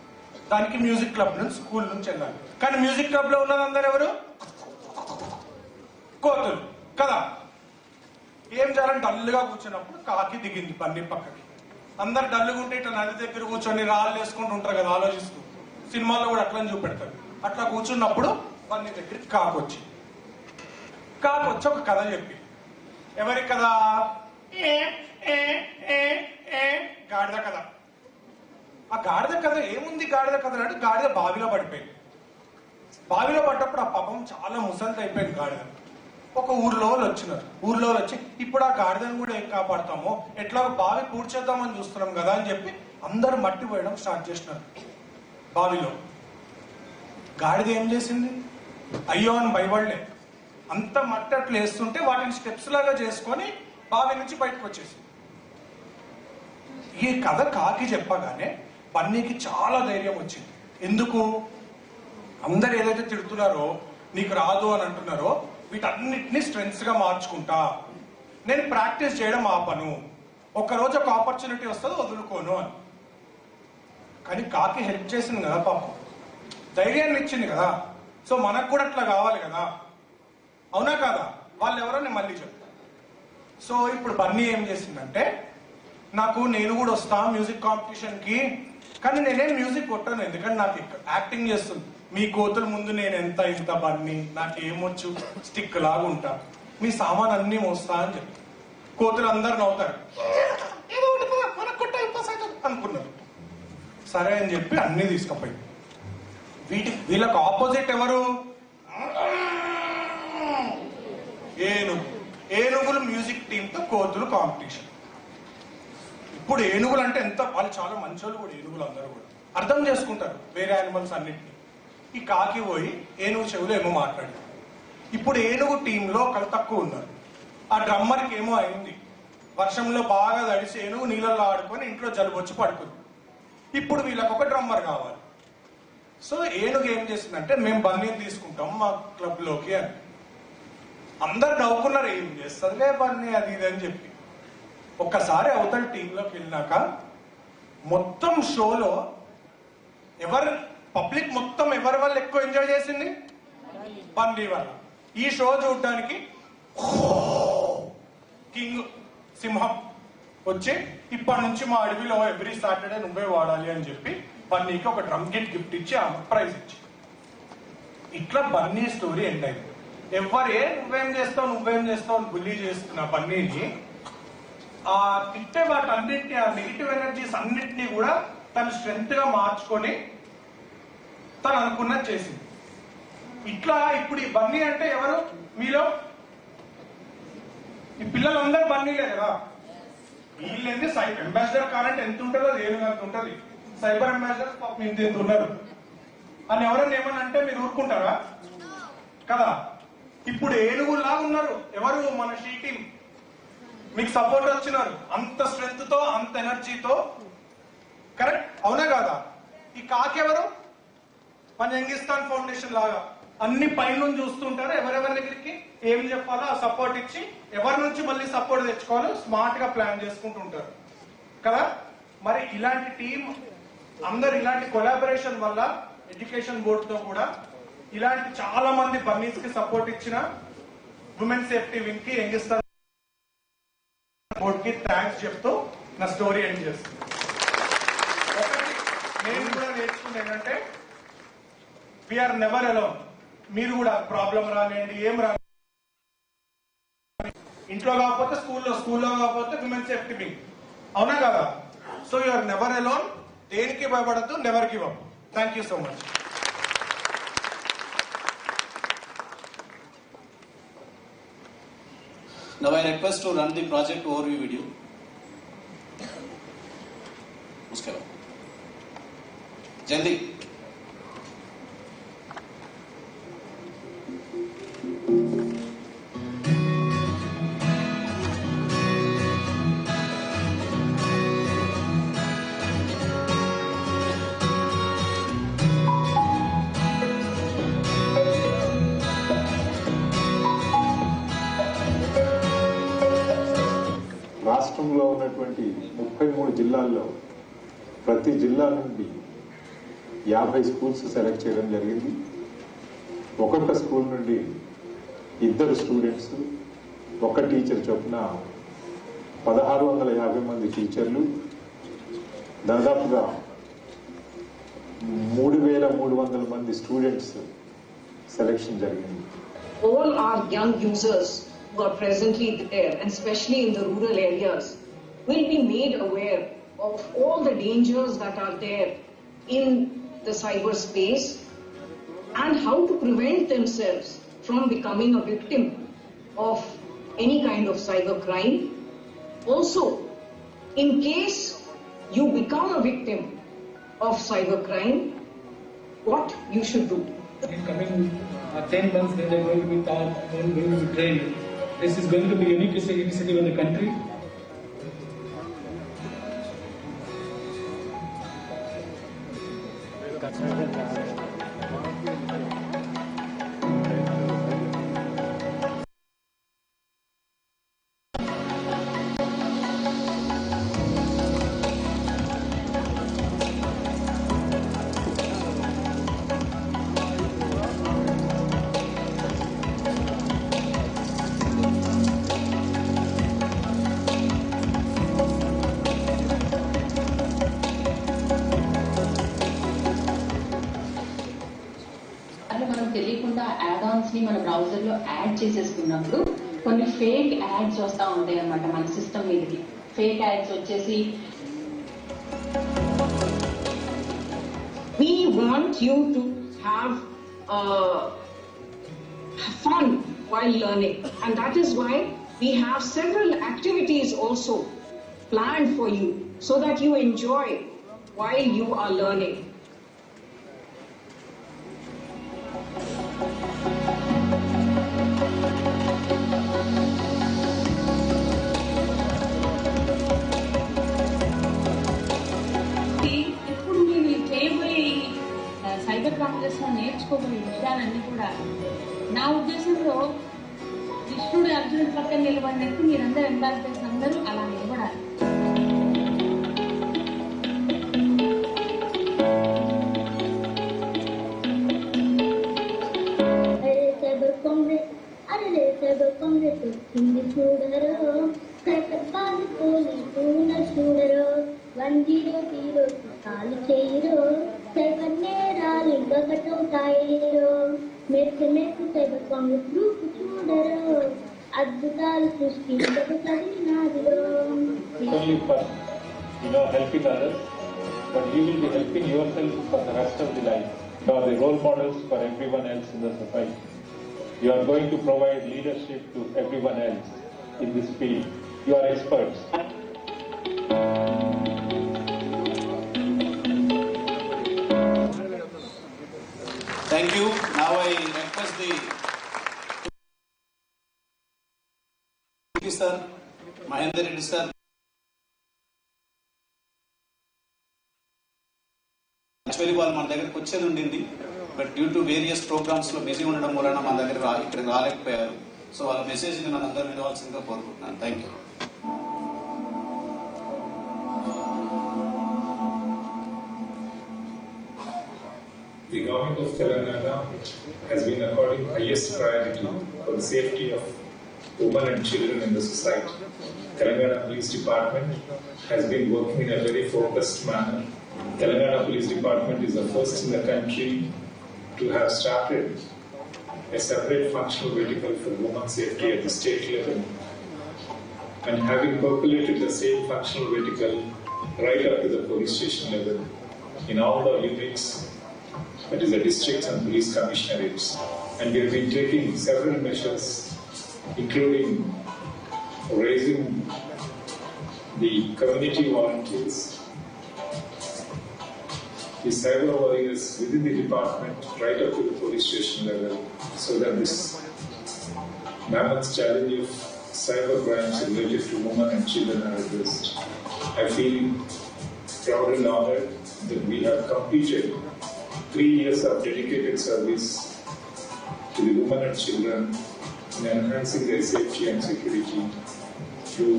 దానికి మ్యూజిక్ క్లబ్ నుంచి స్కూల్ నుంచి వెళ్ళాలి. కానీ మ్యూజిక్ క్లబ్ లో ఉన్నది అందరు ఎవరు? కోతులు కదా. ఏం చేయాలని డల్గా కూర్చున్నప్పుడు కాకి దిగింది బన్నీ పక్కకి. అందరు డల్లుగా ఉంటే ఇట్లా నది దగ్గర కూర్చొని రాళ్ళు వేసుకుంటూ ఉంటారు కదా, ఆలోచిస్తూ. సినిమాల్లో కూడా అట్లా చూపెడతారు. అట్లా కూర్చున్నప్పుడు బన్నీ దగ్గరికి కాకి వచ్చి ఒక కథ చెప్పి. ఎవరి కథ? గాడిద కథ. ఆ గాడిద కథ ఏముంది? గాడిద కథ అంటే గాడిద బావిలో పడిపోయింది. బావిలో పడ్డప్పుడు ఆ పాపం చాలా ముసలిది అయిపోయింది గాడిద. ఒక ఊర్లో వచ్చినారు. ఊర్లో వచ్చి ఇప్పుడు ఆ గాడిదను కూడా ఏం కాపాడతామో, ఎట్లా బావి పూడ్చేద్దామని చూస్తున్నాం కదా అని చెప్పి అందరు మట్టి పోయడం స్టార్ట్ చేసినారు బావిలో. గాడిద ఏం చేసింది? అయ్యో అని భయపడలే. అంత మట్టి అట్లా వేస్తుంటే వాటిని స్టెప్స్ లాగా చేసుకొని బావి నుంచి బయటకు వచ్చేసింది. ఈ కథ కాకి చెప్పగానే బన్నీకి చాలా ధైర్యం వచ్చింది. ఎందుకు? అందరు ఏదైతే తిడుతున్నారో, నీకు రాదు అని అంటున్నారో, వీటన్నిటిని స్ట్రెంగ్స్ గా మార్చుకుంటా. నేను ప్రాక్టీస్ చేయడం ఆపను. ఒక్కరోజు ఒక ఆపర్చునిటీ వస్తుంది, వదులుకోను అని. కానీ కాకి హెల్ప్ చేసింది కదా పాపం, ధైర్యాన్ని ఇచ్చింది కదా. సో మనకు కూడా అట్లా కావాలి కదా, అవునా కాదా? వాళ్ళు ఎవరో నేను మళ్ళీ చెప్తాను. సో ఇప్పుడు బన్నీ ఏం చేసిందంటే, నేను కూడా వస్తా మ్యూజిక్ కాంపిటీషన్ కి, కానీ నేనేం మ్యూజిక్ కొట్టాను, ఎందుకంటే నాకు యాక్టింగ్ చేస్తుంది. మీ కోతుల ముందు నేను ఇంత బన్నీ, నాకేమొచ్చు, స్టిక్ లాగా ఉంటా, మీ సామాన్ అన్ని మోస్తా అని చెప్పి. కోతులు అందరు నవ్వుతారు, అనుకున్నారు. సరే అని చెప్పి అన్ని తీసుకుపోయి. వీళ్ళకు ఆపోజిట్ ఎవరు? ఏనుగులు మ్యూజిక్ టీమ్ తో కోతులు కాంపిటీషన్. ఇప్పుడు ఏనుగులు అంటే ఎంత, వాళ్ళు చాలా మంచోళ్ళు కూడా. ఏనుగులు అందరూ కూడా అర్థం చేసుకుంటారు వేరే యానిమల్స్ అన్నింటినీ. ఈ కాకి పోయి ఏనుగు చెవులు ఏమో మాట్లాడింది. ఇప్పుడు ఏనుగు టీంలో ఒకరు తక్కువ ఉన్నారు. ఆ డ్రమ్మర్కి ఏమో అయింది, వర్షంలో బాగా తడిసి ఏనుగు నీళ్ళల్లో ఆడుకొని ఇంట్లో జలుబు వచ్చి పడుకుంది. ఇప్పుడు వీళ్ళకి ఒక డ్రమ్మర్ కావాలి. సో ఏనుగు ఏం చేసిందంటే, మేము బన్నీని తీసుకుంటాం మా క్లబ్ లోకి అని. అందరు నవ్వుకున్నారు, ఏం చేస్తుందిలే బన్నీ అది ఇది అని చెప్పి. ఒక్కసారి అవతల టీంలోకి వెళ్ళినాక మొత్తం షోలో పబ్లిక్ మొత్తం ఎవరి వల్ల ఎక్కువ ఎంజాయ్ చేసింది? బన్నీ వల్ల. ఈ షో చూడడానికి కింగ్ సింహం వచ్చి, ఇప్పటి నుంచి మా అడవిలో ఎవ్రీ సాటర్డే నువ్వే వాడాలి అని చెప్పి బన్నీకి ఒక డ్రమ్ కిట్ గిఫ్ట్ ఇచ్చి ప్రైజ్ ఇచ్చి, ఇట్లా బన్నీ స్టోరీ ఎండ్ అయింది. నువ్వేం చేస్తావు అని బుల్లీ చేస్తున్న బన్నీని ఆ తిట్టే వాటన్నింటినీ, ఆ నెగిటివ్ ఎనర్జీస్ అన్నింటినీ కూడా తను స్ట్రెంగ్త్ గా మార్చుకొని తను అనుకున్నది చేసింది. ఇట్లా ఇప్పుడు ఈ బన్నీ అంటే ఎవరు? మీలో ఈ పిల్లలందరూ బన్నీలే కదా. వీళ్ళేంది అంబాసిడర్ కావాలంటే ఎంత ఉంటుందో ఏనుగు అంత ఉంటుంది. సైబర్ అంబాసిడర్స్ పాపం ఇంత ఉన్నారు అని ఎవరైనా ఏమన్నా అంటే మీరు ఊరుకుంటారా? కదా. ఇప్పుడు ఏనుగులాగా ఉన్నారు ఎవరు? మన షీ టీం. మీకు సపోర్ట్ వచ్చినారు అంత స్ట్రెంగ్త్ తో, అంత ఎనర్జీతో. కరెక్ట్, అవునా కాదా? ఈ కాకి ఎవరు? మన యంగిస్తాన్ ఫౌండేషన్ లాగా అన్ని పైనుంచి చూస్తుంటారు. ఎవరెవరి దగ్గరికి ఏం చెప్పాలో ఆ సపోర్ట్ ఇచ్చి, ఎవరి నుంచి మళ్ళీ సపోర్ట్ తెచ్చుకోవాలో స్మార్ట్ గా ప్లాన్ చేసుకుంటుంటారు కదా. మరి ఇలాంటి టీం అందరు, ఇలాంటి కొలాబరేషన్ వల్ల ఎడ్యుకేషన్ బోర్డు తో కూడా ఇలాంటి చాలా మంది బన్నీస్ కి సపోర్ట్ ఇచ్చిన ఉమెన్ సేఫ్టీ వింగ్ కి, యంగిస్తాన్ బోర్డు కి థ్యాంక్స్ చెప్తూ నా స్టోరీ ఎండ్ చేస్తుంది. ఒకటి నేను కూడా నేర్చుకుంది ఏంటంటే, వీఆర్ నెవర్ అలోన్. మీరు కూడా ప్రాబ్లం రానియండి, ఏం రా, ఇంట్లో కాకపోతే స్కూల్లో కాకపోతే విమెన్ సేఫ్టీ వింగ్, అవునా కదా. So you're never alone. దేనికి భయపడద్దు, never give up. Thank you so much. Now I request to run the project overview video. उसके बाद जल्दी. జిల్లాల్లో ప్రతి జిల్లా నుండి 50 స్కూల్స్ సెలెక్ట్ చేయడం జరిగింది. ఒక్కొక్క స్కూల్ నుండి 2 స్టూడెంట్స్, 1 టీచర్ చొప్పున 1650 మంది టీచర్లు, దాదాపుగా 3300 మంది స్టూడెంట్స్ సెలెక్షన్ జరిగింది. All our young users who are presently there, and especially in the rural areas, will be made aware of all the dangers that are there in the cyberspace and how to prevent themselves from becoming a victim of any kind of cybercrime. Also, in case you become a victim of cybercrime, what you should do. In coming 10 months, they are going to be taught, they are going to be trained. This is going to be a unique initiative in the country. మనం తెలియకుండా add Ann's ని మన browser లో add చేసేసుకున్నప్పుడు కొన్ని fake ads వస్తూ ఉంటాయి అన్నమాట మన సిస్టమ్ మీదకి. ఫేక్ యాడ్స్ వచ్చేసి We want you to have fun while learning, and that is why we have several activities also planned for you so that you enjoy while you are learning. ఇప్పుడు మీరు చేయబోయే cyber Congress లో నేర్చుకోబోయే విషయాలన్నీ కూడా నా ఉద్దేశంలో కృష్ణుడు అర్జునుడి పక్కన నిలబడినట్టు మీరందరూ అంబాసిడర్స్ అందరూ అలా నిలబడాలి. సైబర్ కాంగ్రెస్ వచ్చింది చూడరో, సైబర్ బాధ పోలీసుల చూడరో, 100 కాలు చేయరో, సైబర్ నేరాలు ఇంకా కట్టవుతాయిరో, మెచ్చు సైబర్ కాంగ్రెస్ గ్రూప్ చూడరో, అద్భుతాలు సృష్టించకు చదివినాదిరో. Only for helping others, but you will be helping yourself for the rest of the life. You are the role models for everyone else in the society. You are going to provide leadership to everyone else in this field. You are experts. Thank you. Now I request the sir, Mahendra Reddy sir. Actually వాళ్ళు మన దగ్గరికి వచ్చేది ఉండింది, but due to various programs లో busy ఉండడం వలన మన దగ్గర ఇక్కడికి రాలేకపోయారు. సో వాళ్ళ మెసేజ్ ని మనం అందరూ వినవలసిందిగా కోరుకుంటున్నాను. Thank you. The government of Telangana has been according highest priority for the safety of women and children in the society. Telangana Police Department has been working in a very focused manner. Telangana Police Department is the first in the country to have started a separate functional vertical for women's safety at the state level, and having populated the same functional vertical right up to the police station level in all the units, that is the districts and police commissionerates. And we have been taking several measures, including raising the community volunteers, the cyber warriors within the department right up to the police station level, so that this mammoth challenge of cyber crimes related to women and children are addressed. I feel proud and honored that we have completed 3 years of dedicated service to the women and children in enhancing their safety and security through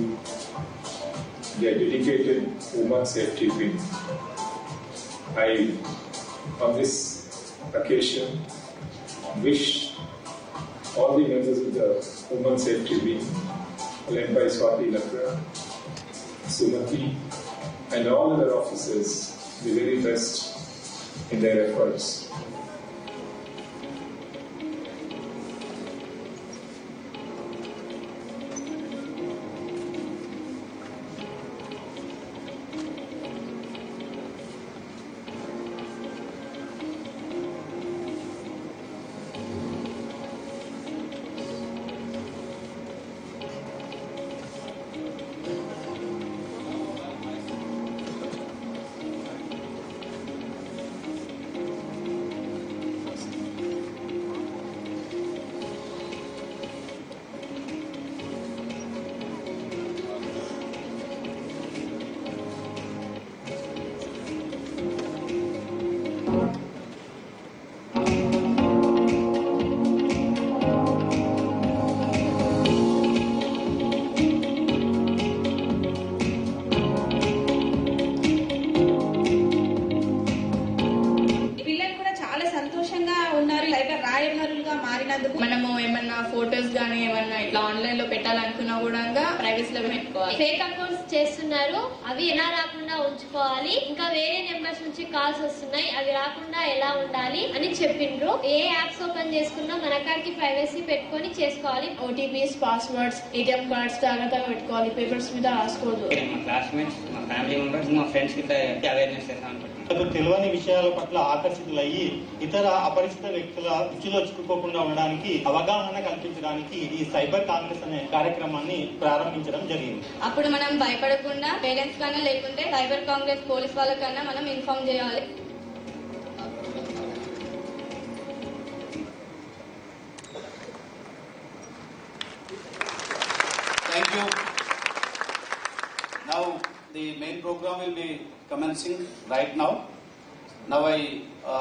their dedicated women safety wing. I, on this occasion, wish all the members of the women safety wing, led by Swati Lakra, Sumati, and all other officers, the very best in their efforts. మనము ఏమన్నా photos గానీ ఏమన్నా ఇట్లా online లో పెట్టాలనుకున్నా కూడా ప్రైవసీలో పెట్టుకోవాలి. Fake accounts చేస్తున్నారు, అవి ఎలా రాకుండా ఉంచుకోవాలి, ఇంకా వేరే నెంబర్స్ నుంచి కాల్స్ వస్తున్నాయి, అవి రాకుండా ఎలా ఉండాలి అని చెప్పిండ్రు. ఏ యాప్స్ ఓపెన్ చేసుకున్నా మన కాడికి ప్రైవసీ పెట్టుకొని చేసుకోవాలి. ఓటీపీస్, పాస్వర్డ్స్, ఏటీఎం కార్డ్స్ జాగ్రత్తగా పెట్టుకోవాలి, పేపర్స్ మీద రాసుకోవద్దు. మా క్లాస్మేట్స్, మా ఫ్యామిలీ మెంబర్స్, మా ఫ్రెండ్స్ కి అవేర్నెస్ చేస్తాను. తెలియని విషయాల పట్ల ఆకర్షితులయ్యి ఇతర అపరిచిత వ్యక్తుల ఉచ్చులో చిక్కుకోకుండా ఉండడానికి అవగాహన కల్పించడానికి ఈ సైబర్ కాంగ్రెస్ అనే కార్యక్రమాన్ని ప్రారంభించడం జరిగింది. అప్పుడు మనం భయపడకుండా పేరెంట్స్ కన్నా లేకుంటే సైబర్ కాంగ్రెస్ పోలీస్ వాళ్ళకన్నా మనం ఇన్ఫార్మ్ చేయాలి. Thank you. Now the main program will be commencing right now. Now I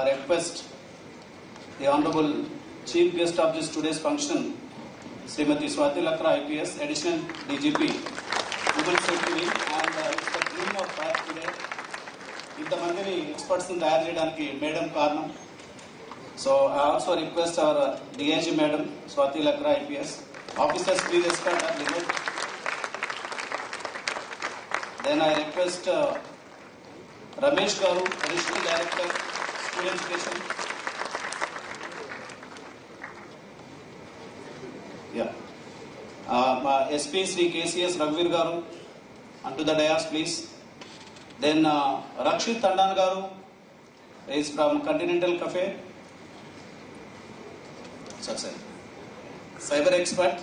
request the Honorable Chief Guest of this today's function, Srimati Swati Lakra IPS, Additional DGP, Women Safety Wing, and it's the dream of her today. ఇంతమందిని experts తయారు చేయడానికి madam కారణం. So I also request our DIG Madam Swati Lakra IPS. Officers, please escort her limit. Then I request Ramesh Garu, Additional Director, School Education. Yeah. SP Sri KCS Raghuveer Garu, onto the dais, please. Then Rakshit Tandan Garu is from Continental Cafe. Success. Cyber expert,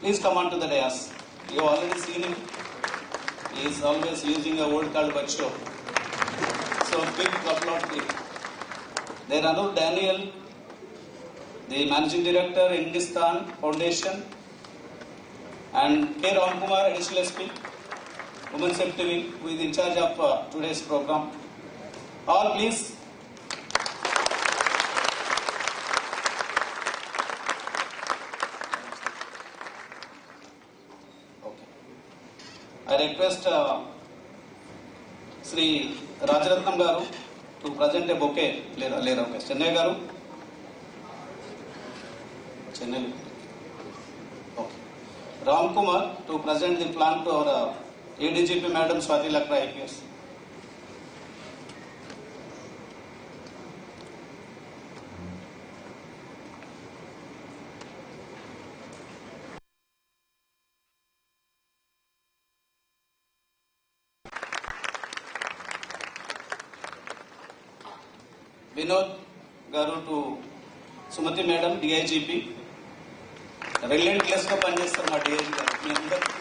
please come on to the dais. You have already seen him. He is always using a word called Bacho. So big applaud to him. Then Anup Daniel, the Managing Director, Hindustan Foundation, and K. Ramkumar, Additional SP, Women Safety Wing, who is in charge of today's program. All please. I request Sri Rajaratnam Garu to present a bouquet. Later, okay. Chennai Garu. Chennai. Okay. Ram Kumar to present the plan to our ADGP Madam Swati Lakra IPS. Vinod Garu to Sumati Madam, DIGP. Relentless గా పనిచేస్తారు మా DIG గారు. మీ అందరికీ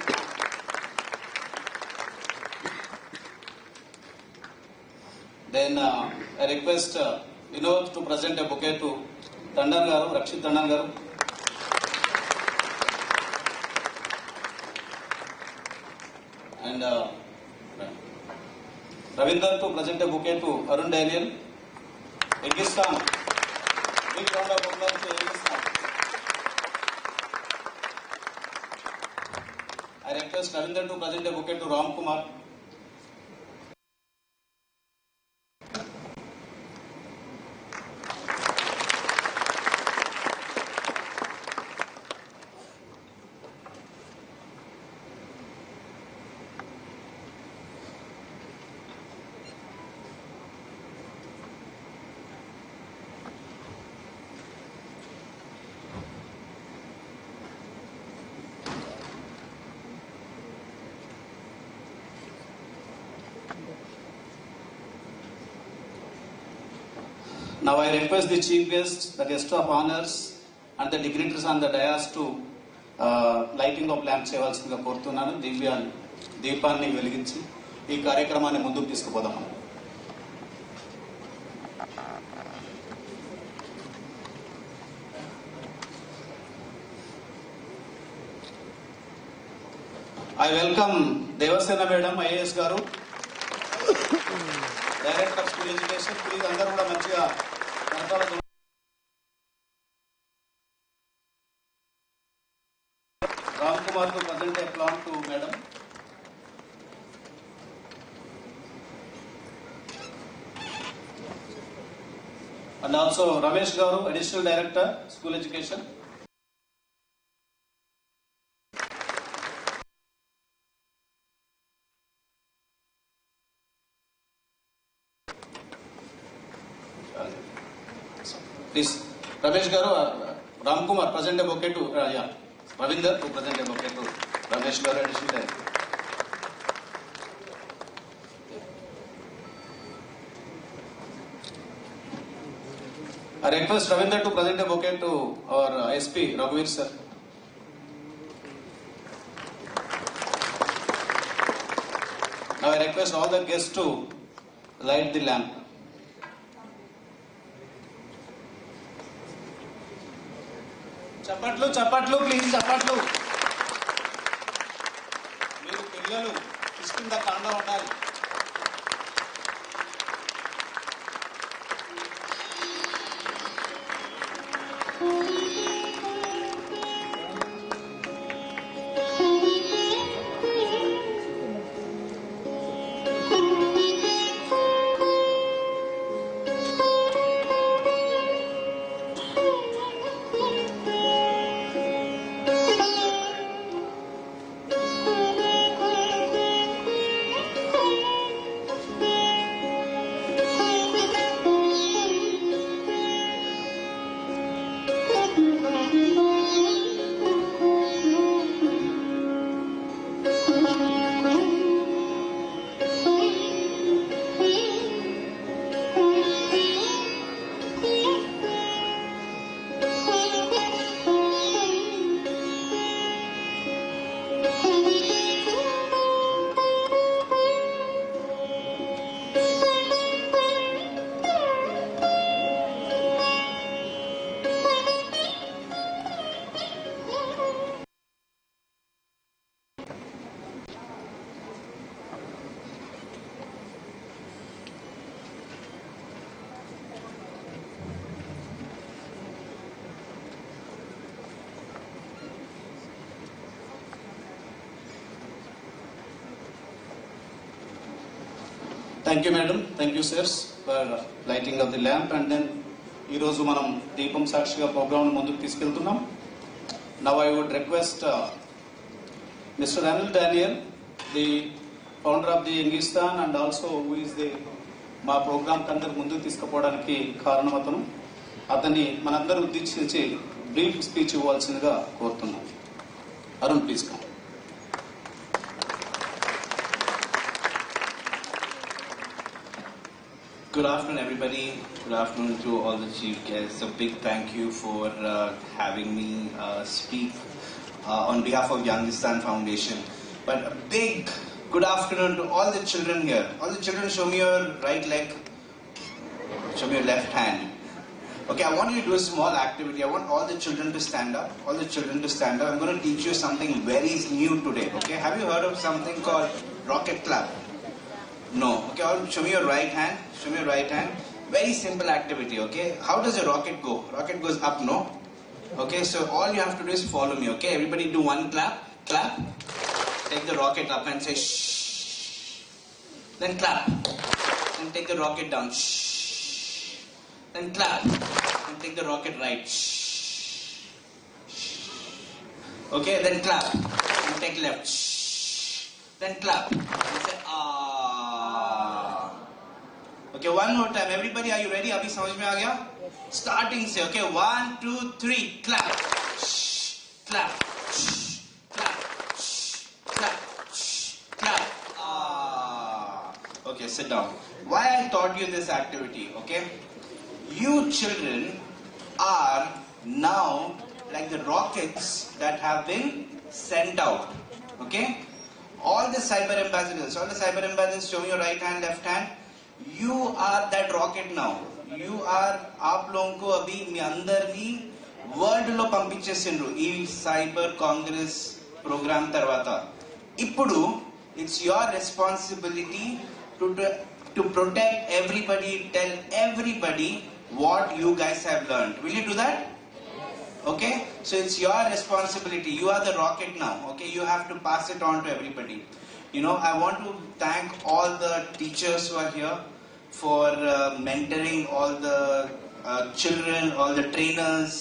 Then I request Vinod to present a bouquet to Tandan Garu, Rakshit Tandan Garu. And Ravinder to present a bouquet to Arun Daniel. Ekistan. Big round of applause to Ekistan. I I request Ravinder to present a bouquet to Ram Kumar. Now I request the chief guest, the guest of honors, and the dignitaries on the dais to lighting of lamp చేయవలసిందిగా కోరుతున్నాను. దీపాన్ని వెలిగించి ఈ కార్యక్రమాన్ని ముందుకు తీసుకుపోదాం. I welcome Devasena Madam, IAS గారు, Director of School Education. Please అందరూ కూడా మంచిగా Kanakala Ram Kumar to present a plan to Madam. And also Ramesh Garu, Additional Director, School Education. Please, Ramesh Garu, Ram Kumar, present a bouquet to Ravinder to present a bouquet to Ramesh Garu, Additional Director. I request Ravinder to present a bouquet to our SP, Raghuveer sir. Now I request all the guests to light the lamp. చప్పట్లు చప్పట్లు please చప్పట్లు. మీరు పిల్లలు కిష్కింద కాండ ఉండాలి. Thank you, madam. Thank you, sirs, for lighting of the lamp. And then, ఈ రోజు మనం దీపం సాక్షిగా ప్రోగ్రామ్ ముందుకు తీసుకెళ్తున్నాం. Now I would request Mr. Anil Daniel, the founder of the Engistan, and also who is the మా programme అందరు ముందుకు తీసుకుపోవడానికి కారణం అతన్ని మనందరూ ఉద్దేశించి బ్రీఫ్ స్పీచ్ ఇవ్వాల్సిందిగా కోరుతున్నాం. Arun, please come. Good afternoon, everybody. Good afternoon to all the chief guests. A big thank you for having me speak on behalf of Youngistan Foundation. But a big good afternoon to all the children here. All the children, show me your right leg. Show me your left hand. Okay, I want you to do a small activity. I want all the children to stand up. All the children to stand up. I'm going to teach you something very new today. Okay, have you heard of something called rocket clap? No. Okay, show me your right hand. Show me your right hand. Very simple activity, okay? How does a rocket go? Rocket goes up, no? Okay, so all you have to do is follow me, okay? Everybody do one clap. Clap. take the rocket up and say shh. Then clap. Then take the rocket down. Shh. Then clap. Then take the rocket right. Shh. Okay, then clap. Then take left. Shh. Then clap. And say ah. Okay, one more time. Everybody, are you ready? Abhi samajh mein aa gaya? Starting say, okay, 1, 2, 3, clap. Shh. Clap. Shh. Clap. Shh. Clap. Shh. Clap. Ah. Okay, sit down. Why I taught you this activity, okay? You children are now like the rockets that have been sent out, okay? All the cyber ambassadors, show me your right hand, left hand. You are that rocket now. You are, आप लोगों को अभी मी अंदरनी world లో పంపించేసిండ్రు ఈ cyber Congress programme తర్వాత. ఇప్పుడు it's your responsibility to protect everybody, tell everybody what you guys have learned. Will you do that? Okay, so it's your responsibility. You are the rocket now. Okay, you have to pass it on to everybody. You know, I want to thank all the teachers who are here for mentoring all the children, all the trainers,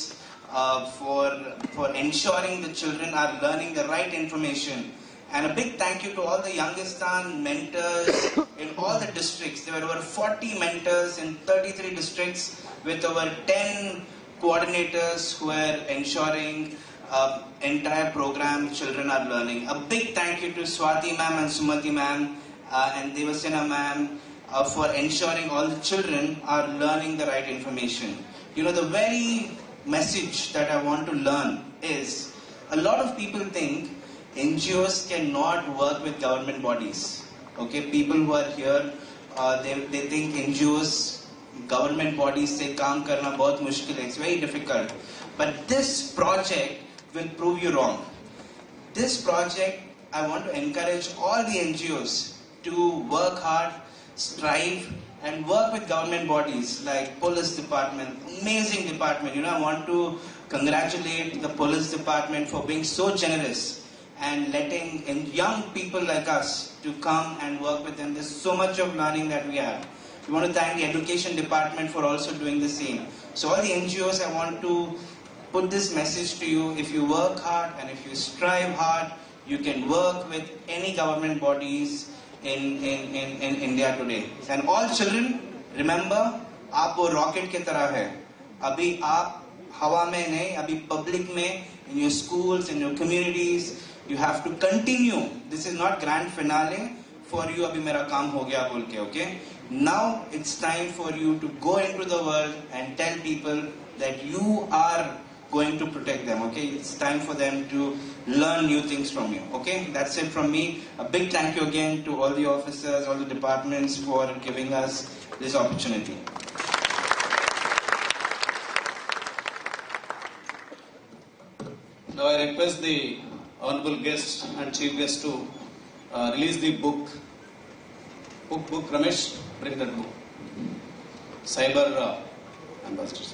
for ensuring the children are learning the right information. And a big thank you to all the Youngistan mentors in all the districts. There were over 40 mentors in 33 districts with over 10 coordinators who are ensuring entire program children are learning. A big thank you to Swati ma'am and Sumati ma'am and Devasena ma'am for ensuring all the children are learning the right information. You know, the very message that I want to learn is, a lot of people think NGOs cannot work with government bodies. Okay, people who are here, they think NGOs, government bodies से काम करना बहुत मुश्किल है. It's very difficult. But this project will prove you wrong. This project, I want to encourage all the NGOs to work hard, strive, and work with government bodies like police department, amazing department. You know, I want to congratulate the police department for being so generous and letting young people like us to come and work with them. There's so much of learning that we have. We want to thank the education department for also doing the same. So all the NGOs, I want to put this message to you. If you work hard and if you strive hard, you can work with any government bodies in India today. And all children, remember, आप वो rocket की तरह है. अभी आप हवा में नहीं, अभी public में, in your schools, in your communities, you have to continue. This is not grand finale for you. अभी मेरा काम हो गया बोल के, okay? Now it's time for you to go into the world and tell people that you are going to protect them, okay? It's time for them to learn new things from you, okay? That's it from me. A big thank you again to all the officers, all the departments for giving us this opportunity. Now I request the honorable guest and chief guest to release the book. Book, Ramesh, bring that book. Cyber Ambassadors.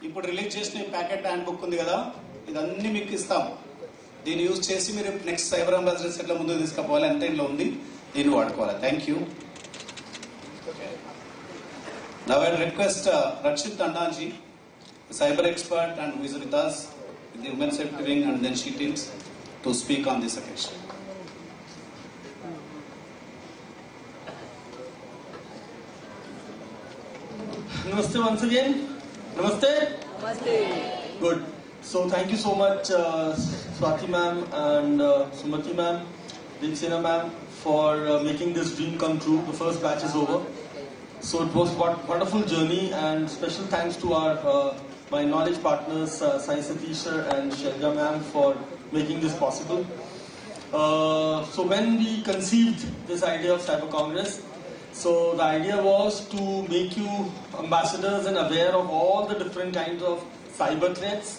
ఇప్పుడు release చేసిన packet hand book ఉంది కదా, ఇదన్నీ మీకు ఇస్తాం. దీన్ని use చేసి మీరు నెక్స్ట్ సైబర్ అంబాసిడర్స్ ఎట్లా ముందుకు తీసుకుపోవాలి అంటే ఇందులో ఉంది, దీన్ని వాడుకోవాలి. Thank you. Now I request Rakshit Tandaji, a cyber expert and who is with us in the Women's Safety Wing and then she teams, to speak on this occasion. Namaste once again. Namaste. Namaste. Good. So thank you so much, Swati ma'am and Sumati ma'am, Diksina ma'am, for making this dream come true. The first batch is over. So it was a wonderful journey, and special thanks to our my knowledge partners, Sai Satish sir and Shelja ma'am, for making this possible. So when we conceived this idea of Cyber Congress, so the idea was to make you ambassadors and aware of all the different kinds of cyber threats,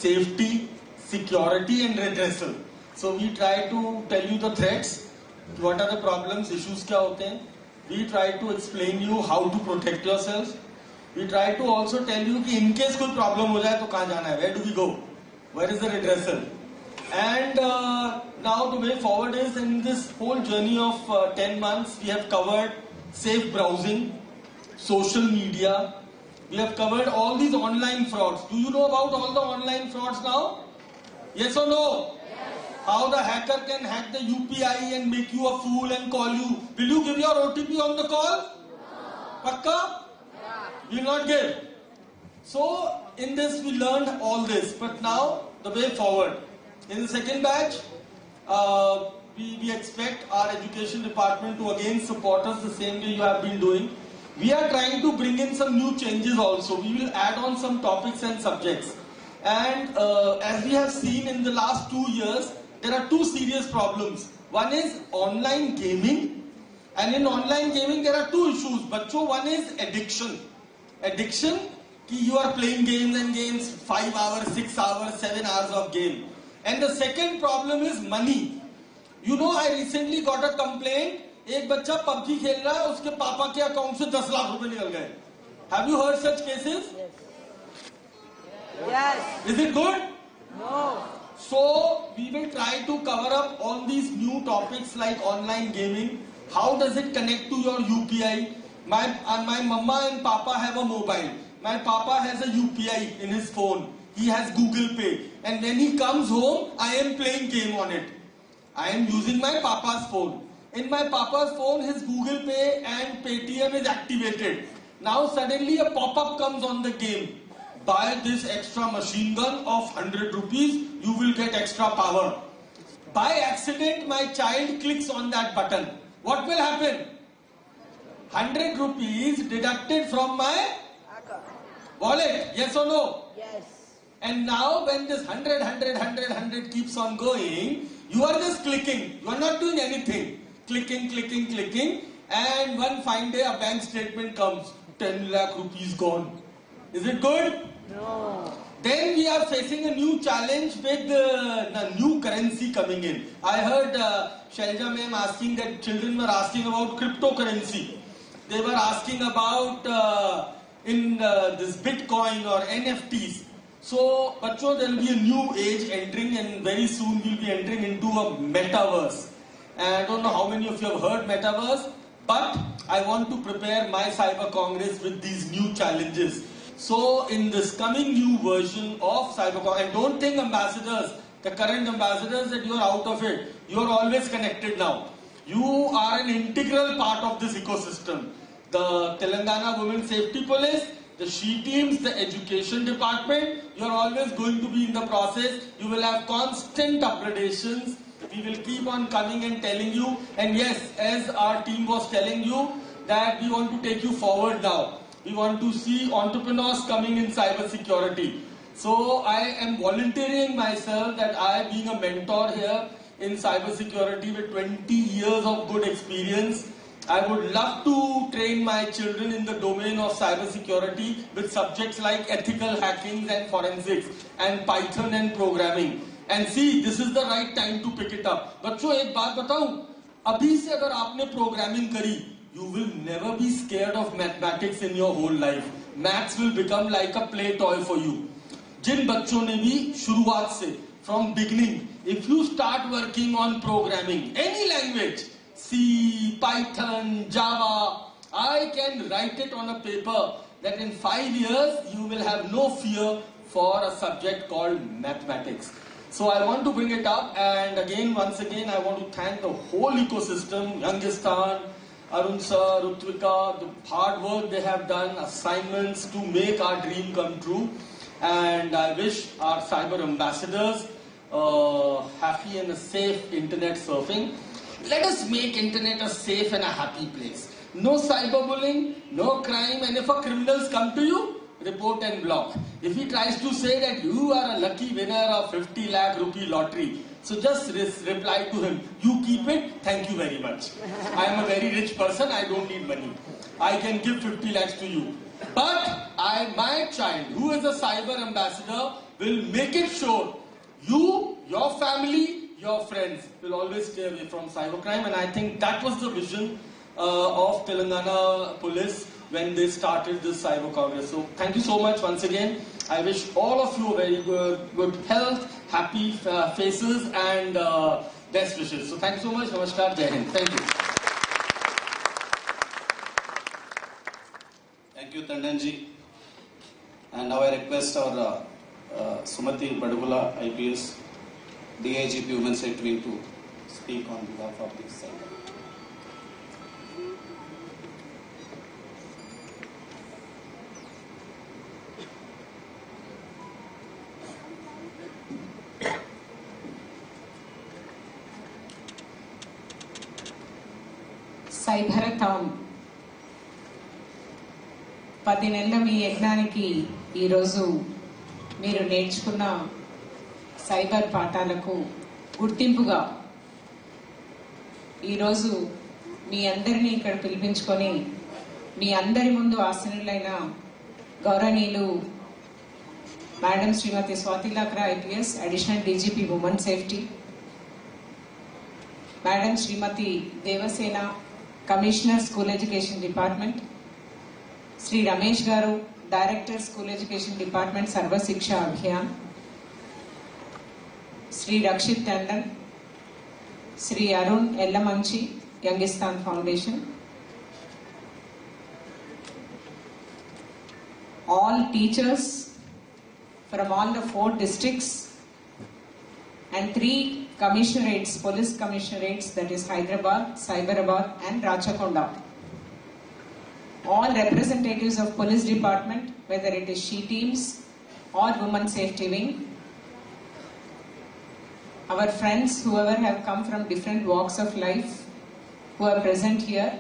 safety, security and redressal. So we try to tell you the threats, what are the problems, issues kya hote hain. We try to explain you how to protect yourself. We try to also tell you कि in case कोई problem हो जाए तो कहाँ जाना है, where do we go, where is the redressal. And now the way forward is, in this whole journey of 10 months, we have covered safe browsing, social media, we have covered all these online frauds. Do you know about all the online frauds now? Yes or no? How the hacker can hack the UPI and make you a fool and call you. Will you give your OTP on the call? Pakka? Will not give. So in this we learned all this. But now the way forward. In the second batch, we expect our education department to again support us the same way you have been doing. We are trying to bring in some new changes also. We will add on some topics and subjects. And as we have seen in the last 2 years, there are two serious problems. One is online gaming, and in online gaming there are two issues. Bachcho, one is addiction. Addiction, ki you are playing games and games, 5 hours, 6 hours, 7 hours of game. And the second problem is money. You know, I recently got a complaint. एक बच्चा PUBG खेल रहा है, उसके पापा के account से 10 लाख रुपए निकल गए. Have you heard such cases? Yes. Is it good? No. So we will try to cover up all these new topics like online gaming. How does it connect to your UPI? My mama and papa have a mobile. My papa has a UPI in his phone. He has Google Pay. And when he comes home, I am playing game on it. I am using my papa's phone. In my papa's phone, his Google Pay and Paytm is activated. Now suddenly a pop-up comes on the game. Buy this extra machine gun of 100 rupees, you will get extra power. By accident, my child clicks on that button. What will happen? 100 rupees deducted from my wallet. Yes or no? Yes. And now when this 100 keeps on going, you are just clicking. You are not doing anything. Clicking. And one fine day a bank statement comes. 10 lakh rupees gone. Is it good? No. Then we are facing a new challenge with the new currency coming in. I heard Shelja ma'am asking that children were asking about cryptocurrency. They were asking about this Bitcoin or NFTs. So, bachcho, there will be a new age entering, and very soon we will be entering into a metaverse. And I don't know how many of you have heard metaverse, but I want to prepare my Cyber Congress with these new challenges. So in this coming new version of Cyber Congress, and don't think ambassadors, the current ambassadors, that you are out of it. You are always connected now. You are an integral part of this ecosystem. The Telangana Women's Safety Police, the SHE teams, the education department, you are always going to be in the process. You will have constant upgradations. We will keep on coming and telling you. And yes, as our team was telling you, that we want to take you forward now. We want to see entrepreneurs coming in cyber security. So I am volunteering myself that I, being a mentor here in cyber security with 20 years of good experience, I would love to train my children in the domain of cyber security with subjects like ethical hacking and forensics and Python and programming. And see, this is the right time to pick it up. बच्चों एक बात बताऊं, अभी से अगर आपने programming करी, you will never be scared of mathematics in your whole life. maths will become like a play toy for you. जिन बच्चों ने भी शुरुआत से from beginning, if you start working on programming, any language, C, Python, Java, I can write it on a paper that in 5 years you will have no fear for a subject called mathematics. So I want to bring it up, and again, once again, I want to thank the whole ecosystem, Youngistan, Arun sir, Rutvika, the hard work they have done, assignments to make our dream come true. And I wish our cyber ambassadors happy and a safe internet surfing. Let us make internet a safe and a happy place. No cyberbullying, no crime, and if a criminals come to you, report and block. If he tries to say that you are a lucky winner of 50 lakh rupee lottery, so just reply to him, you keep it, thank you very much. I am a very rich person, I don't need money. I can give 50 lakhs to you. But my child, who is a cyber ambassador, will make it sure you, your family, your friends will always stay away from cybercrime. And I think that was the vision of Telangana Police when they started this Cyber Congress. So thank you so much once again. I wish all of you very good health, happy faces, and best wishes. So thank you so much. Namaskar. Jai Hind. Thank you. Thank you, Tandanji. And now I request our Sumati Badugula, IPS, DIGP Women's Safety Wing to speak on behalf of this center. CYBERATHON 10 నెలల మీ యజ్ఞానికి ఈరోజు మీరు నేర్చుకున్న cyber పాఠాలకు గుర్తింపుగా ఈరోజు మీ అందరినీ ఇక్కడ పిలిపించుకొని మీ అందరి ముందు ఆసనులైన గౌరవనీయులు madam Srimati Swathi Lakra IPS additional DGP women safety, madam Srimati Devasena commissioner school education department, Shri Ramesh garu director school education department Sarva Shiksha Abhiyan, Shri Rakshit Tandon, Shri Arun Yellamanchi Youngistaan foundation, all teachers from all the 4 districts and 3 commissionerates, police commissionerates, that is Hyderabad, Cyberabad and Rachakonda. All representatives of police department, whether it is she teams or women safety wing, our friends, whoever have come from different walks of life, who are present here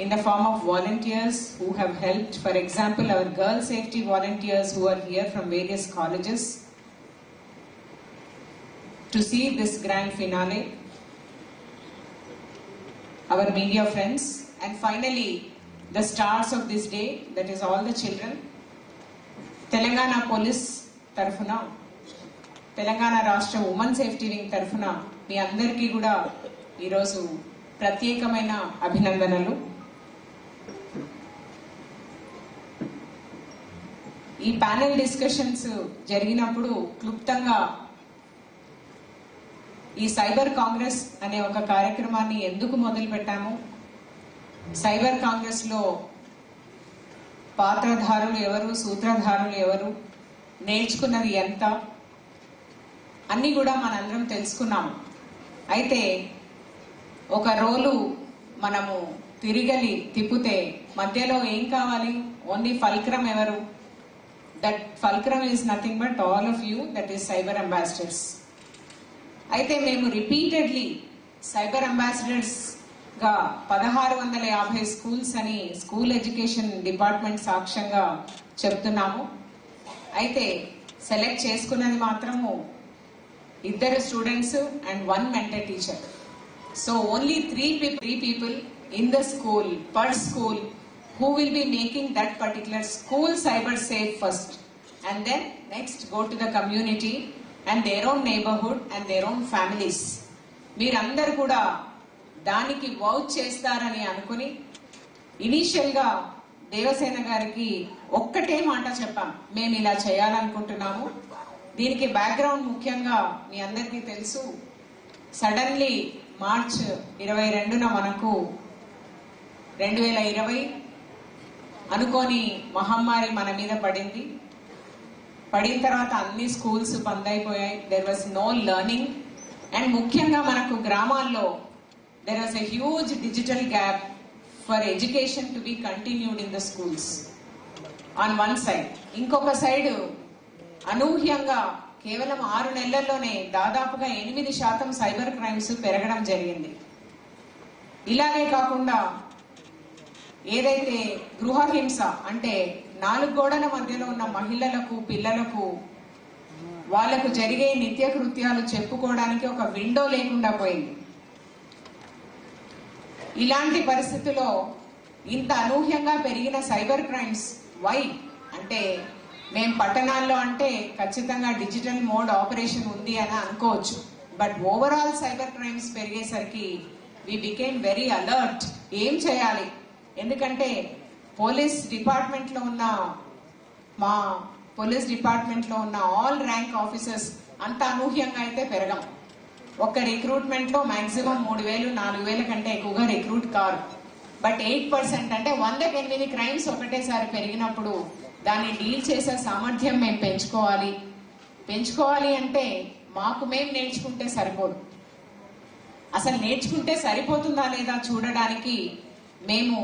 in the form of volunteers who have helped. For example, our girl safety volunteers who are here from various colleges to see this grand finale, our media friends, and finally the stars of this day, that is all the children. Telangana Police tarafuna, Telangana Rashtra Women Safety Wing tarafuna మీ అందరికీ కూడా ఈరోజు ప్రత్యేకమైన అభినందనలు. ఈ panel discussions జరిగినప్పుడు క్లుప్తంగా ఈ cyber Congress అనే ఒక కార్యక్రమాన్ని ఎందుకు మొదలు పెట్టాము, సైబర్ కాంగ్రెస్ లో పాత్రధారులు ఎవరు, సూత్రధారులు ఎవరు, నేర్చుకున్నది ఎంత అన్ని కూడా మనందరం తెలుసుకున్నాము. అయితే ఒక రోలు మనము తిప్పితే మధ్యలో ఏం కావాలి, ఓన్లీ ఫల్క్రం ఎవరు, that fulcrum is nothing but all of you, that is cyber ambassadors. అయితే మేము రిపీటెడ్లీ సైబర్ అంబాసిడర్స్ గా 1650 స్కూల్స్ అని స్కూల్ ఎడ్యుకేషన్ డిపార్ట్మెంట్ సాక్ష్యంగా చెప్తున్నాము. అయితే సెలెక్ట్ చేసుకున్నది మాత్రము 2 students and 1 mentor teacher. So only 3 people in the school, per school, who will be making that particular school cyber safe first, and then next go to the community and their own neighborhood and their own families. మీరందరూ కూడా దానికి vouch చేస్తారని అనుకుని initial గా దేవసేన గారికి ఒక్కటే మాట చెప్పాం, మేము ఇలా చేయాలనుకుంటున్నాము. దీనికి బ్యాక్గ్రౌండ్ ముఖ్యంగా మీ అందరికీ తెలుసు, సడన్లీ మార్చ్ 22న మనకు 2020 అనుకోని మహమ్మారి మన మీద పడింది. పడిన తర్వాత అన్ని స్కూల్స్ బంద్ అయిపోయాయి. There was no learning. And ముఖ్యంగా మనకు గ్రామాల్లో there was a huge digital gap for education to be continued in the schools on one side. ఇంకొక సైడ్ అనూహ్యంగా కేవలం 6 నెలల్లోనే దాదాపుగా 8% సైబర్ క్రైమ్స్ పెరగడం జరిగింది. ఇలాగే కాకుండా ఏదైతే గృహహింస అంటే 4 గోడల మధ్యలో ఉన్న మహిళలకు, పిల్లలకు వాళ్లకు జరిగే నిత్య కృత్యాలు చెప్పుకోవడానికి ఒక విండో లేకుండా పోయింది. ఇలాంటి పరిస్థితుల్లో ఇంత అనూహ్యంగా పెరిగిన సైబర్ క్రైమ్స్ వై అంటే మేము పట్టణాల్లో అంటే ఖచ్చితంగా డిజిటల్ మోడ్ ఆపరేషన్ ఉంది అని అనుకోవచ్చు. బట్ ఓవరాల్ సైబర్ క్రైమ్స్ పెరిగేసరికి వి బికేమ్ వెరీ అలర్ట్. ఏం చేయాలి? ఎందుకంటే పోలీస్ డిపార్ట్మెంట్లో ఉన్న ఆల్ ర్యాంక్ ఆఫీసర్స్ అంత అనూహ్యంగా అయితే పెరగం. ఒక్క రిక్రూట్మెంట్ లో మాక్సిమం 3,000 4,000 కంటే ఎక్కువగా రిక్రూట్ కారు. బట్ 8% అంటే 100కి 8 క్రైమ్స్ ఒకటేసారి పెరిగినప్పుడు దాన్ని డీల్ చేసే సామర్థ్యం మేము పెంచుకోవాలి అంటే మాకు మేము నేర్చుకుంటే సరిపోదు. అసలు నేర్చుకుంటే సరిపోతుందా లేదా చూడడానికి మేము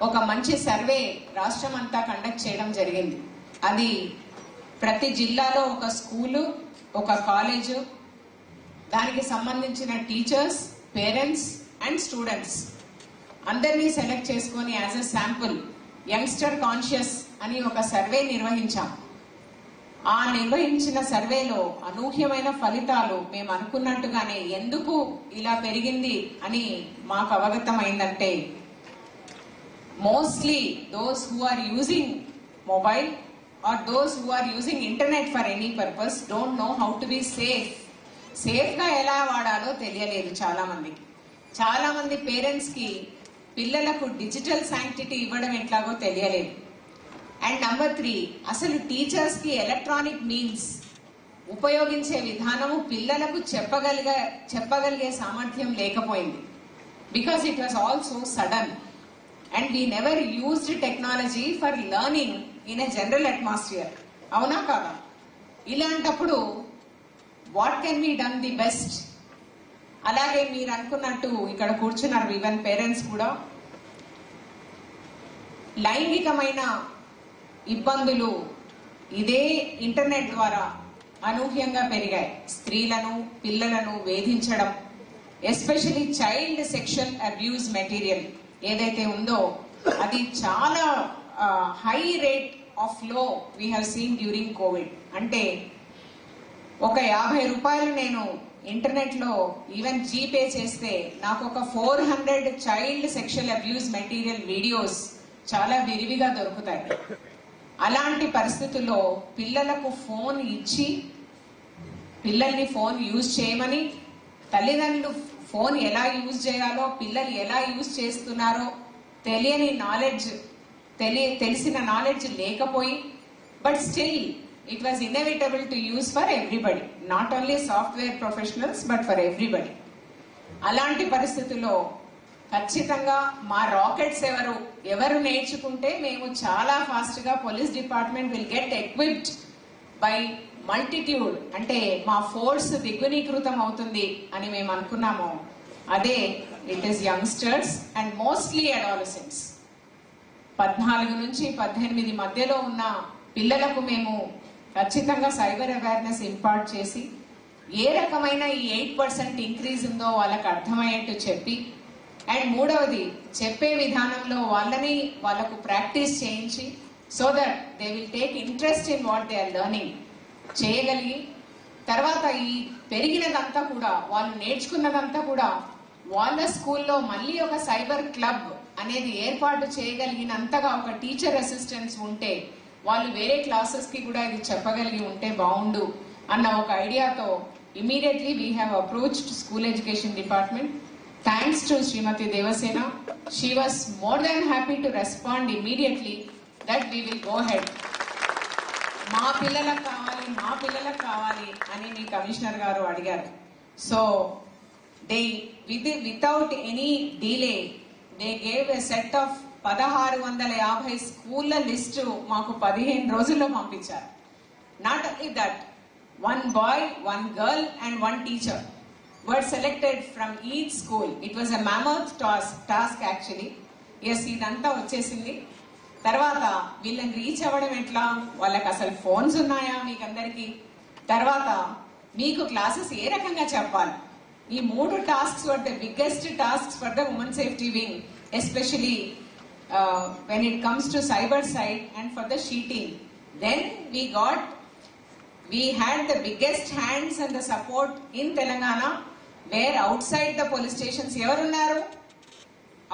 ఒక మంచి సర్వే రాష్ట్రం అంతా కండక్ట్ చేయడం జరిగింది. అది ప్రతి జిల్లాలో ఒక స్కూలు, ఒక కాలేజు, దానికి సంబంధించిన టీచర్స్, పేరెంట్స్ అండ్ స్టూడెంట్స్ అందరినీ సెలెక్ట్ చేసుకొని as a sample youngster conscious అని ఒక సర్వే నిర్వహించాం. ఆ నిర్వహించిన సర్వేలో అనూహ్యమైన ఫలితాలు మేము అనుకున్నట్టుగానే ఎందుకు ఇలా పెరిగింది అని మాకు అవగతమైందంటే, mostly those who are using mobile or those who are using internet for any purpose don't know how to be safe. Safe గా ఎలా వాడాలో తెలియలేదు చాలా మంది పేరెంట్స్ కి పిల్లలకు డిజిటల్ శాంక్టిటీ ఇవ్వడం ఎట్లాగో తెలియలేదు. అండ్ నంబర్ 3, అసలు టీచర్స్ కి ఎలక్ట్రానిక్ మీన్స్ ఉపయోగించే విధానము పిల్లలకు చెప్పగలిగే సామర్థ్యం లేకపోయింది. Because it was also sudden and we never used technology for learning in a general atmosphere. అవునా కాదా? ఇలాంటప్పుడు what can be done the best? అలాగే మీరు అనుకున్నట్టు ఇక్కడ కూర్చున్నారు ఈవెన్ పేరెంట్స్ కూడా, లైంగికమైన ఇబ్బందులు ఇదే ఇంటర్నెట్ ద్వారా అనూహ్యంగా పెరిగాయి. స్త్రీలను, పిల్లలను వేధించడం, especially child sexual abuse material ఏదైతే ఉందో అది చాలా హై రేట్ ఆఫ్ లో we have seen during COVID. అంటే ఒక 50 రూపాయలు నేను ఇంటర్నెట్ లో ఈవెన్ జీపే చేస్తే నాకు ఒక 400 child sexual abuse material videos చాలా విరివిగా దొరుకుతాయి. అలాంటి పరిస్థితుల్లో పిల్లలకు ఫోన్ ఇచ్చి పిల్లల్ని ఫోన్ యూజ్ చేయమని, తల్లిదండ్రులు ఫోన్ ఎలా యూజ్ చేయాలో, పిల్లలు ఎలా యూజ్ చేస్తున్నారో తెలిసిన నాలెడ్జ్ లేకపోయి, but still it was inevitable to use for everybody, not only software professionals but for everybody. అలాంటి పరిస్థితుల్లో ఖచ్చితంగా మా రాకెట్స్ ఎవరు నేర్చుకుంటే మేము చాలా ఫాస్ట్ గా police department will get equipped by multitude, అంటే మా ఫోర్స్ ద్విగుణీకృతం అవుతుంది అని మేము అనుకున్నాము. అదే it is youngsters and mostly adolescents. 14 నుంచి 18 మధ్యలో ఉన్న పిల్లలకు మేము ఖచ్చితంగా సైబర్ అవేర్నెస్ ఇంపార్ట్ చేసి ఏ రకమైన ఈ 8% ఇంక్రీజ్ ఉందో వాళ్ళకు అర్థమయ్యేట్టు చెప్పి, అండ్ మూడవది చెప్పే విధానంలో వాళ్ళకు ప్రాక్టీస్ చేయించి so that they will take interest in what they are learning చేయగలిగి, తర్వాత ఈ పెరిగినదంతా కూడా వాళ్ళు నేర్చుకున్నదంతా కూడా వాళ్ళ స్కూల్లో మళ్ళీ ఒక సైబర్ క్లబ్ అనేది ఏర్పాటు చేయగలిగినంతగా ఒక టీచర్ అసిస్టెన్స్ ఉంటే వాళ్ళు వేరే క్లాసెస్ కి కూడా ఇది చెప్పగలిగి ఉంటే బాగుండు అన్న ఒక ఐడియాతో immediately we have approached school education department Thanks to Srimati Devasena, she was more than happy to respond immediately that we will go ahead. మా పిల్లలకు కావాలి అని మీ కమిషనర్ గారు అడిగారు. So they without any delay they gave a set of 1650 స్కూళ్ళ list మాకు 15 రోజుల్లో పంపించారు. Not only that, one boy, one girl and one teacher were selected from each school. It was a mammoth task actually. Yes, ఇదంతా వచ్చేసింది. తర్వాత వీళ్ళని reach అవ్వడం ఎట్లా, వాళ్ళకి అసలు ఫోన్స్ ఉన్నాయా మీకు అందరికీ, తర్వాత మీకు క్లాసెస్ ఏ రకంగా చెప్పాలి, ఈ 3 tasks were the biggest tasks for the women safety wing, especially when it comes to cyber side and for the sheeting. Then we had the biggest hands and the support in Telangana, where outside the police stations ఎవరున్నారు,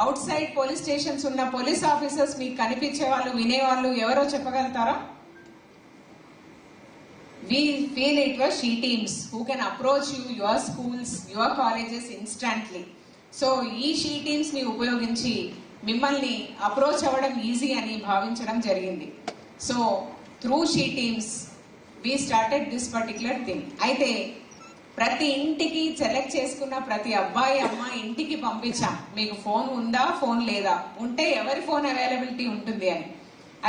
outside police stations ఉన్న police officers మీకు కనిపించే వాళ్ళు వినేవాళ్ళు ఎవరో చెప్పగలుగుతారా? We feel it was she teams who can approach you, your schools, your colleges instantly. So ఈ she teams ని ఉపయోగించి మిమ్మల్ని అప్రోచ్ అవ్వడం ఈజీ అని భావించడం జరిగింది. So through she teams we started this particular thing. అయితే ప్రతి ఇంటికి సెలెక్ట్ చేసుకున్న ప్రతి అబ్బాయి అమ్మాయి ఇంటికి పంపించాం, మీకు ఫోన్ ఉందా, ఫోన్ లేదా, ఉంటే ఎవరి ఫోన్ అవైలబిలిటీ ఉంటుంది అని.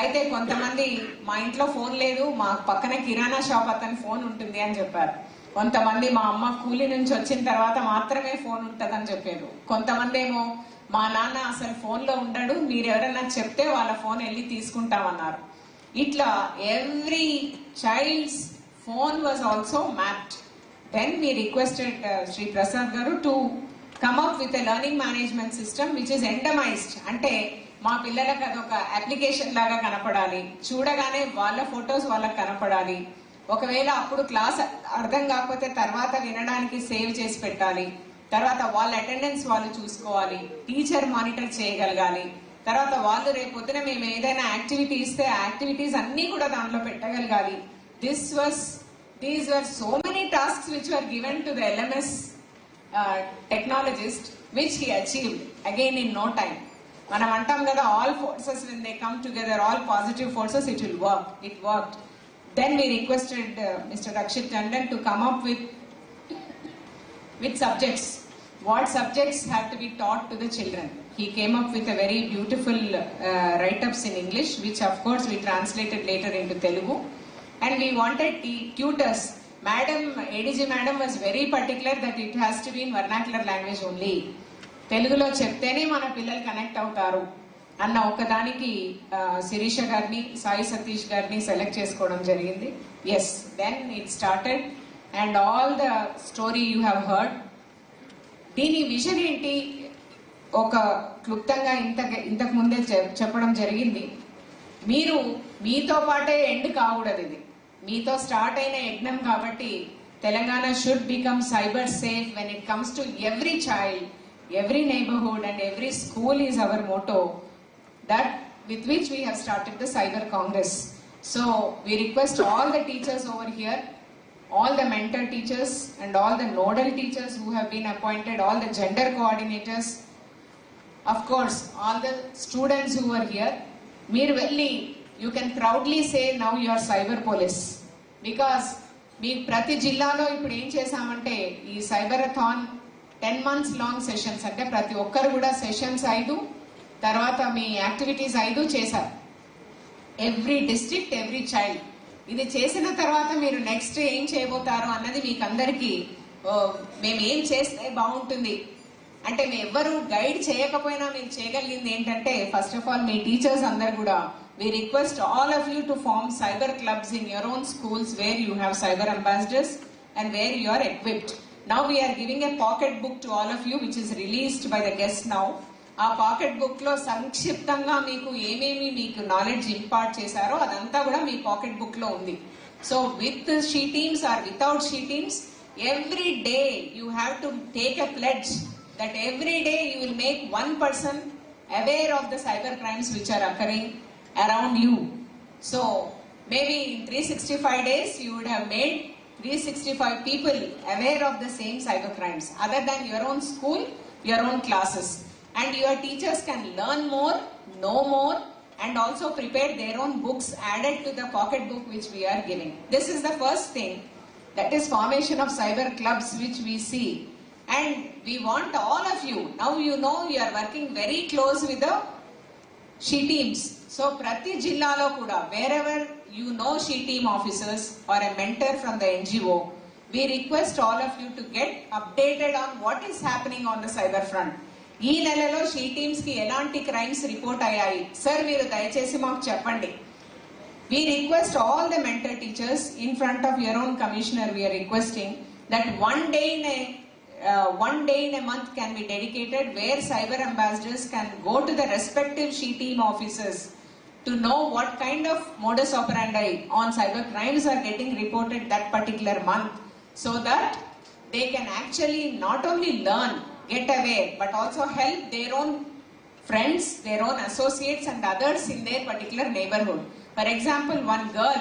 అయితే కొంతమంది మా ఇంట్లో ఫోన్ లేదు, మా పక్కన కిరాణా షాప్ అతని ఫోన్ ఉంటుంది అని చెప్పారు. కొంతమంది మా అమ్మ కూలి నుంచి వచ్చిన తర్వాత మాత్రమే ఫోన్ ఉంటుందని చెప్పారు. కొంతమంది ఏమో మా నాన్న అసలు ఫోన్లో ఉండడు, మీరు ఎవరైనా చెప్తే వాళ్ళ ఫోన్ వెళ్ళి తీసుకుంటామన్నారు. ఇట్లా every child's phone was also mapped. Then we requested Sri Prasad Garu to come up with a learning management system which is endemized. అంటే మా పిల్లలకు అదొక అప్లికేషన్ లాగా కనపడాలి, చూడగానే వాళ్ళ ఫొటోస్ వాళ్ళకి కనపడాలి, ఒకవేళ అప్పుడు క్లాస్ అర్థం కాకపోతే తర్వాత వినడానికి సేవ్ చేసి పెట్టాలి, తర్వాత వాళ్ళ అటెండెన్స్ వాళ్ళు చూసుకోవాలి, టీచర్ మానిటర్ చేయగలగాలి, తర్వాత వాళ్ళు రేపొద్దున మేము ఏదైనా యాక్టివిటీ ఇస్తే ఆ యాక్టివిటీస్ అన్ని కూడా దాంట్లో పెట్టగలగాలి. These were so many tasks which were given to the LMS technologist, which he achieved again in no time. మనం అంటాం కదా, all forces when they come together, all positive forces, it will work. It worked. Then we requested Mr. Rakshit Tandon to come up with subjects. What subjects have to be taught to the children? He came up with a very beautiful write-ups in English, which of course we translated later into Telugu. And we wanted tutors. ADG madam was very particular that it has to be in vernacular language only. తెలుగులో చెప్తేనే మన పిల్లలు connect అవుతారు అన్న ఒకదానికి శిరీష గారిని, సాయి సతీష్ గారిని select చేసుకోవడం జరిగింది. Yes, then it started and all the story you have heard. దీని విజన్ ఏంటి, ఒక క్లుప్తంగా ఇంతకు ముందే చెప్పడం జరిగింది. మీరు మీతో పాటే ఎండ్ కాకూడదు, ఇది మీతో స్టార్ట్ అయిన యజ్ఞం కాబట్టి Telangana should become cyber safe when it comes to every child, every neighborhood and every school is our motto, that with which we have started the Cyber Congress. So we request all the teachers over here, all the mentor teachers and all the nodal teachers who have been appointed, all the gender coordinators, of course all the students who are here, meer velli you can proudly say now you are cyber police, because మీ ప్రతి జిల్లాలో ఇప్పుడు ఏం చేశామంటే ఈ సైబరాథాన్ 10 months long sessions, అంటే ప్రతి ఒక్కరు కూడా సెషన్స్ 5, తర్వాత మీ యాక్టివిటీస్ 5 చేశారు. Every district, every child. ఇది చేసిన తర్వాత మీరు నెక్స్ట్ ఏం చేయబోతారు అన్నది మీకు అందరికీ మేము ఏం చేస్తే బాగుంటుంది అంటే, మీ ఎవ్వరు గైడ్ చేయకపోయినా మీరు చేయగలిగింది ఏంటంటే, first of all me teachers అందరు కూడా we request all of you to form cyber clubs in your own schools where you have cyber ambassadors and where you are equipped. Now we are giving a pocket book to all of you which is released by the guest now. ఆ pocket book లో సంక్షిప్తంగా మీకు ఏమేమి మీకు knowledge impart చేశారో అదంతా కూడా మీ pocket book లో ఉంది. So with SHE Teams or without SHE Teams, every day you have to take a pledge that every day you will make one person aware of the cyber crimes which are occurring around you. So maybe in 365 days you would have made 365 people aware of the same cyber crimes. Other than your own school, your own classes. And your teachers can learn more, know more, and also prepare their own books added to the pocket book which we are giving. This is the first thing, that is formation of cyber clubs which we see. And we want all of you, now you know you are working very close with the she teams. So Prati Jillalo Kuda, wherever you know she team officers or a mentor from the NGO, we request all of you to get updated on what is happening on the cyber front. ఈ నెలలో she teams కి ఎలాంటి crimes report అయ్యాయి sir మీరు దయచేసి మాకు చెప్పండి. We request all the mentor teachers in front of your own commissioner, we are requesting that one day in a month can be dedicated where cyber ambassadors can go to the respective she team officers to know what kind of modus operandi on cyber crimes are getting reported that particular month, so that they can actually not only learn, get aware, but also help their own friends, their own associates and others in their particular neighborhood. For example, one girl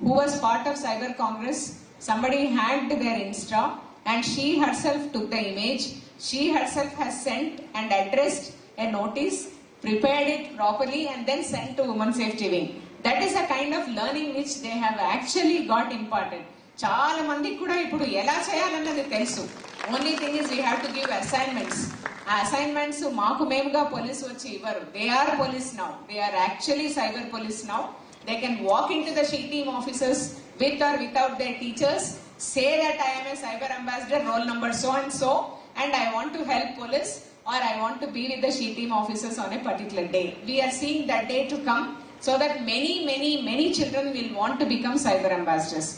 who was part of Cyber Congress, somebody hacked their Insta and she herself took the image. She herself has sent and addressed a notice, prepared it properly and then sent to Women Safety Wing. That is a kind of learning which they have actually got imparted. చాలా మందికి కూడా ఇప్పుడు ఎలా చేయాలన్నది తెలుసు. Only thing is we have to give assignments. ఆ assignments మాకు మేముగా పోలీసు వచ్చి ఇవ్వరు. They are police now, they are actually cyber police now. They can walk in to the SHE team officers with or without their teachers, say that I am a cyber ambassador, roll number so and so, and I want to help police or I want to be with the she team officers on a particular day. We are seeing that day to come, so that many children will want to become cyber ambassadors.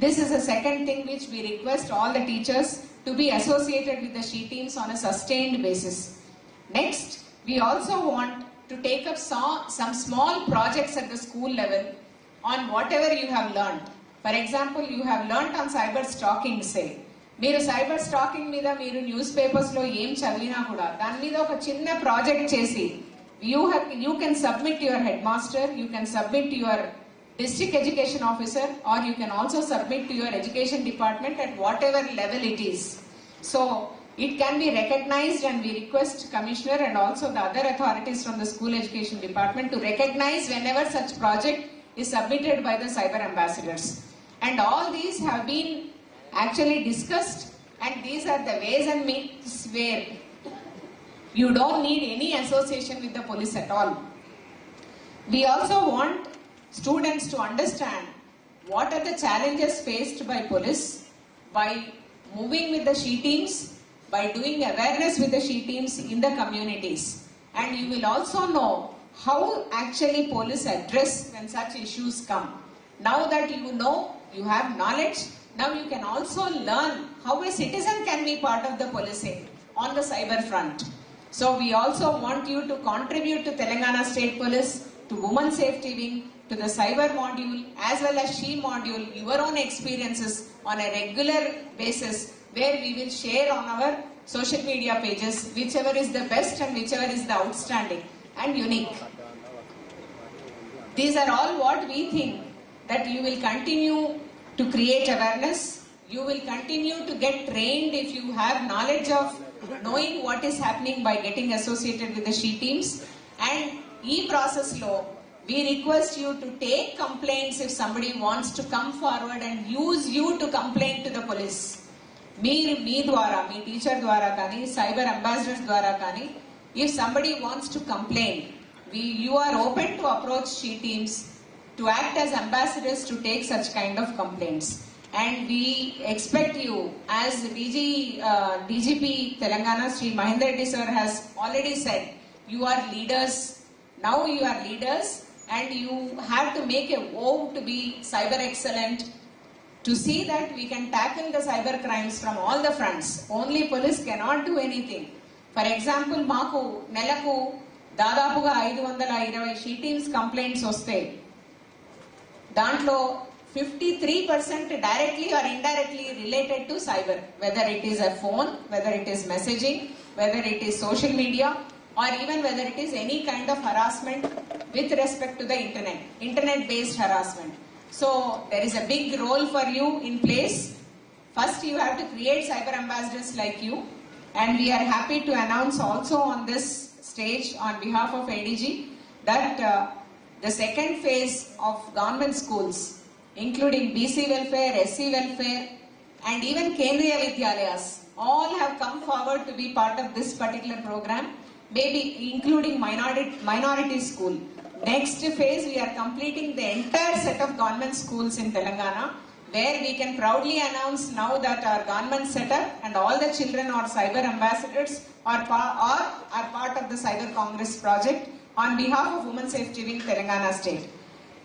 This is the second thing which we request all the teachers to be associated with the she teams on a sustained basis. Next, we also want to take up some small projects at the school level on whatever you have learned. For example, you have learnt on cyber stalking, say. మీరు cyber stacking మీద మీరు news papers లో ఏం చదివినా కూడా దాని మీద ఒక చిన్న ప్రాజెక్ట్ చేసి you can submit to your headmaster, you can submit to your district education officer, or you can also submit to your education department at whatever level it is. So it can be recognized, and we request commissioner and also the other authorities from the school education department to recognize whenever such project is submitted by the cyber ambassadors. And all these have been actually discussed, and these are the ways and means where you don't need any association with the police at all. We also want students to understand what are the challenges faced by police by moving with the she teams, by doing awareness with the she teams in the communities. And you will also know how actually police address when such issues come. Now that you know, you have knowledge, now you can also learn how a citizen can be part of the policing on the cyber front. So we also want you to contribute to Telangana State Police, to Women Safety Wing, to the cyber module as well as she module, your own experiences on a regular basis, where we will share on our social media pages whichever is the best and whichever is the outstanding and unique. These are all what we think that you will continue to create awareness, you will continue to get trained if you have knowledge of knowing what is happening by getting associated with the she teams. And e process law, we request you to take complaints if somebody wants to come forward and use you to complain to the police. మీ ద్వారా, మీ teacher ద్వారా కానీ, cyber ambassadors ద్వారా కానీ, if somebody wants to complain, you are open to approach she teams to act as ambassadors to take such kind of complaints. And we expect you, as DGP Telangana Sri Mahendra Reddy sir has already said, you are leaders. Now you are leaders, and you have to make a vow to be cyber excellent, to see that we can tackle the cyber crimes from all the fronts. Only police cannot do anything. For example, మాకు నెలకు దాదాపుగా 520 she teams complaints వస్తాయి. దాంట్లో 53% directly or indirectly related to cyber, whether it is a phone, whether it is messaging, whether it is social media, or even whether it is any kind of harassment with respect to the internet-based harassment. So there is a big role for you in place. First, you have to create cyber ambassadors like you. And we are happy to announce also on this stage on behalf of ADG that the second phase of government schools, including BC welfare, SC welfare, and even Kendriya Vidyalayas, all have come forward to be part of this particular program, maybe including minority school. Next phase, we are completing the entire set of government schools in Telangana, where we can proudly announce now that our government setup and all the children are cyber ambassadors are part of the Cyber Congress project on behalf of Women Safety Wing Telangana State.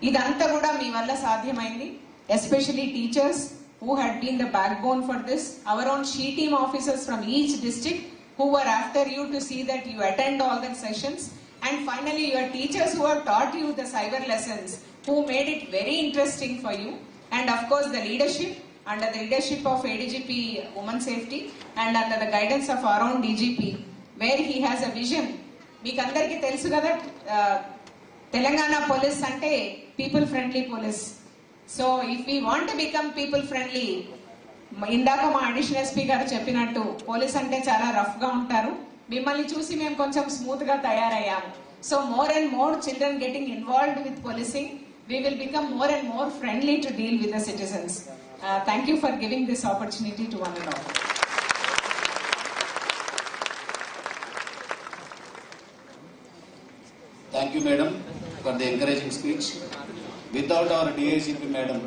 Idantha kuda mee valla sadhyamaindi, especially teachers who had been the backbone for this, our own SHE team officers from each district who were after you to see that you attend all the sessions, and finally your teachers who have taught you the cyber lessons, who made it very interesting for you, and of course the leadership, under the leadership of ADGP Women Safety and under the guidance of our own DGP, where he has a vision. మీకు అందరికీ తెలుసు కదా, Telangana police అంటే people friendly police. So if we want to become people friendly, ఇందాక మా additional SP గారు చెప్పినట్టు police అంటే చాలా రఫ్ గా ఉంటారు. మిమ్మల్ని చూసి మేము కొంచెం స్మూత్ గా తయారయ్యాము. So more and more children getting involved with policing, we will become more and more friendly to deal with the citizens. Thank you for giving this opportunity to one and all. Thank you, madam, for the encouraging speech. Without our DIGP madam,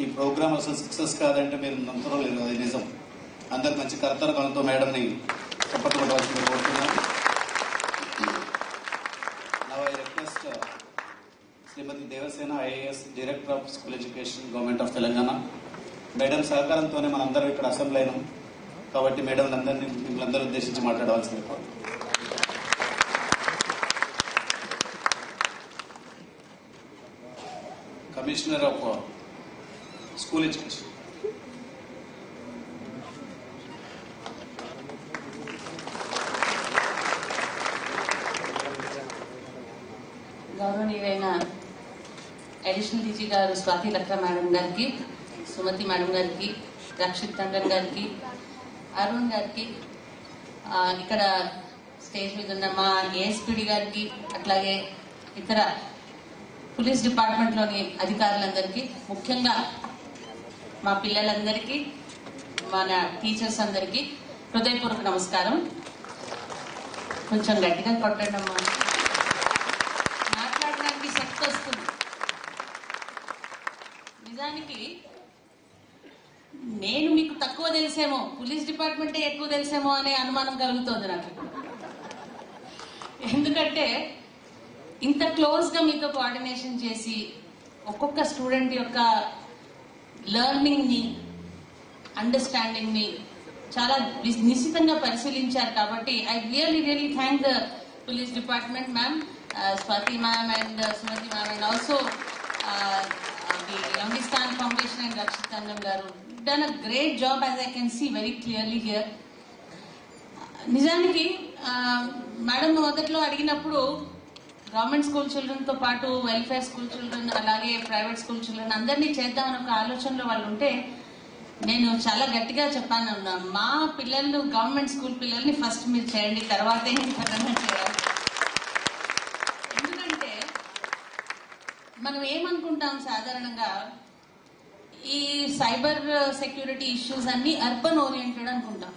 ఈ programme అసలు success కాదంటే మీరు నమ్మరు లేదు, అది నిజం. అందరు మంచి కర్తవ్యంతో మేడంని చప్పట్లు కొట్టవలసింది కోరుతున్నాను. Now I request Srimati Devasena IAS, director of school education, government of Telangana. Madam సహకారంతోనే మనందరం ఇక్కడ అసెంబ్లీ అయినాం కాబట్టి మేడం అందరినీ మిమ్మల్ని ఉద్దేశించి మాట్లాడవలసింది. Commissioner of school education. గౌరవనీయులైన additional DG garu Swathi Lakra madam గారికి, సుమతి మేడం గారికి, రక్షిత్ టండన్ గారికి, అరుణ్ గారికి, ఇక్కడ స్టేజ్ మీద ఉన్న మా ఏఎస్పీడి గారికి, అట్లాగే ఇతర పోలీస్ డిపార్ట్మెంట్లోని అధికారులందరికీ, ముఖ్యంగా మా పిల్లలందరికీ, మన టీచర్స్ అందరికీ హృదయపూర్వక నమస్కారం. కొంచెం గట్టిగా కొట్టండి అమ్మా, మాట్లాడడానికి శక్తి వస్తుంది. నిజానికి నేను మీకు తక్కువ తెలిసేమో, పోలీస్ డిపార్ట్మెంటే ఎక్కువ తెలిసేమో అనే అనుమానం కలుగుతోంది నాకు. ఎందుకంటే ఇంత క్లోజ్ గా మీతో కోఆర్డినేషన్ చేసి ఒక్కొక్క స్టూడెంట్ యొక్క లెర్నింగ్ ని, అండర్స్టాండింగ్ ని చాలా నిశ్చితంగా పరిశీలించారు. కాబట్టి I really thank the police department ma'am, Swathi ma'am and Sumathi ma'am, and also the Youngistan Foundation and Rakshit Tandam garu done a great job, as I can see very clearly here. నిజానికి madam మొదట్లో అడిగినప్పుడు government school children తో పాటు welfare school children, అలాగే private school children అందరినీ చేద్దామని ఒక ఆలోచనలో వాళ్ళు ఉంటే, నేను చాలా గట్టిగా చెప్పాను, మా పిల్లలు గవర్నమెంట్ స్కూల్ పిల్లల్ని ఫస్ట్ మీరు చేయండి, తర్వాతే ఇంకేదైనా చేయాలి. ఎందుకంటే మనం ఏమనుకుంటాం సాధారణంగా, ఈ సైబర్ సెక్యూరిటీ ఇష్యూస్ అన్ని అర్బన్ ఓరియంటెడ్ అనుకుంటాం,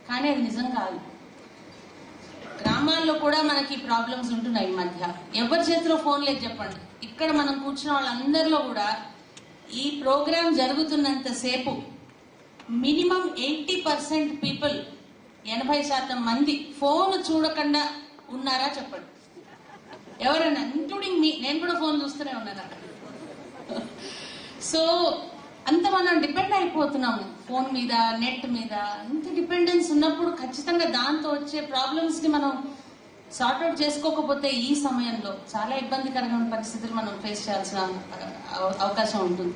కానీ అది నిజం కాదు. గ్రామాల్లో కూడా మనకి ప్రాబ్లమ్స్ ఉంటున్నాయి ఈ మధ్య. ఎవరి చేతిలో ఫోన్ లేదు చెప్పండి. ఇక్కడ మనం కూర్చున్న వాళ్ళందరిలో కూడా ఈ ప్రోగ్రాం జరుగుతున్నంత సేపు మినిమం 80% పీపుల్, 80% మంది ఫోన్ చూడకుండా ఉన్నారా చెప్పండి. ఎవరైనా, ఇంక్లూడింగ్ మీ, నేను కూడా ఫోన్ చూస్తూనే ఉన్నాను అక్కడ. సో అంత మనం డిపెండ్ అయిపోతున్నాము ఫోన్ మీద, నెట్ మీద. అంత డిపెండెన్స్ ఉన్నప్పుడు ఖచ్చితంగా దాంతో వచ్చే ప్రాబ్లమ్స్ ని మనం సార్ట్అవుట్ చేసుకోకపోతే ఈ సమయంలో చాలా ఇబ్బందికరమైన పరిస్థితులు మనం ఫేస్ చేయాల్సిన అవకాశం ఉంటుంది.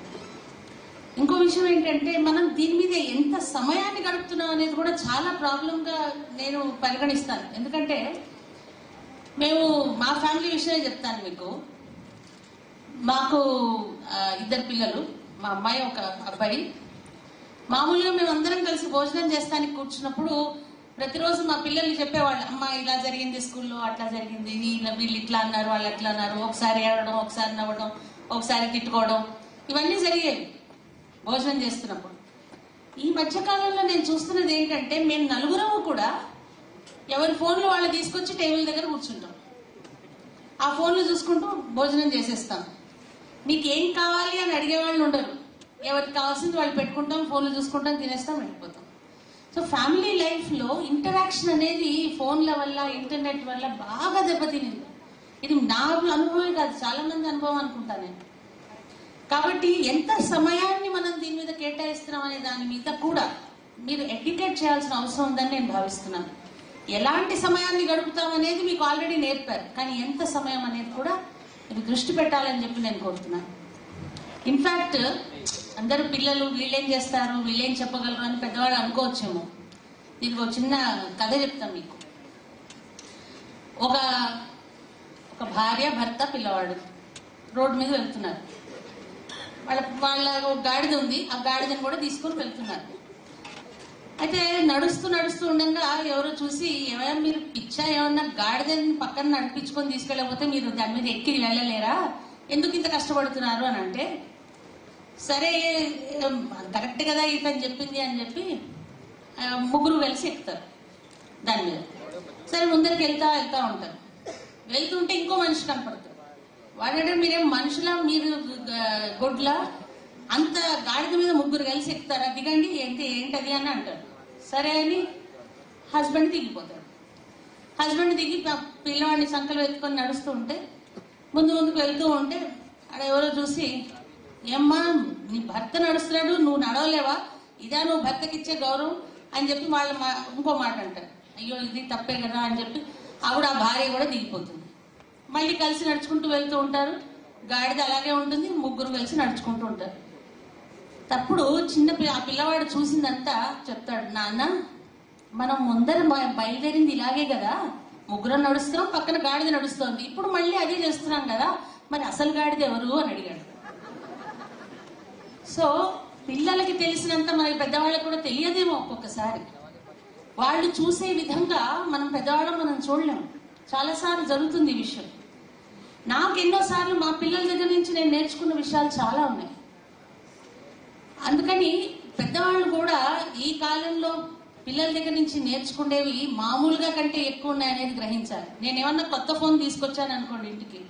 ఇంకో విషయం ఏంటంటే, మనం దీని మీద ఎంత సమయాన్ని గడుపుతున్నాం అనేది కూడా చాలా ప్రాబ్లం గా నేను పరిగణిస్తాను. ఎందుకంటే మేము మా ఫ్యామిలీ విషయమే చెప్తాను మీకు. మాకు 2 పిల్లలు, మా అమ్మాయి, ఒక అబ్బాయి. మామూలుగా మేము అందరం కలిసి భోజనం చేస్తానికి కూర్చున్నప్పుడు ప్రతిరోజు మా పిల్లలు చెప్పేవాళ్ళు, అమ్మ ఇలా జరిగింది స్కూల్లో, అట్లా జరిగింది, వీళ్ళు ఇట్లా అన్నారు, వాళ్ళు అట్లా అన్నారు, ఒకసారి ఏడవడం, ఒకసారి నవ్వడం, ఒకసారి తిట్టుకోవడం, ఇవన్నీ జరిగేవి భోజనం చేస్తున్నప్పుడు. ఈ మధ్యకాలంలో నేను చూస్తున్నది ఏంటంటే, మేము నలుగురము కూడా ఎవరి ఫోన్లు వాళ్ళు తీసుకొచ్చి టేబుల్ దగ్గర కూర్చుంటాం, ఆ ఫోన్లు చూసుకుంటూ భోజనం చేసేస్తాం. మీకు ఏం కావాలి అని అడిగేవాళ్ళు ఉండరు, ఎవరికి కావాల్సింది వాళ్ళు పెట్టుకుంటాం, ఫోన్లు చూసుకుంటాం, తినేస్తాం, వెళ్ళిపోతాం. సో ఫ్యామిలీ లైఫ్లో ఇంటరాక్షన్ అనేది ఫోన్ల వల్ల, ఇంటర్నెట్ వల్ల బాగా దెబ్బతినింది. ఇది నా అనుభవమే కాదు, చాలా మంది అనుభవం అనుకుంటా నేను. కాబట్టి ఎంత సమయాన్ని మనం దీని మీద కేటాయిస్తున్నాం అనే దాని మీద కూడా మీరు ఎడ్యుకేట్ చేయాల్సిన అవసరం ఉందని నేను భావిస్తున్నాను. ఎలాంటి సమయాన్ని గడుపుతాం అనేది మీకు ఆల్రెడీ నేర్పారు, కానీ ఎంత సమయం అనేది కూడా మీరు దృష్టి పెట్టాలని చెప్పి నేను కోరుతున్నాను. ఇన్ఫాక్ట్ అందరూ పిల్లలు వీళ్ళేం చేస్తారు, వీళ్ళేం చెప్పగలరు అని పెద్దవాళ్ళు అనుకోవచ్చేమో. దీనికి ఒక చిన్న కథ చెప్తాను మీకు. ఒక భార్య, భర్త, పిల్లవాడు రోడ్డు మీద వెళ్తున్నారు. వాళ్ళ ఒక గాడిద ఉంది, ఆ గాడిదని కూడా తీసుకొని వెళ్తున్నారు. అయితే నడుస్తూ ఉండగా ఎవరో చూసి, ఏమైనా మీరు పిచ్చా, ఏమన్నా గాడిదని పక్కన నడిపించుకొని తీసుకెళ్ళకపోతే మీరు దాని మీద ఎక్కి వెళ్ళలేరా, ఎందుకు ఇంత కష్టపడుతున్నారు అని అంటే, సరే కరెక్ట్ కదా ఇతను చెప్పింది అని చెప్పి ముగ్గురు కలిసి ఎక్కుతారు దాని మీద. సరే ముందరికి వెళ్తా ఉంటారు. వెళ్తుంటే ఇంకో మనిషి కనపడతారు. వాడంటే మీరేం మనుషులా, మీరు గొడ్ల, అంత గాడిద మీద ముగ్గురు కలిసి ఎక్కుతారా, దిగండి, ఏంటది అని అంటారు. సరే అని హస్బెండ్ దిగిపోతాడు. హస్బెండ్ దిగి పిల్లవాడిని సంకలు ఎత్తుకొని నడుస్తూ ఉంటే, ముందుకు వెళ్తూ ఉంటే అక్కడ ఎవరో చూసి, ఏమ్మా నీ భర్త నడుస్తున్నాడు, నువ్వు నడవలేవా, ఇదా నువ్వు భర్తకి ఇచ్చే గౌరవం అని చెప్పి వాళ్ళు ఇంకో మాట అంటారు. అయ్యో ఇది తప్పే కదా అని చెప్పి ఆవిడ, ఆ భార్య కూడా దిగిపోతుంది. మళ్ళీ కలిసి నడుచుకుంటూ వెళ్తూ ఉంటారు. గాడిద అలాగే ఉంటుంది, ముగ్గురు కలిసి నడుచుకుంటూ ఉంటారు. అప్పుడు ఆ పిల్లవాడు చూసిందంతా చెప్తాడు, నాన్న మనం ముందర బయలుదేరింది ఇలాగే కదా, ముగ్గురం నడుస్తున్నాం, పక్కన గాడిద నడుస్తోంది, ఇప్పుడు మళ్ళీ అదే చేస్తున్నాం కదా, మరి అసలు గాడిద ఎవరు అని అడిగాడు. సో పిల్లలకి తెలిసినంత మన పెద్దవాళ్ళకి కూడా తెలియదేమో ఒక్కొక్కసారి. వాళ్ళు చూసే విధంగా మనం పెద్దవాళ్ళం చూడలేము. చాలాసార్లు జరుగుతుంది ఈ విషయం. నాకు ఎన్నోసార్లు మా పిల్లల దగ్గర నుంచి నేను నేర్చుకున్న విషయాలు చాలా ఉన్నాయి. అందుకని పెద్దవాళ్ళు కూడా ఈ కాలంలో పిల్లల దగ్గర నుంచి నేర్చుకునేవి మామూలుగా కంటే ఎక్కువ ఉన్నాయనేది గ్రహించాలి. నేను ఏమన్నా కొత్త ఫోన్ తీసుకొచ్చాను అనుకోండి ఇంటికి,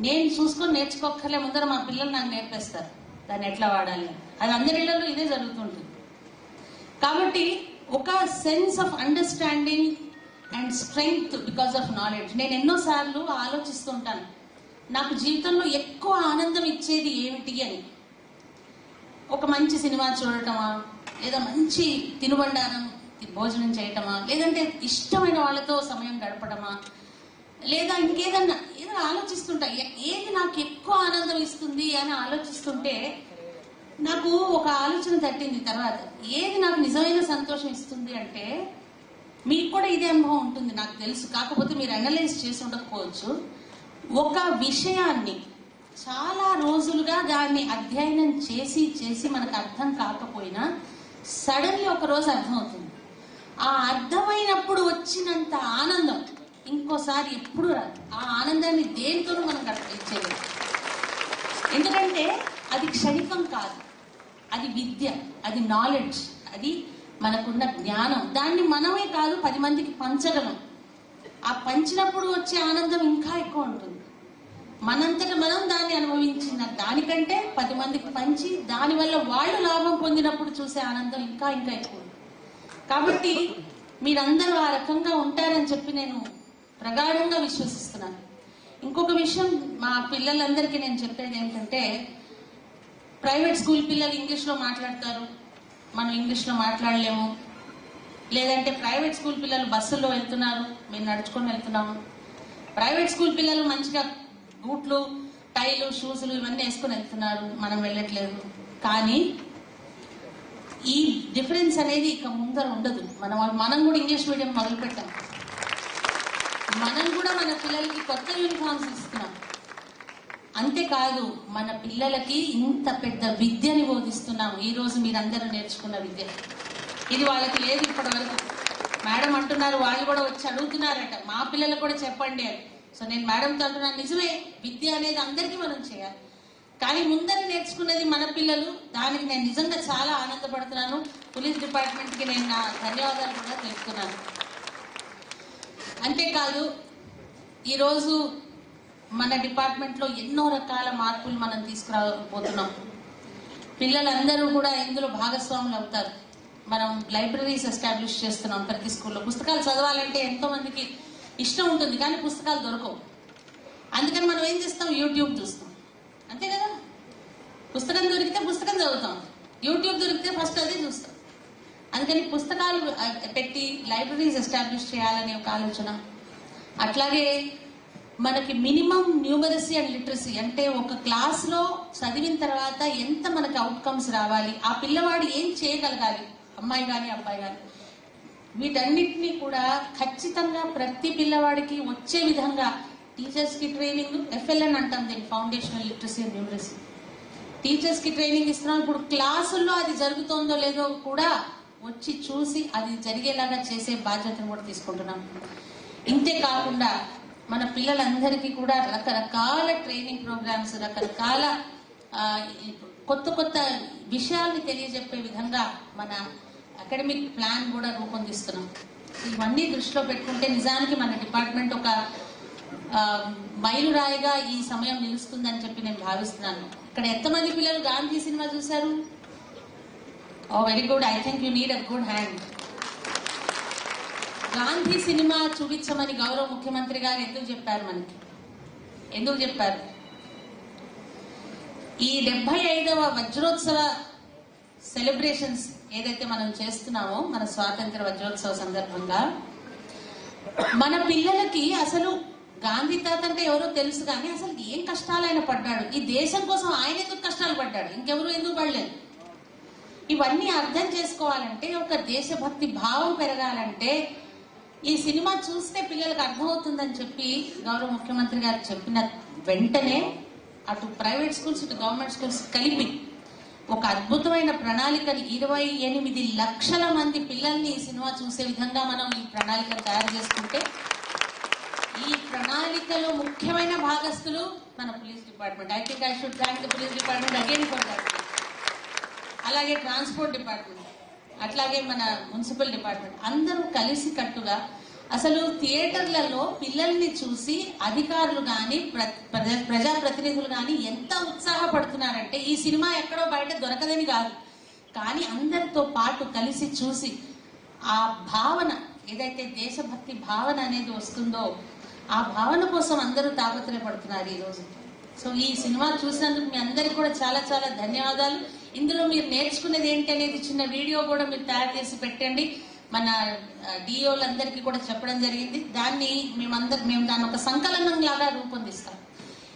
నేను చూసుకొని నేర్చుకోక్కర్లే, ముందర మా పిల్లలు నాకు నేర్పేస్తారు దాన్ని ఎట్లా వాడాలి. అది అందరి ఇళ్లలో ఇదే జరుగుతుంటుంది. కాబట్టి ఒక sense of understanding and strength because of knowledge. నేను ఎన్నోసార్లు ఆలోచిస్తూ ఉంటాను, నాకు జీవితంలో ఎక్కువ ఆనందం ఇచ్చేది ఏమిటి అని. ఒక మంచి సినిమా చూడటమా, లేదా మంచి తినుబండారం భోజనం చేయటమా, లేదంటే ఇష్టమైన వాళ్ళతో సమయం గడపడమా, లేదా ఇంకేదన్నా ఏదో ఆలోచిస్తుంటా, ఏది నాకు ఎక్కువ ఆనందం ఇస్తుంది అని ఆలోచిస్తుంటే నాకు ఒక ఆలోచన తట్టింది. తర్వాత ఏది నాకు నిజమైన సంతోషం ఇస్తుంది అంటే, మీకు కూడా ఇదే అనుభవం ఉంటుంది నాకు తెలుసు, కాకపోతే మీరు అనలైజ్ చేసి ఉండకపోవచ్చు. ఒక విషయాన్ని చాలా రోజులుగా దాన్ని అధ్యయనం చేసి మనకు అర్థం కాకపోయినా సడన్లీ ఒక రోజు అర్థమవుతుంది. ఆ అర్థమైనప్పుడు వచ్చినంత ఆనందం ఇంకోసారి ఎప్పుడు రాదు. ఆ ఆనందాన్ని దేనితోనూ మనం ఇచ్చేయలేదు. ఎందుకంటే అది క్షణికం కాదు, అది విద్య, అది నాలెడ్జ్, అది మనకున్న జ్ఞానం. దాన్ని మనమే కాదు 10 మందికి పంచగలం. ఆ పంచినప్పుడు వచ్చే ఆనందం ఇంకా ఎక్కువ ఉంటుంది. మనంతట మనం దాన్ని అనుభవించిన దానికంటే 10 మందికి పంచి దానివల్ల వాళ్ళు లాభం పొందినప్పుడు చూసే ఆనందం ఇంకా ఎక్కువ. కాబట్టి మీరందరూ ఆ రకంగా ఉంటారని చెప్పి నేను ప్రగాఢంగా విశ్వసిస్తున్నాను. ఇంకొక విషయం మా పిల్లలందరికీ నేను చెప్పేది ఏంటంటే, ప్రైవేట్ స్కూల్ పిల్లలు ఇంగ్లీష్లో మాట్లాడతారు, మనం ఇంగ్లీష్లో మాట్లాడలేము. లేదంటే ప్రైవేట్ స్కూల్ పిల్లలు బస్సుల్లో వెళ్తున్నారు, మేము నడుచుకొని వెళ్తున్నాము. ప్రైవేట్ స్కూల్ పిల్లలు మంచిగా బూట్లు, టైలు, షూస్లు ఇవన్నీ వేసుకొని వెళ్తున్నారు, మనం వెళ్ళట్లేదు. కానీ ఈ డిఫరెన్స్ అనేది ఇక ముందర ఉండదు. మనం కూడా ఇంగ్లీష్ మీడియం మొదలు పెట్టాం. మనం కూడా మన పిల్లలకి కొత్త యూనిఫామ్స్ ఇస్తున్నాం. అంతేకాదు మన పిల్లలకి ఇంత పెద్ద విద్యని బోధిస్తున్నాం. ఈ రోజు మీరందరూ నేర్చుకున్న విద్య, ఇది వాళ్ళకి లేదు ఇప్పటి వరకు. మేడం అంటున్నారు, వాళ్ళు కూడా వచ్చి అడుగుతున్నారట మా పిల్లలకు కూడా చెప్పండి అని. సో నేను మేడంతో అంటున్నాను, నిజమే, విద్య అనేది అందరికీ మనం చేయాలి, కానీ ముందర నేర్చుకునేది మన పిల్లలు. దానికి నేను నిజంగా చాలా ఆనందపడుతున్నాను. పోలీస్ డిపార్ట్మెంట్కి నేను నా ధన్యవాదాలు కూడా తెలుపుతున్నాను. అంతేకాదు ఈరోజు మన డిపార్ట్మెంట్లో ఎన్నో రకాల మార్పులు మనం తీసుకురాబోతున్నాం. పిల్లలందరూ కూడా ఇందులో భాగస్వాములు అవుతారు. మనం లైబ్రరీస్ ఎస్టాబ్లిష్ చేస్తున్నాం ప్రతి స్కూల్లో. పుస్తకాలు చదవాలంటే ఎంతో మందికి ఇష్టం ఉంటుంది, కానీ పుస్తకాలు దొరకవు. అందుకని మనం ఏం చేస్తాం, యూట్యూబ్ చూస్తాం, అంతే కదా. పుస్తకం దొరికితే పుస్తకం చదువుతాం, యూట్యూబ్ దొరికితే ఫస్ట్ అదే చూస్తాం. అందుకని పుస్తకాలు పెట్టి లైబ్రరీస్ ఎస్టాబ్లిష్ చేయాలనే ఒక ఆలోచన. అట్లాగే మనకి మినిమం న్యూమరసీ అండ్ లిటరసీ, అంటే ఒక క్లాస్లో చదివిన తర్వాత ఎంత మనకి అవుట్కమ్స్ రావాలి, ఆ పిల్లవాడు ఏం చేయగలగాలి, అమ్మాయి కానీ అబ్బాయి కానీ, వీటన్నిటినీ కూడా ఖచ్చితంగా ప్రతి పిల్లవాడికి వచ్చే విధంగా టీచర్స్ కి ట్రైనింగ్, FLN అంటాం దీన్ని, foundational literacy and numeracy. Teachers కి ట్రైనింగ్ ఇస్తున్నాం. ఇప్పుడు క్లాసుల్లో అది జరుగుతుందో లేదో కూడా వచ్చి చూసి అది జరిగేలాగా చేసే బాధ్యతను కూడా తీసుకుంటున్నాం. ఇంతే కాకుండా మన పిల్లలందరికీ కూడా రకరకాల ట్రైనింగ్ ప్రోగ్రామ్స్, రకరకాల కొత్త కొత్త విషయాల్ని తెలియజెప్పే విధంగా మన అకాడమిక్ ప్లాన్ కూడా రూపొందిస్తున్నాం. ఇవన్నీ దృష్టిలో పెట్టుకుంటే నిజానికి మన డిపార్ట్మెంట్ ఒక మైలురాయిగా ఈ సమయం నిలుస్తుందని చెప్పి నేను భావిస్తున్నాను. ఇక్కడ ఎంతమంది పిల్లలు గాంధీ సినిమా చూశారు? Oh very good, I think you need a good hand. Gandhi cinema చూపించమని గౌరవ ముఖ్యమంత్రి గారు ఎందుకు చెప్పారు మనకి? ఎందుకు చెప్పారు? ఈ 75వ వజ్రోత్సవ సెలబ్రేషన్స్ ఏదైతే మనం చేస్తున్నామో మన స్వాతంత్ర వజ్రోత్సవ సందర్భంగా మన పిల్లలకి అసలు గాంధీ తాత అంటే ఎవరో తెలుసు, కానీ అసలు ఏం కష్టాలు ఆయన పడ్డాడు, ఈ దేశం కోసం ఆయన ఎందుకు కష్టాలు పడ్డాడు, ఇంకెవరు ఎందుకు పడలేదు, ఇవన్నీ అర్థం చేసుకోవాలంటే, ఒక దేశభక్తి భావం పెరగాలంటే ఈ సినిమా చూస్తే పిల్లలకు అర్థమవుతుందని చెప్పి గౌరవ ముఖ్యమంత్రి గారు చెప్పిన వెంటనే అటు ప్రైవేట్ స్కూల్స్ ఇటు గవర్నమెంట్ స్కూల్స్ కలిపి ఒక అద్భుతమైన ప్రణాళికని 28 లక్షల మంది పిల్లల్ని ఈ సినిమా చూసే విధంగా మనం ఈ ప్రణాళికను తయారు చేసుకుంటే, ఈ ప్రణాళికలో ముఖ్యమైన భాగస్తులు మన police department. I think I should thank the police department again for that. అలాగే ట్రాన్స్పోర్ట్ డిపార్ట్మెంట్, అట్లాగే మన మున్సిపల్ డిపార్ట్మెంట్ అందరూ కలిసి కట్టుగా అసలు థియేటర్లలో పిల్లల్ని చూసి అధికారులు కానీ ప్రజాప్రతినిధులు కానీ ఎంత ఉత్సాహపడుతున్నారంటే, ఈ సినిమా ఎక్కడో బయట దొరకదని కాదు, కానీ అందరితో పాటు కలిసి చూసి ఆ భావన ఏదైతే దేశభక్తి భావన అనేది వస్తుందో ఆ భావన కోసం అందరూ తాపత్రయపడుతున్నారు ఈరోజు. సో ఈ సినిమా చూసినందుకు మీ అందరికి కూడా చాలా చాలా ధన్యవాదాలు. ఇందులో మీరు నేర్చుకునేది ఏంటి అనేది చిన్న వీడియో కూడా మీరు తయారు చేసి పెట్టండి. మన డిఓలందరికీ కూడా చెప్పడం జరిగింది. దాన్ని మేము దాన్ని ఒక సంకలనం లాగా రూపొందిస్తాం.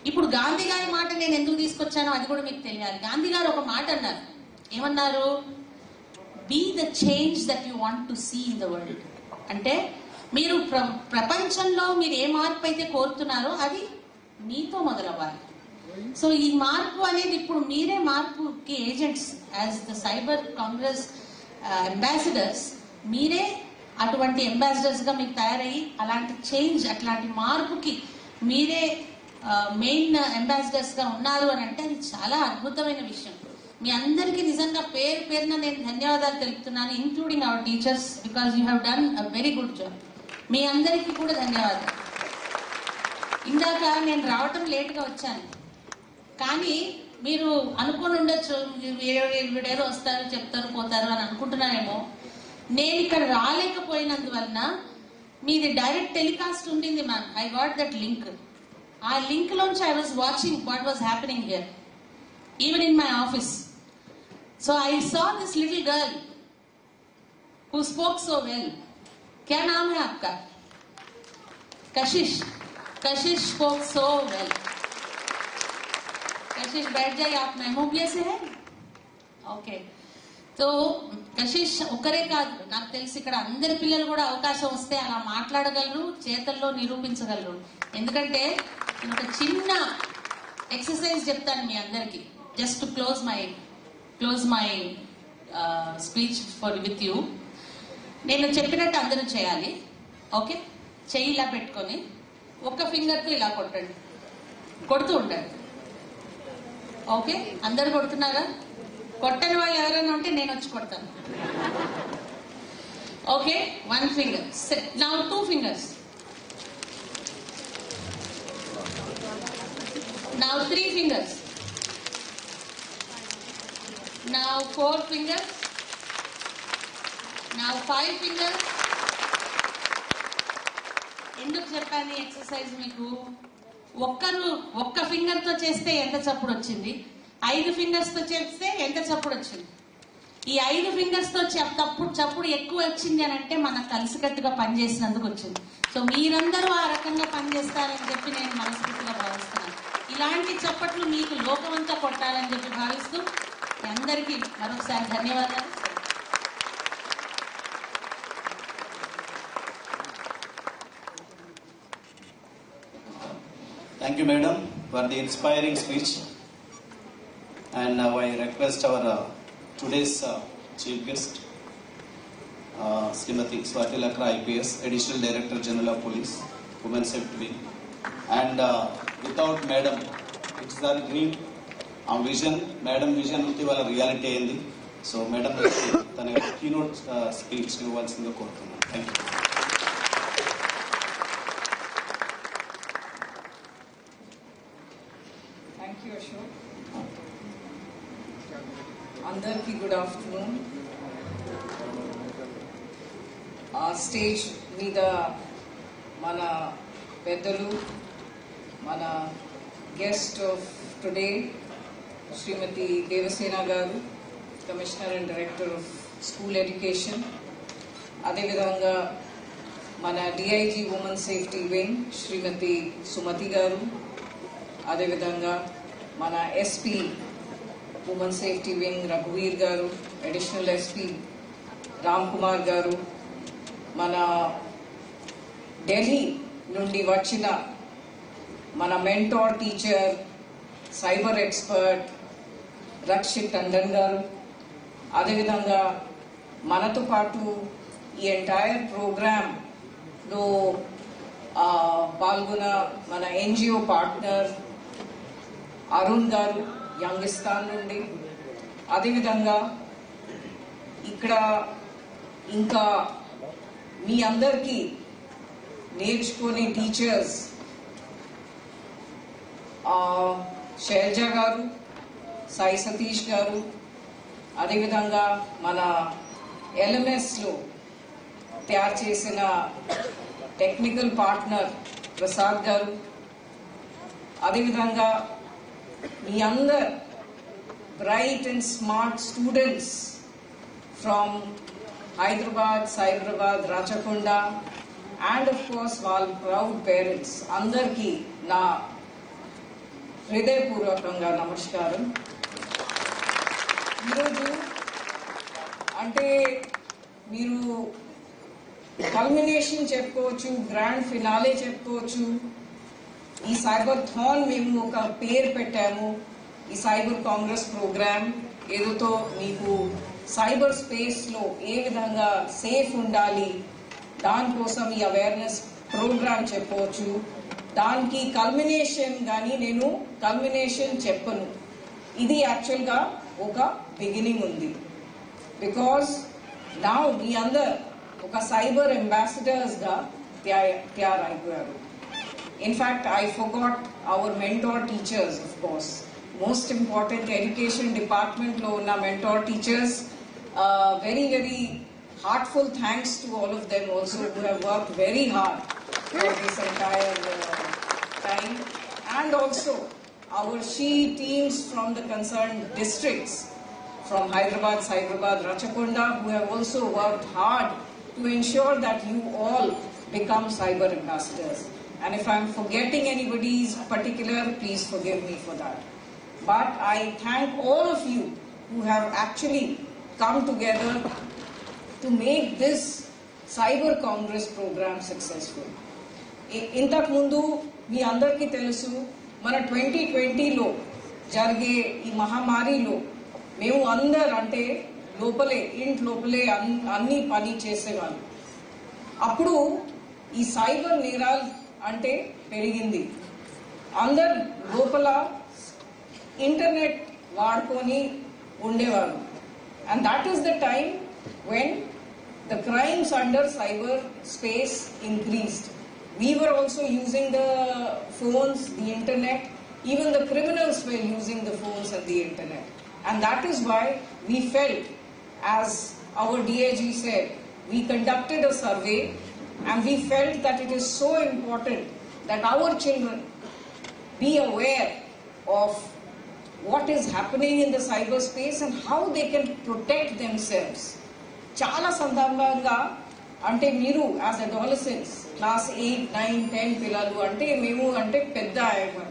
ఇప్పుడు గాంధీ గారి మాట నేను ఎందుకు తీసుకొచ్చానో అది కూడా మీకు తెలియాలి. గాంధీ గారు ఒక మాట అన్నారు. ఏమన్నారు? Be the change that you want to see in the world. అంటే మీరు ప్రపంచంలో మీరు ఏ మార్పు అయితే కోరుతున్నారో అది మీతో మొదలవ్వాలి. సో ఈ మార్పు అనేది ఇప్పుడు మీరే మార్పుకి agents. As the cyber congress ambassadors మీరే అటువంటి అంబాసిడర్స్ గా మీకు తయారయ్యి అలాంటి చేంజ్, అట్లాంటి మార్పుకి మీరే మెయిన్ అంబాసిడర్స్ గా ఉన్నారు అని అంటే అది చాలా అద్భుతమైన విషయం. మీ అందరికీ నిజంగా పేరు పేరున నేను ధన్యవాదాలు తెలుపుతున్నాను, including our teachers, because you have done a very good job. మీ అందరికీ కూడా ధన్యవాదాలు. ఇందాక నేను రావటం లేట్గా వచ్చాను, కానీ మీరు అనుకుని ఉండొచ్చు వీడేదో వస్తారు చెప్తారు పోతారు అని అనుకుంటున్నారేమో. నేను ఇక్కడ రాలేకపోయినందువలన మీది డైరెక్ట్ టెలికాస్ట్ ఉండింది ma'am. I got that link. ఆ లింక్ లోంచి I was watching what was happening here, even in my office. So I saw this little girl who spoke so well. क्या नाम है आपका? कशिश. कशिश spoke so well. कशिश बैठ जाइए. आप महबूबिया से हैं? ఓకే. సో కశిష్ ఒకరే కాదు, నాకు తెలిసి ఇక్కడ అందరి పిల్లలు కూడా అవకాశం వస్తే అలా మాట్లాడగలరు, చేతల్లో నిరూపించగలరు. ఎందుకంటే నేను ఒక చిన్న ఎక్సర్సైజ్ చెప్తాను మీ అందరికి, just to close my speech with you. నేను చెప్పినట్టు అందరూ చేయాలి. ఓకే, చెయ్యి ఇలా పెట్టుకొని ఒక్క ఫింగర్తో ఇలా కొట్టండి, కొడుతూ ఉండండి. ఓకే, అందరు కొడుతున్నారా? కొట్టని వాళ్ళు ఎవరైనా ఉంటే నేను వచ్చి కొడతాను. Okay, 1 finger. Now 2 fingers. Now 3 fingers. Now 4 fingers. Now 5 fingers. ఎందుకు చెప్పాను ఈ ఎక్సర్సైజ్ మీకు? ఒక్క ఫింగర్ తో చేస్తే ఎంత చప్పుడు వచ్చింది, 5 fingers తో చేస్తే ఎంత చప్పుడు వచ్చింది. ఈ 5 fingers తో చప్పుడు ఎక్కువ వచ్చింది అని అంటే మనకు కలిసికట్టుగా పనిచేసినందుకు వచ్చింది. సో మీరందరూ ఆ రకంగా పనిచేస్తారని చెప్పి నేను మనస్ఫూర్తిగా భావిస్తున్నాను. ఇలాంటి చప్పట్లు మీకు లోకమంతా కొట్టాలని చెప్పి భావిస్తూ అందరికీ మరొకసారి ధన్యవాదాలు. Thank you, madam, for the inspiring speech. And now I request our today's chief guest, Srimati Swati Lakra, IPS, Additional Director General of Police, Women Safety Wing. And without madam, it's our dream, our vision, madam vision unti wala reality ayindi. So madam tana keynote speech ivalsinga korutunna. Thank you. Thank you, Ashok. అందరికీ good afternoon. Stage మీద మన పెద్దలు, మన guest of today శ్రీమతి దేవసేన గారు, commissioner and director of school education, అదేవిధంగా మన DIG women safety wing శ్రీమతి సుమతి గారు, అదేవిధంగా మన ఎస్పీ ఉమెన్ సేఫ్టీ వింగ్ రఘువీర్ గారు, అడిషనల్ ఎస్పీ రామ్ కుమార్ గారు, మన ఢిల్లీ నుండి వచ్చిన మన mentor teacher, cyber expert Rakshit Tandon garu, అదేవిధంగా మనతో పాటు ఈ ఎంటైర్ ప్రోగ్రామ్లో పాల్గొన్న మన ఎన్జిఓ పార్ట్నర్ అరుణ్ గారు యంగిస్తాన్ నుండి, అదేవిధంగా ఇక్కడ ఇంకా మీ అందరికీ నేర్చుకునే టీచర్స్ శైలజ గారు, సాయి సతీష్ గారు, అదేవిధంగా మన ఎల్ఎంఎస్లో తయారు చేసిన టెక్నికల్ పార్ట్నర్ ప్రసాద్ గారు, అదేవిధంగా మీ అందరు bright and smart students from Hyderabad, Cyberabad, Rachakonda and of course వాళ్ళ ప్రౌడ్ పేరెంట్స్ అందరికీ నా హృదయపూర్వకంగా నమస్కారం. ఈరోజు అంటే మీరు కల్మినేషన్ చెప్పుకోవచ్చు, గ్రాండ్ ఫినాలే చెప్పుకోవచ్చు. ఈ సైబర్ థాన్ మేము ఒక పేరు పెట్టాము, ఈ సైబర్ కాంగ్రెస్ ప్రోగ్రామ్. ఏదోతో మీకు సైబర్ స్పేస్లో ఏ విధంగా సేఫ్ ఉండాలి దానికోసం ఈ అవేర్నెస్ ప్రోగ్రామ్ చెప్పవచ్చు. దానికి కల్మినేషన్ కానీ నేను కల్మినేషన్ చెప్పను, ఇది యాక్చువల్గా ఒక బిగినింగ్ ఉంది. బికాస్ నా మీ అందరు ఒక cyber అంబాసిడర్స్గా తయారైపోయారు. In fact, I forgot our mentor teachers, of course. Most important, education department lo na mentor teachers. Very, very heartful thanks to all of them also who have worked very hard for this entire time. And also our SHE teams from the concerned districts, from Hyderabad, Cyberabad, Rachakonda, who have also worked hard to ensure that you all become cyber ambassadors. And if I'm forgetting anybody's particular, please forgive me for that. But I thank all of you who have actually come together to make this Cyber Congress program successful. ఇంతకు ముందు మీ అందరికీ తెలుసు, మన 2020లో జరిగే ఈ మహమ్మారిలో మేము అందరు అంటే లోపలే ఇంటి లోపలే అన్ని పని చేసేవాళ్ళు. అప్పుడు ఈ సైబర్ నేరాలు అంటే పెరిగింది. అందరు లోపల ఇంటర్నెట్ వాడుకొని ఉండేవారు. And that is the time when the crimes under cyber space increased. We were also using the phones, the internet. Even the criminals were using the phones and the internet. And that is why we felt, as our DAG said, we conducted a survey and we felt that it is so important that our children be aware of what is happening in the cyberspace and how they can protect themselves. Chala sandarbhanga ante meeru as adolescents, class 8, 9, 10 pillalu ante memu ante pedda ayyamu.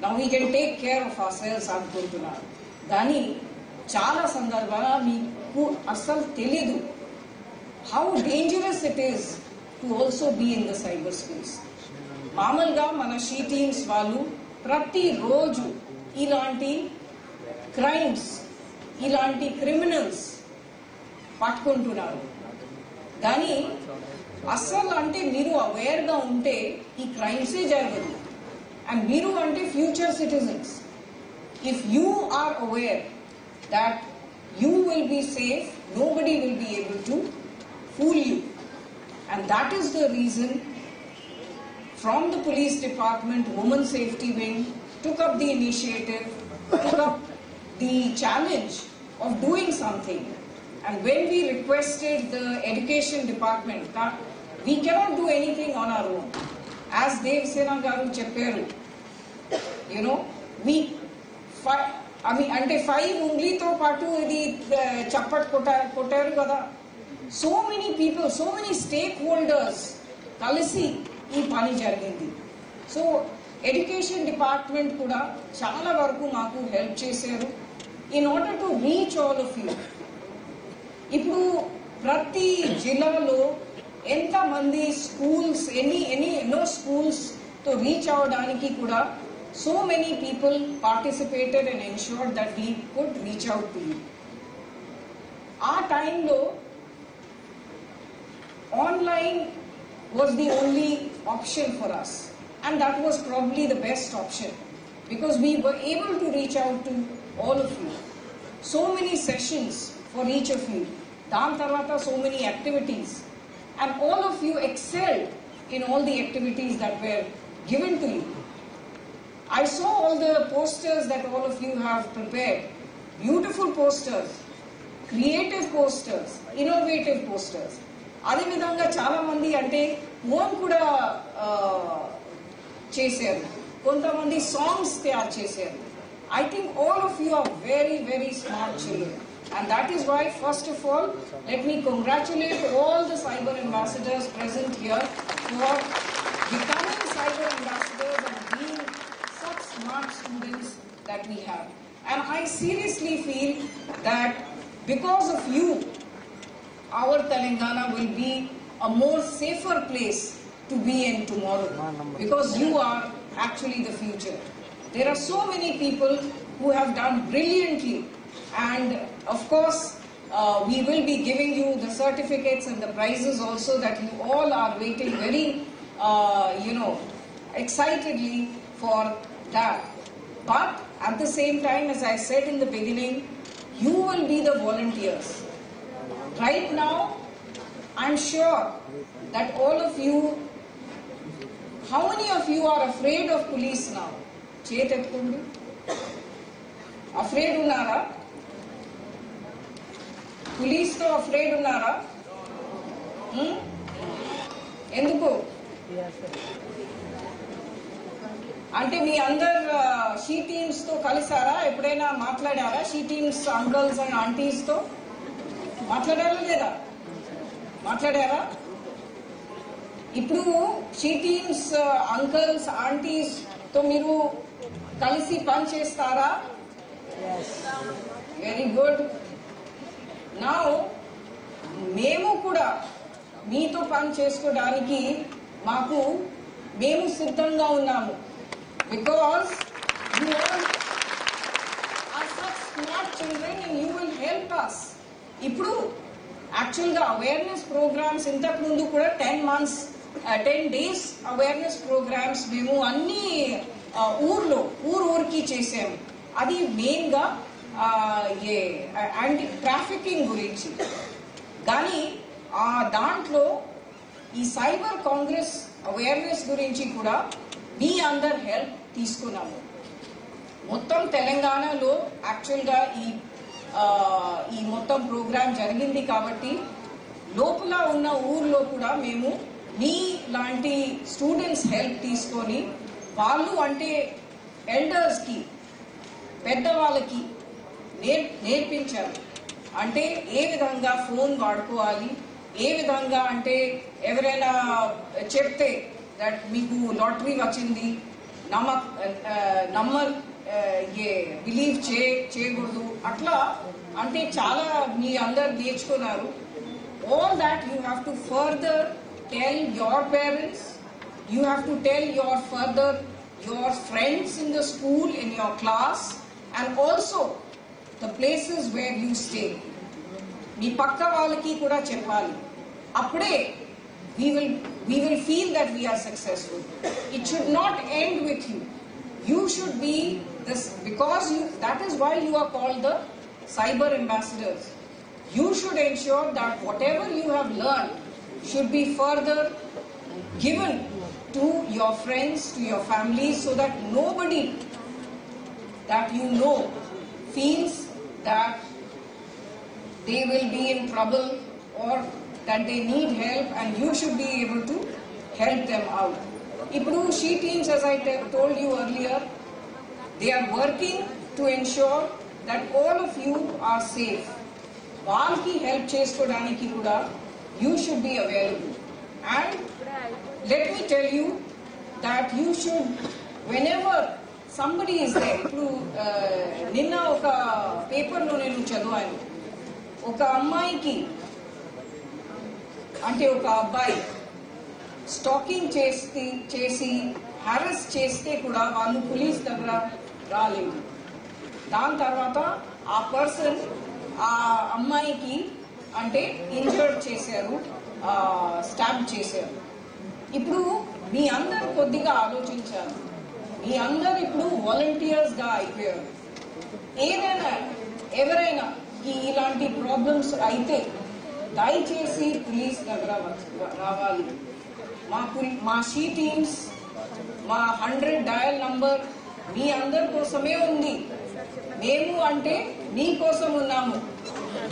Now we can take care of ourselves anukuntunnaru. Dani chala sandarbhanga meeku asal teliyadu how dangerous it is to also be in the cyberspace. మామూలుగా మన she teams వాళ్ళు ప్రతిరోజు ఇలాంటి crimes, ఇలాంటి criminals పట్టుకుంటున్నారు. కానీ అస్సలు అంటే మీరు అవేర్గా ఉంటే ఈ క్రైమ్సే జరగదు. అండ్ మీరు అంటే future citizens. If you are aware that you will be safe, nobody will be able to fool you. And that is the reason from the police department, women safety wing took up the initiative, took up the challenge of doing something. And when we requested the education department that we cannot do anything on our own, as Dev Sena garu chepparu, you know, we ante 5 ungli to patu idi chappat kottaru kada. So many people, so many stakeholders kalisi ఈ పని జరిగింది. So education department కూడా చాలా వరకు మాకు help చేశారు in order to reach all of you. ఇప్పుడు ప్రతి జిల్లాలో ఎంతమంది స్కూల్స్ ఎన్నో స్కూల్స్తో రీచ్ అవడానికి కూడా so many people participated and ensured that we could reach out to you. ఆ టైంలో online was the only option for us, and that was probably the best option because we were able to reach out to all of you. So many sessions for each of you, dan tarvata so many activities, and all of you excelled in all the activities that were given to you. I saw all the posters that all of you have prepared, beautiful posters, creative posters, innovative posters. అదే విధంగా చాలా మంది అంటే own కూడా చేశారు, కొంతమంది songs తయారు చేశారు. I think all of you are very, very smart children, and that is why first of all let me congratulate all the cyber ambassadors present here for becoming cyber ambassadors and being such smart students that we have. And I seriously feel that because of you our Telangana will be a more safer place to be in tomorrow because you are actually the future. There are so many people who have done brilliantly, and of course we will be giving you the certificates and the prizes also that you all are waiting very excitedly for that. But at the same time, as I said in the beginning, you will be the volunteers. Right now, I'm sure that all of you, how many of you are afraid of police now? Chetetkundi. Afraid unnara? Police to afraid unnara? Enduku? అంటే మీ అందరు she teams తో కలిసారా? ఎప్పుడైనా మాట్లాడారా? She teams uncles and aunties తో మాట్లాడారా లేదా? మాట్లాడారా? ఇప్పుడు షీ టీమ్స్ అంకల్స్ ఆంటీస్ తో మీరు కలిసి పని చేస్తారా? Very good. నౌ మేము కూడా మీతో పని చేసుకోవడానికి మేము సిద్ధంగా ఉన్నాము. Because you all are such smart children and you will help us ఇప్పుడు యాక్చువల్గా అవేర్నెస్ ప్రోగ్రామ్స్ ఇంతకు ముందు కూడా 10 days అవేర్నెస్ ప్రోగ్రామ్స్ మేము అన్ని ఊరికి చేసాము. అది మెయిన్గా యాంటీ ట్రాఫికింగ్ గురించి. కానీ దాంట్లో ఈ సైబర్ కాంగ్రెస్ అవేర్నెస్ గురించి కూడా మీ అందరు హెల్ప్ తీసుకున్నాము. మొత్తం తెలంగాణలో యాక్చువల్గా ఈ మొత్తం ప్రోగ్రాం జరిగింది కాబట్టి లోపల ఉన్న ఊర్లో కూడా మేము మీ లాంటి స్టూడెంట్స్ హెల్ప్ తీసుకొని వాళ్ళు అంటే ఎల్డర్స్కి పెద్దవాళ్ళకి నేర్పించారు. అంటే ఏ విధంగా ఫోన్ వాడుకోవాలి, ఏ విధంగా అంటే ఎవరైనా చెప్తే దట్ మీకు లాటరీ వచ్చింది నంబర్ బిలీవ్ చేయకూడదు, అట్లా అంటే చాలా మీ అందరు నేర్చుకున్నారు. All that you have to further tell your parents, you have to tell your further your friends in the school, in your class, and also the places where you stay. మీ పక్క వాళ్ళకి కూడా చెప్పాలి. అప్పుడే we will feel that we are successful. It should not end with you. You should be this, because that is why you are called the cyber ambassadors. You should ensure that whatever you have learned should be further given to your friends, to your families, so that nobody that you know feels that they will be in trouble or that they need help, and you should be able to help them out. Ippudu she teams, as I told you earlier, they are working to ensure that all of you are safe. Vaalki help cheskodaniki kuda you should be available. And let me tell you that you should, whenever somebody is there, ఇప్పుడు నిన్న ఒక పేపర్లో నేను చదివాను, ఒక అమ్మాయికి అంటే ఒక అబ్బాయి స్టాకింగ్ చేసి హారెస్ చేస్తే కూడా వాళ్ళు పోలీస్ దగ్గర రాలేదు. దాని తర్వాత ఆ పర్సన్ ఆ అమ్మాయికి అంటే ఇంజర్డ్ చేశారు, స్టాబ్ చేశారు. ఇప్పుడు మీ అందరు కొద్దిగా ఆలోచించారు. మీ అందరు ఇప్పుడు వాలంటీర్స్గా అయిపోయారు. ఏదైనా ఎవరైనా ఇలాంటి ప్రాబ్లమ్స్ అయితే దయచేసి పోలీస్ దగ్గర రావాలి. మా షీ టీమ్స్, మా 100 డయల్ నంబర్ మీ అందరి కోసమే ఉంది. మేము అంటే మీకోసం ఉన్నాము.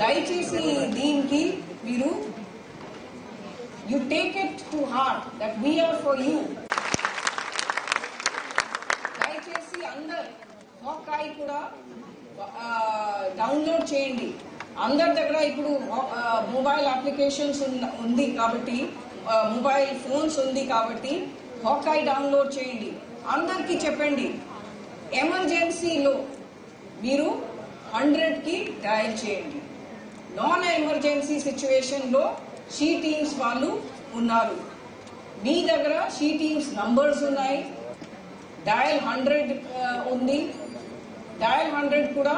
దయచేసి దీనికి మీరు you take it to heart that we are for you. దయచేసి అందరు హాకాయి కూడా డౌన్లోడ్ చేయండి. అందరి దగ్గర ఇప్పుడు మొబైల్ అప్లికేషన్స్ ఉంది కాబట్టి, మొబైల్ ఫోన్స్ ఉంది కాబట్టి హాకాయి డౌన్లోడ్ చేయండి. అందరికీ చెప్పండి, ఎమర్జెన్సీలో మీరు 100కి డయల్ చేయండి. నాన్ ఎమర్జెన్సీ సిచ్యువేషన్లో షీ టీమ్స్ వాళ్ళు ఉన్నారు. మీ దగ్గర షీ టీమ్స్ నంబర్స్ ఉన్నాయి. డయల్ 100 ఉంది. డయల్ 100 కూడా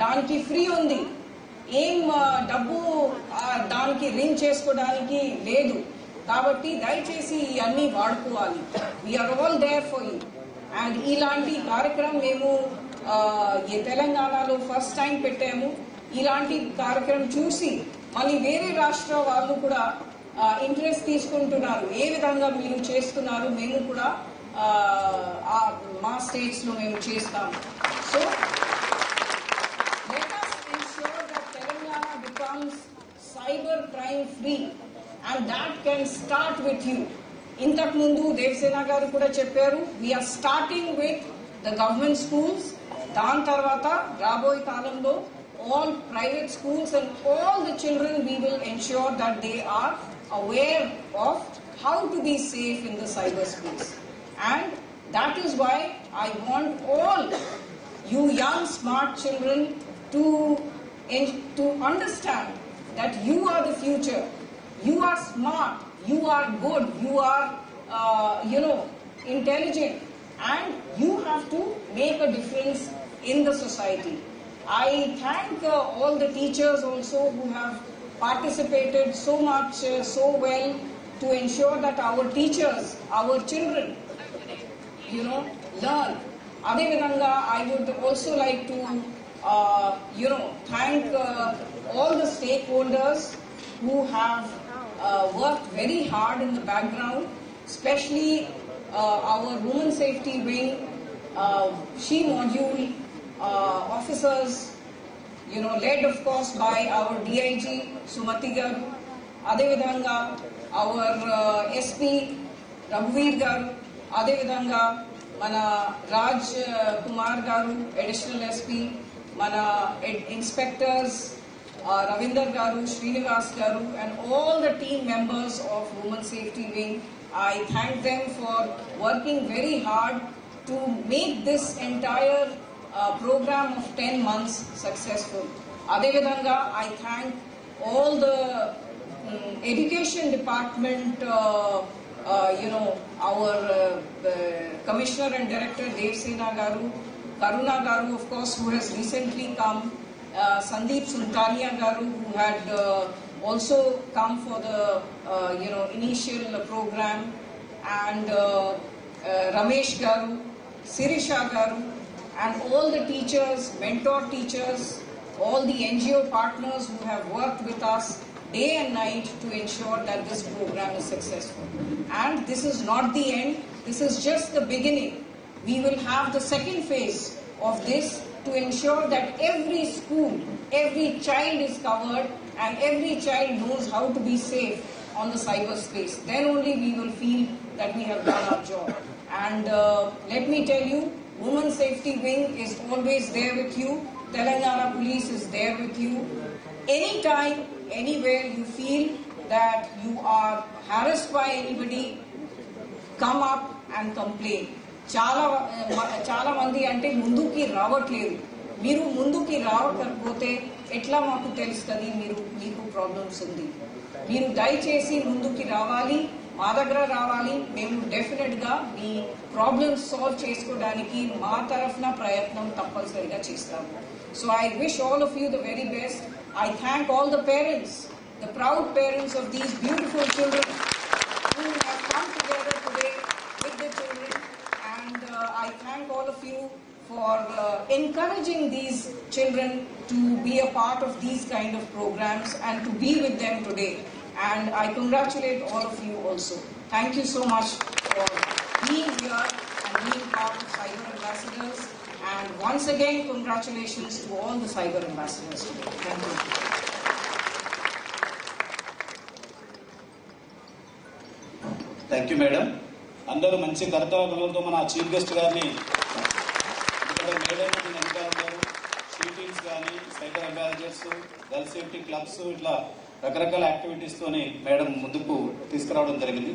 దానికి ఫ్రీ ఉంది. ఏం డబ్బు దానికి రింగ్ చేసుకోవడానికి లేదు. కాబట్టి దయచేసి ఇవన్నీ వాడుకోవాలి. We're all there for you. And ఇలాంటి కార్యక్రమం మేము తెలంగాణలో ఫస్ట్ టైం పెట్టాము. ఇలాంటి కార్యక్రమం చూసి మళ్ళీ వేరే రాష్ట్ర వాళ్ళు కూడా ఇంట్రెస్ట్ తీసుకుంటున్నారు. ఏ విధంగా మీరు చేస్తున్నారు, మేము కూడా మా స్టేట్స్లో మేము చేస్తాము. So let us ensure that Telangana becomes cyber crime free, and that can start with you. ఇంతకు ముందు దేవసేన గారు కూడా చెప్పారు, we're starting with the government schools. దాని తర్వాత రాబోయే కాలంలో all private schools and all the children, we will ensure that they are aware of how to be safe in the cyberspace. And that is why I want all you young smart children to understand that you are the future. You are smart, you are good, you are intelligent, and you have to make a difference in the society. I thank all the teachers also who have participated so much, so well to ensure that our teachers, our children, learn. Adevidanga, I would also like to, thank all the stakeholders who have worked very hard in the background, especially our Women Safety Wing, SHE module officers, led of course by our DIG, Sumati Garu, Adevidanga, our SP, Raghuveer Garu, Adevidanga, Mana Raj Kumar Garu, Additional SP, Mana Inspectors, Ravinder Garu, Srinivas Garu, and all the team members of Women Safety Wing. I thank them for working very hard to make this entire program of 10 months successful. Adevidanga, I thank all the education department, our Commissioner and Director Devsena Garu, Karuna Garu, of course, who has recently come, Sandeep Sultania Garu, who had also come for the initial program, and Ramesh Garu, Sirisha Garu, and all the teachers, mentor teachers, all the NGO partners who have worked with us day and night to ensure that this program is successful. And this is not the end, this is just the beginning. We will have the second phase of this to ensure that every school, every child is covered and every child knows how to be safe on the cyberspace. Then only we will feel that we have done our job. And let me tell you, Women Safety Wing is always there with you. Telangana Police is there with you. Anytime, anywhere you feel that you are harassed by anybody, come up and complain. చాలా మంది అంటే ముందుకి రావట్లేదు. మీరు ముందుకి రావకపోతే ఎట్లా మాకు తెలుస్తుంది మీకు ప్రాబ్లమ్స్ ఉంది. మీరు దయచేసి ముందుకి రావాలి, మా దగ్గర రావాలి. మేము డెఫినెట్ గా మీ ప్రాబ్లమ్స్ సాల్వ్ చేసుకోవడానికి మా తరఫున ప్రయత్నం తప్పనిసరిగా చేస్తాము. So I wish all of you the very best. I thank all the parents, the proud parents of these beautiful children who have come together today with the children, and I thank all of you for encouraging these children to be a part of these kind of programs and to be with them today. And I congratulate all of you also. Thank you so much for being here and being part of Cyber Ambassadors. And once again, congratulations to all the Cyber Ambassadors today. Thank you. Thank you madam. అందరూ మంచి కర్తవ్యాలతో మన chief guest గారిని sheetings కానీ cyber ambassadors, girl safety clubs, ఇట్లా రకరకాల activities తోని madam ముందుకు తీసుకురావడం జరిగింది.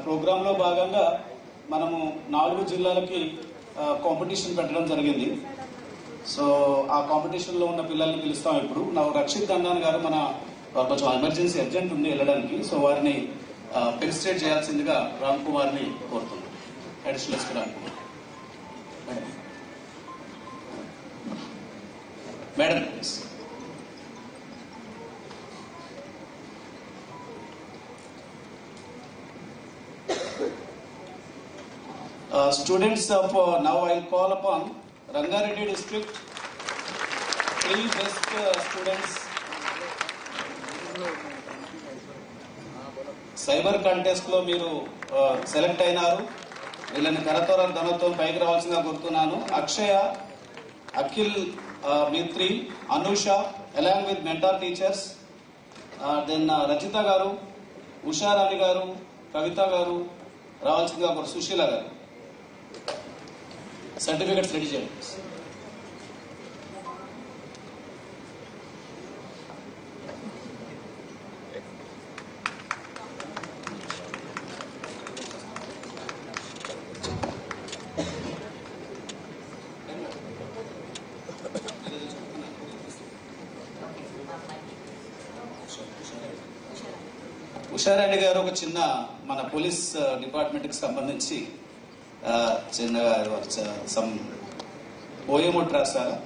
ప్రోగ్రామ్ లో భాగంగా మనము 4 జిల్లాలకి కాంపిటీషన్ పెట్టడం జరిగింది. సో ఆ కాంపిటీషన్ లో ఉన్న పిల్లల్ని పిలుస్తాం. ఇప్పుడు రక్షిత్ దండాన్ గారు మన కొంచెం ఎమర్జెన్సీ అర్జెంట్ ఉంది వెళ్ళడానికి, సో వారిని పెనిస్ట్రేట్ చేయాల్సిందిగా రామ్ కుమార్ ని కోరుతున్నాం. Additional SP Ram Kumar madam. Students of now I'll call upon Rangareddy district 3 best students cyber contest లో మీరు సెలెక్ట్ అయినారు. వీళ్ళని కరతోర ధనతో పైకి రావాల్సిందిగా కోరుతున్నాను. Akshaya, Akhil, Mitri, Anusha along with mentor teachers, then Rachitha garu, Usharani గారు, కవిత గారు రావాల్సిందిగా కోరు. సుశీల గారు సర్టిఫికెట్స్ రెడీ చేయండి. ఉషారాణి గారు ఒక చిన్న మన పోలీస్ డిపార్ట్మెంట్ కి సంబంధించి చిన్నగా పోయం ఒకటి రాస్తారా?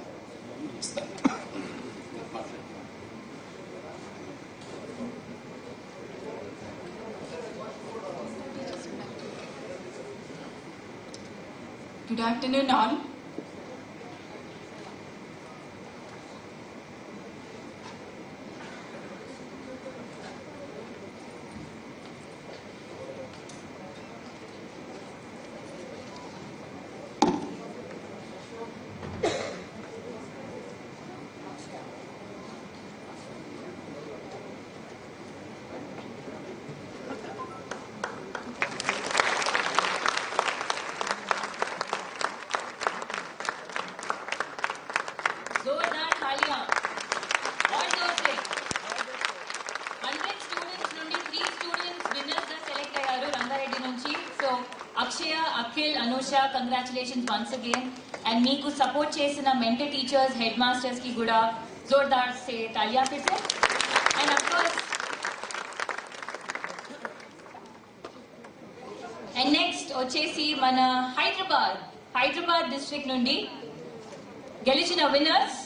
Good afternoon all. जोरदार तालियां और जोर से 100 స్టూడెంట్స్ నుండి 3 స్టూడెంట్స్ విన్నర్స్ గా సెలెక్ట్ అయ్యారు రంగారెడ్డి నుంచి. So Akshaya, Akhil, Anusha, congratulations once again. And మీకు సపోర్ట్ చేసిన మెంటర్ టీచర్స్, హెడ్ మాస్టర్స్ కి కూడా జోర్దార్ సే तालियां फिर से. And of course and next వచ్చేసి మన హైదరాబాద్ డిస్ట్రిక్ట్ నుండి గెలిచిన విన్నర్స్.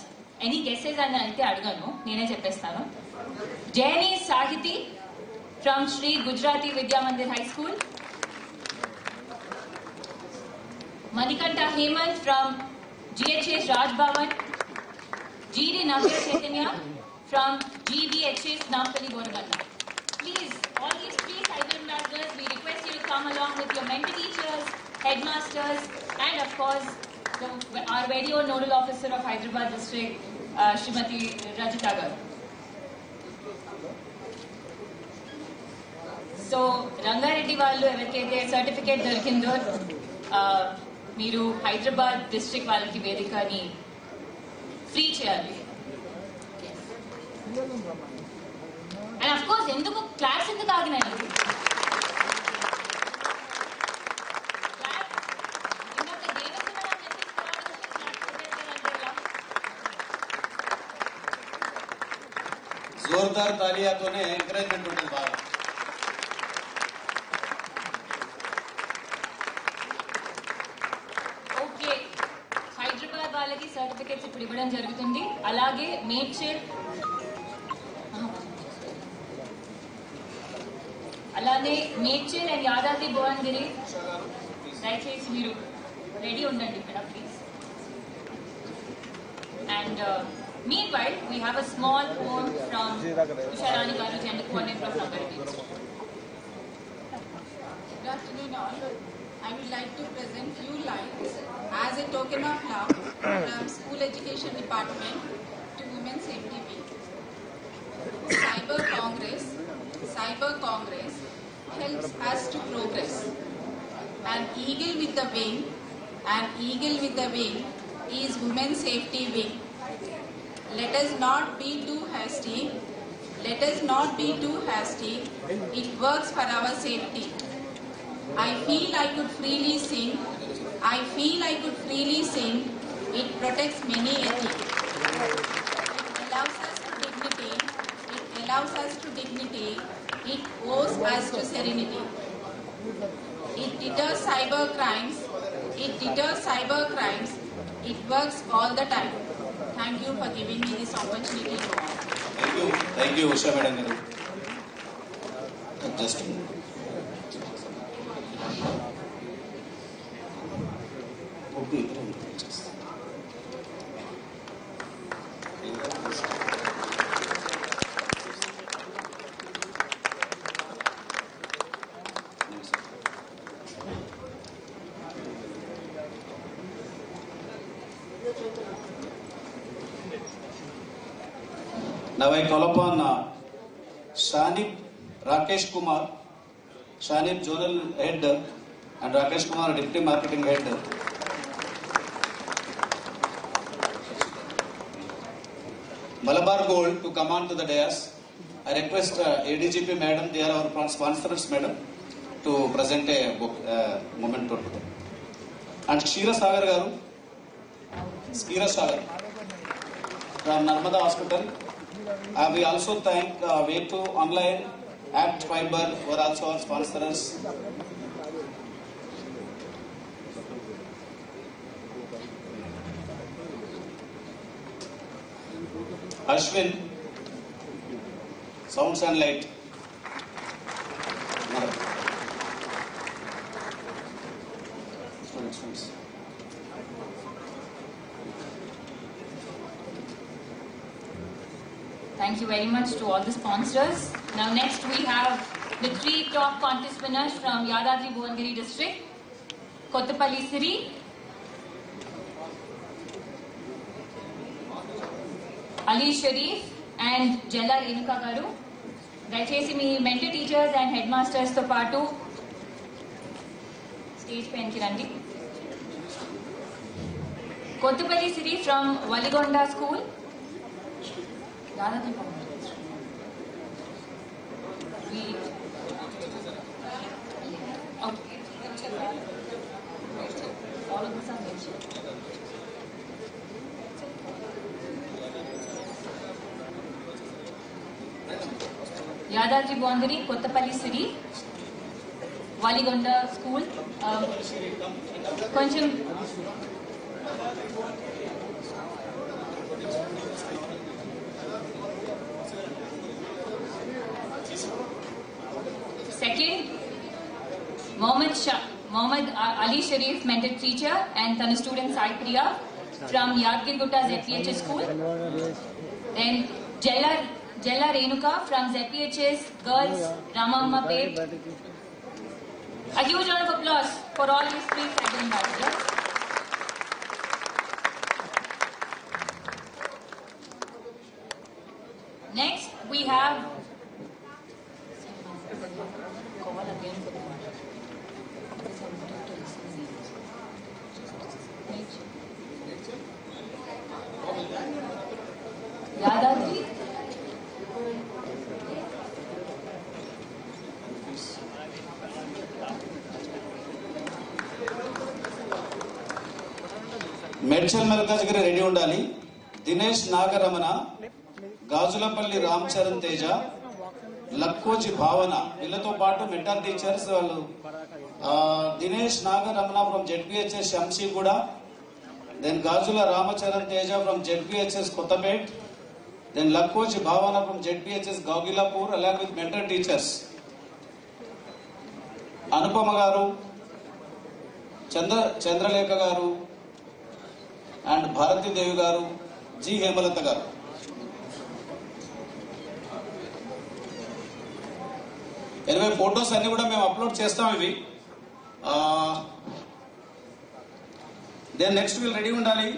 ఎనీ గెసెస్ అని అయితే అడగను, నేనే చెప్పేస్తాను. Jayani Sahithi from Shri Gujarati Vidya Mandir high school. Manikanta Hemanth from GHS Raj Bhavan. GD Navya Chaitanya from GBHS Nampally Boraganda. Please, all these 3 cyber ambassadors, we request you to come along with your mentor teachers, headmasters, and of course, our very own nodal officer of Hyderabad district, Srimati Rajita garu. So, Rangareddy vallu evarkaithe certificate dorikindo, మీరు Hyderabad district వాళ్ళకి వేదికని free చేయాలి. And of course ఎందుకు class ఎందుకు ఆగినాయండి? Jordar తాలియాతోనే encouragement ఉంటుంది బాగా. Okay, Hyderabad వాళ్ళకి certificates ఇప్పుడు ఇవ్వడం జరుగుతుంది. అలాగే మేడ్చల్, అలానే మేడ్చల్ అండ్ యాదాద్రి భువనగిరి దయచేసి మీరు రెడీ ఉండండి ఇక్కడ please. And meanwhile, we have a small poem from Usharani Garu, Gender Coordinator from Rangareddy. Good afternoon all. I would like to present few lines as a token of love from School Education Department to Women's Safety Week. Cyber Congress helps us to progress. An eagle with the wing is Women's Safety Week. Let us not be too hasty. It works for our safety. I feel I could freely sing. It protects many ethics. It allows us to dignity. It owes us to serenity. It deters cyber crimes. It works all the time. Thank you for giving me this opportunity to all. Thank you, Usha Madam garu. Just okay. Now I call upon Shanip Rakesh Kumar, Shanip Zonal Head and Rakesh Kumar Deputy Marketing Head. Malabar Gold to come on to the dais. I request ADGP Madam, they are our sponsors Madam, to present a book, moment to them. And Shira Sagar Garu, Skira Sagar from Narmada Hospital. We also thank Way2 Online, Act Fiber, who are also our sponsors. Ashwin, Sounds and Light. Students. Thank you very much to all the sponsors. Now next we have the 3 top contest winners from Yadadri Bhuvangiri district. Kottapalli Siri, Ali Sharif and Jella Renuka Garu. దయచేసి మీ mentor teachers and head మాస్టర్స్తో పాటు stage పైనకి రండి. Kothapalli Siri from Valigonda school. Yadadri Bhuvangiri, Kottapalli Siri, Valigonda School. కొంచెం second, Mohammad Ali Sharif, mentor teacher, and tana student Sai Priya from Yadgirgutta ZPHS School. Then Jella Renuka from ZPHS Girls Ramamma Pet. A huge round of applause for all these 3 Cyber ambassadors. Next, we have Yadadri. Medchal Malkajgiri ready ఉండాలి. దినేష్ నాగరమణ, గాజులపల్లి రామ్ చరణ్ తేజ, లక్కోజి భావన, వీళ్ళతో పాటు mentor teachers వాళ్ళు Dinesh Nagaramana from ZPHS Shamshiguda, then Gajula Ramcharan Teja from ZPHS Kothapet, then Lakkoji Bhavana from ZPHS Gougilapur along with mentor teachers Anupama garu, Chandralekha గారు and Bharati Devi గారు, G Hemalatha గారు. Anyway photos అన్ని కూడా మేము అప్లోడ్ చేస్తాం ఇవి. దెన్ నెక్స్ట్ వీళ్ళు రెడీ ఉండాలి.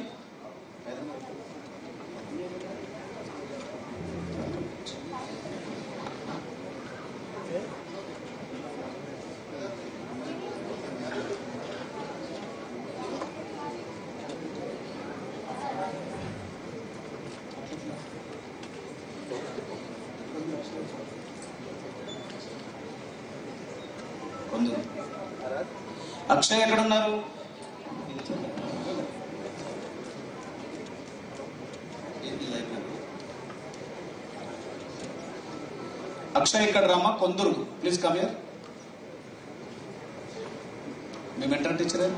అక్షయ్ ఎక్కడున్నారు? అక్షయ్ ఇక్కడ రామా, కొందరు please come here. Me mentor teacher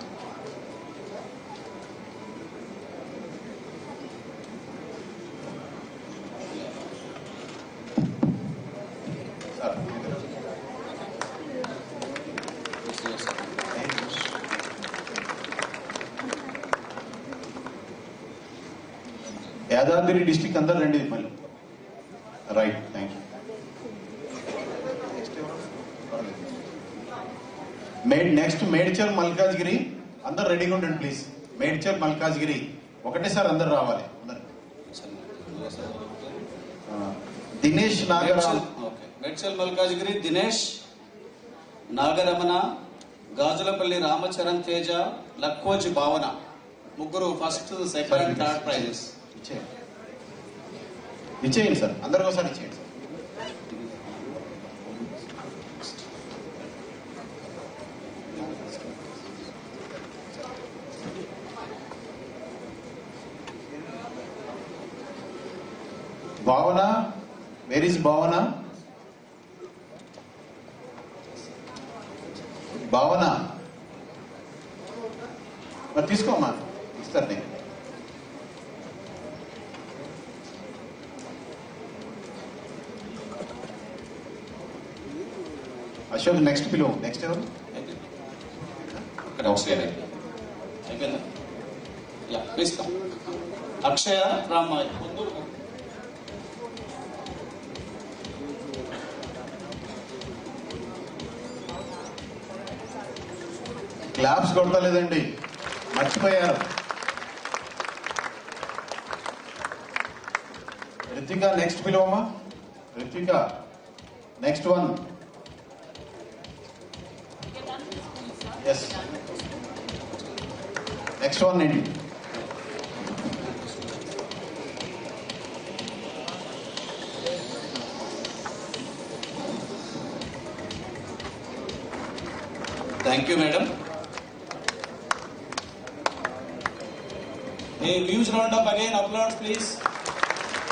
Yadadri district అందరు రండి మళ్ళీ. Right, thank you. Next Medchal Malkajgiri అందరు రెడీగా ఉండండి ప్లీజ్. మేడ్చల్ మల్కాజ్గిరి ఒకటేసారి అందరు రావాలి. దినేష్ నాగరమణ, మేడ్చల్ మల్కాజ్గిరి దినేష్ నాగరమణ, గాజులపల్లి రామచరణ్ తేజ, లక్కోజి భావన, ముగ్గురు first, second and third prices ఇచ్చేయండి సార్, అందరికి ఒకసారి ఇచ్చేయండి సార్. భావన, వేర్ ఈస్ భావన? భావన మరి తీసుకోమ్మా, ఇస్తారు నేను. అశోక్ నెక్స్ట్ పిలో. నెక్స్ట్ ఎవరు? అయిపోయిందా? Yeah please come. Akshaya from claps కొడతలేదండి, మర్చిపోయారు. రిత్విక నెక్స్ట్ పిలువమ్మా. Ritvika next one. Yes next one ఏంటి? Thank you madam. A views round up again uploads please.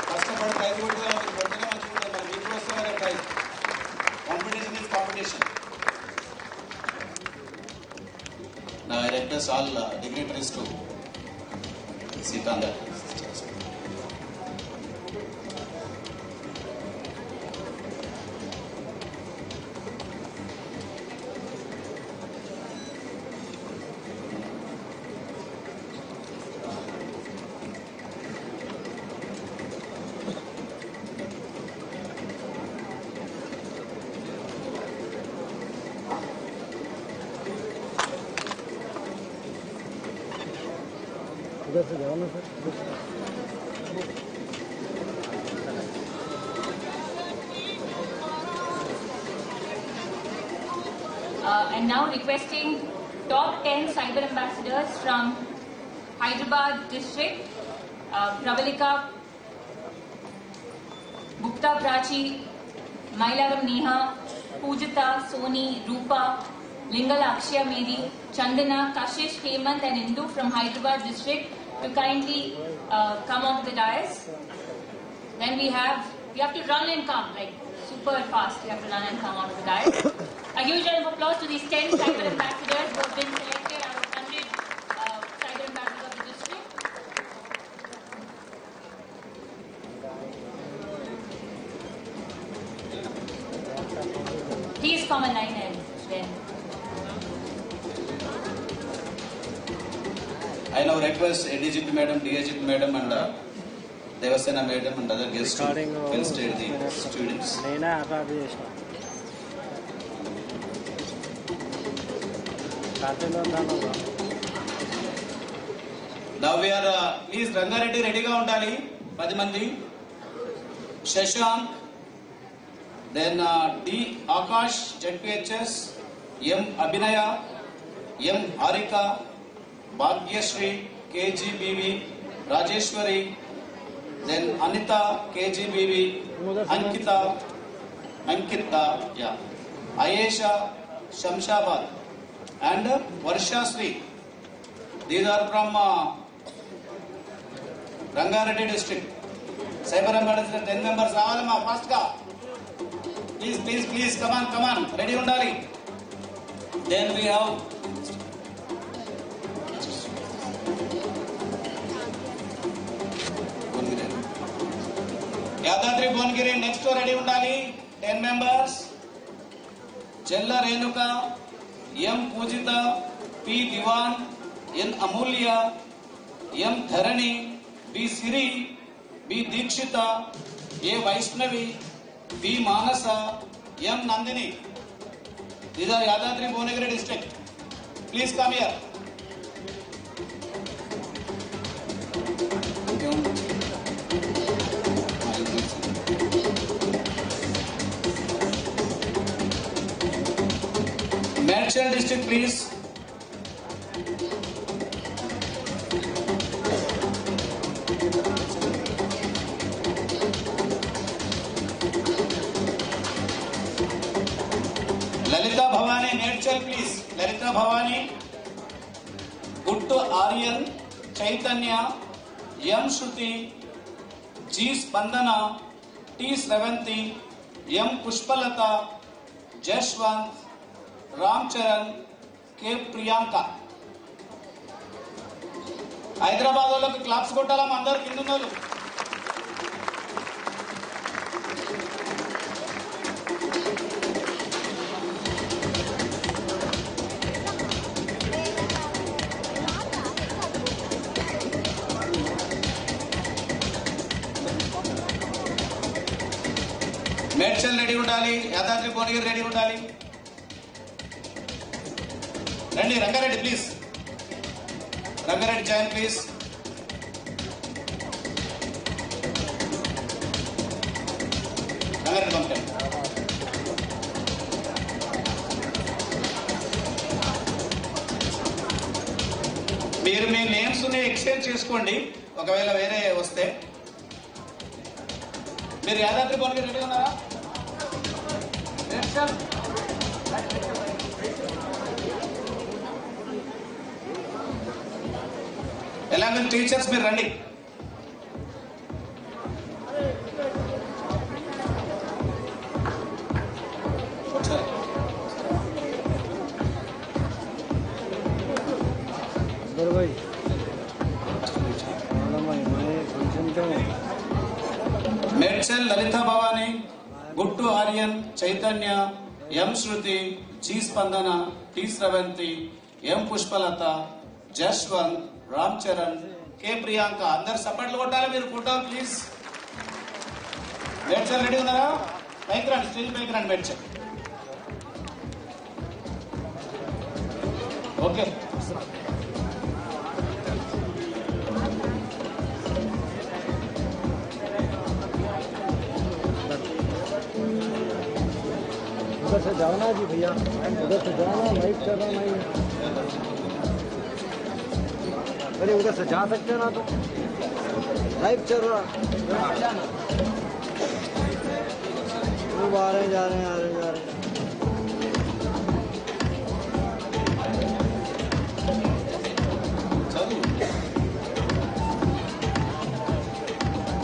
కష్టపడి ప్రైజ్ కొట్టుగా కొట్టనే మంచిగా మరి మీకు వస్తుంది కదా prize. Competition is competition. Now I request all dignitaries to sit on that. And now requesting top 10 cyber ambassadors from Hyderabad district, Pravalika, Gupta Prachi, Mailaram Neha, Pujita, Soni, Rupa, Lingala Akshaya Medi, Chandana, Kashish, Hemant and Indu from Hyderabad district to kindly come onto the dais. Then you have to run and come, like super fast, you have to run and come onto the dais. A huge round of applause to these 10 cyber ambassadors who have been selected out of 100 cyber ambassadors of the district. Please come a line and then. I now request ADGP Madam, DIGP Madam and Devasena Madam and other guests to felicitate the students. Now we are, please Rangareddy readyగా ఉండాలి 10 మంది. Shashank, then D Akash ZPHS, M Abhinaya, M Harika, Bhagyashree KGBV, Rajeshwari, then Anita KGBV, Ankita, yeah, Ayesha Shamshabad and Varsha Sri. These are from Rangareddy district. Cyber ambassadors 10 members రావాలమ్మా fast గా. Please come on ready ఉండాలి. Then we have Yadadri Bhuvanagiri next ready ఉండాలి 10 members. Chella Renuka, M Poojitha, P Divan, N Amulya, M Dharani, B Siri, B Deekshitha, A Vaishnavi, B Manasa, M Nandini. These are Yadadri Bhuvanagiri district. Please come here. Madchal district, please. Lalita Bhavani, Madchal, please. Lalita Bhavani. Guttu Aryan, Chaitanya, M Shruti, G Spandana, T Sravanti, M Pushpalata, Jashwant, Ram Charan, K Priyanka. Hyderabad వాళ్ళకి claps కొట్టాలమ్మ అందరు కింద ఉన్నారు. Medchal ready ఉండాలి, Yadadri Bhuvanagiri ready ఉండాలి. రండి Rangareddy please, Rangareddy join please. Rangareddy పంపండి. మీరు మీ names exchange చేసుకోండి ఒకవేళ వేరే వస్తే. మీరు యాదాద్రి భువనగిరి రెడీ ఉన్నారా? ఎలాగో టీచర్స్ మీరు రండి. మేడ్చల్ లలిత భవాని, గుట్టు ఆర్యన్, చైతన్య, ఎం శృతి, జి స్పందన, టి స్రవంతి, ఎం పుష్పలత, జశ్వంత్, రామ్ చరణ్, కే ప్రియాంక. అందరు సపోర్ట్లు కొట్టాలి మీరు ఫోటో ప్లీజ్. మేడ్చల్ రెడీ ఉన్నారా? పైకి రండి, స్టేజ్ పైకి రండి మేడ్చల్. ఓకే उधर से जाना जी भैया, उधर से जाना, लाइव चल रहा नहीं। अरे उधर से जा सकते ना, तो लाइव चल रहा। वो आ रहे जा रहे हैं, आ रहे जा रहे हैं।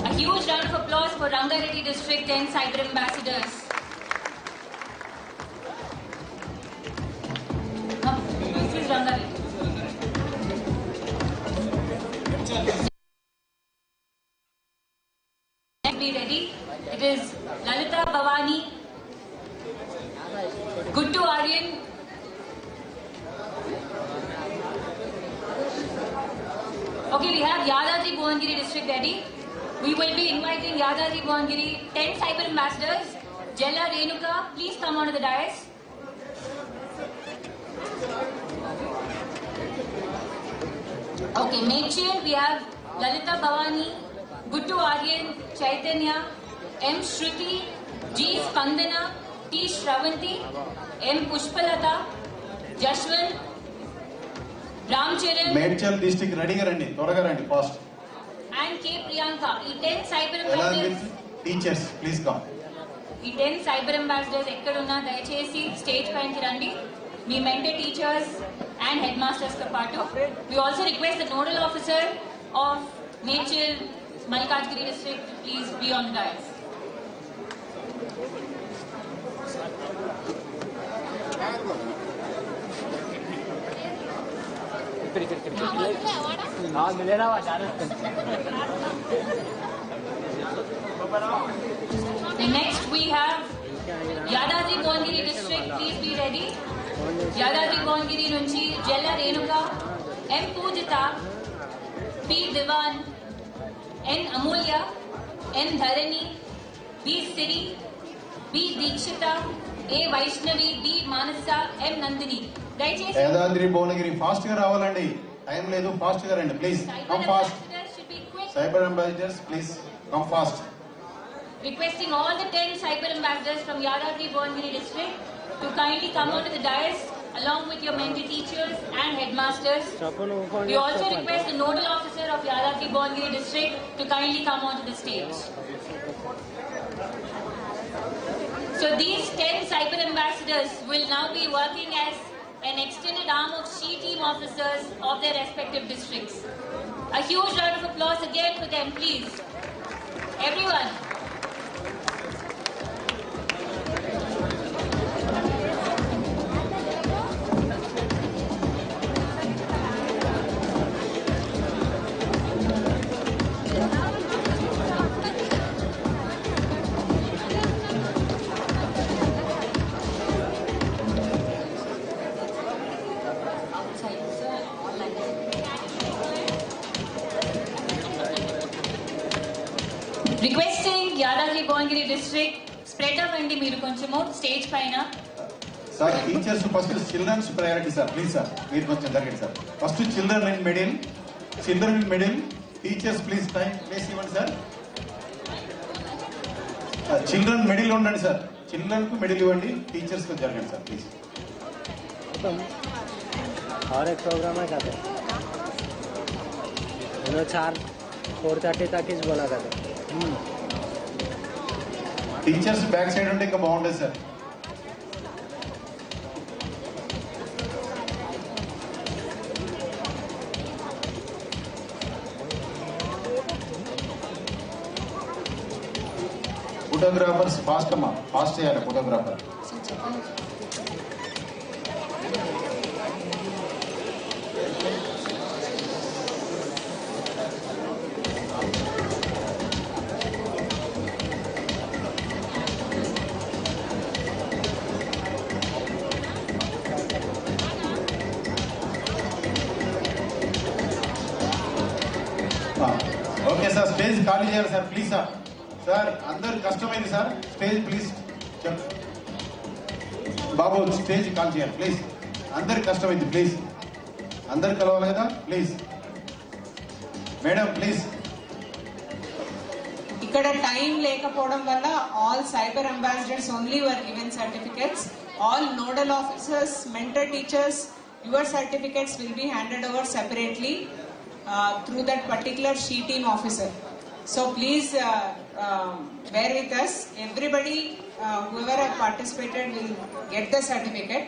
A huge round of applause for Rangareddy District and Cyber Ambassadors. This is Rangareddy. Be ready. It is Lalita Bhavani, Guttu Aryan, okay, we have Yadadri Bhuvanagiri district ready. We will be inviting Yadadri Bhuvanagiri 10 cyber ambassadors. Jella Renuka, please come onto the dais. Okay, Medchil, we have Lalita Bhavani, Guttu Aryan, Chaitanya, M. Shruti, G. Spandana, T. Shravanti, M. Pushpalata, Jashwant, Ram Charan, Medchal district రెడీగా రండి, త్వరగా రండి, fast. and K. Priyanka. ఈ 10 cyber along ambassadors. with teachers, please come. ఈ 10 cyber ambassadors ఎక్కడున్నా దయచేసి stage పైకి రండి. మీ mentor teachers and head masters తో పాటు. We also request the nodal officer of Medchil Malkajgiri district to please be on the dais. मिलेगा The next we have Yadadri Bhuvanagiri district, please be ready. Yadadri Bhuvanagiri nunchi Jella Renuka, M. Pujita, P. Divan, N. Amulya, N. Dharani, B. Siri, B. Dikshita, A. Vaishnavi, B. Manasa, M. Nandini. దయచేసి Yadadri Bhuvanagiri fast గా రావాలండి, time లేదు, fast గా రండి please. Come fast. Cyber ambassadors please come fast. Requesting all the 10 cyber ambassadors from Yadadri Bhuvanagiri district to kindly come onto the dais along with your mentor teachers and headmasters. We also request the nodal officer of Yadadri Bhuvanagiri district to kindly come onto the stage. So these 10 cyber ambassadors will now be working as an extended arm of SHE team officers of their respective districts. A huge round of applause again for them, please. Everyone. Requesting Yadadri Bhuvanagiri district spread అవ్వండి మీరు కొంచెము stage పైన. Sir teachers first children's priority sir, please sir మీరు కొంచెం జరగండి sir. First children in middle, teachers please time place ఇవ్వండి sir. Children middle ఉండండి sir, children కు మిడిల్ ఇవ్వండి, టీచర్స్ కు జరగండి సార్ ప్లీజ్. और एक प्रोग्राम है कहते 4:30 तक ही बोला था. టీచర్స్ బ్యాక్ సైడ్ ఉంటే ఇంకా బాగుంటుంది సార్. ఫోటోగ్రాఫర్స్ ఫాస్ట్ అమ్మా, ఫాస్ట్ చేయాలి ఫోటోగ్రాఫర్. ఓకే సార్, స్టేజ్ ఖాళీ చేయాలి సార్ ప్లీజ్ సార్. సార్ అందరు కష్టమైంది sir, stage please Babu stage ఖాళీ చేయాలి ప్లీజ్. అందరికి కష్టమైంది ప్లీజ్, అందరు కలవాలి కదా ప్లీజ్. Madam please. ఇక్కడ టైం లేకపోవడం వల్ల all cyber ambassadors only were given certificates. All nodal officers, mentor teachers, your certificates will be handed over separately through that particular she team officer. So please bear with us. Everybody, whoever have participated will get the certificate.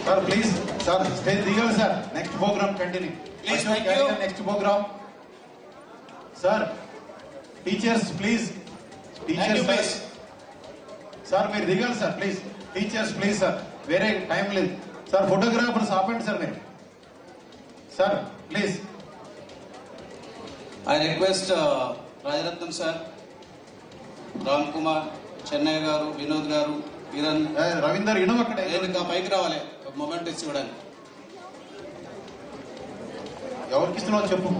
Sir please, sir stage దిగాలి sir. Next program continue please. Thank you. Next program sir. Teachers please, teachers sir మీరు దిగాలి sir please. Teachers please sir, వేరే టైం లేదు sir. Photographers ఆపండి sir మీరు sir please. I request Rajaratnam sir, Ram Kumar, Chennai garu, Vinod గారు, Kiran, Ravinder Eno అక్కడ ఇంకా పైకి రావాలి మొమెంట్ ఇచ్చి ఇవ్వడానికి. ఎవరికి ఇస్తున్నావు చెప్పు.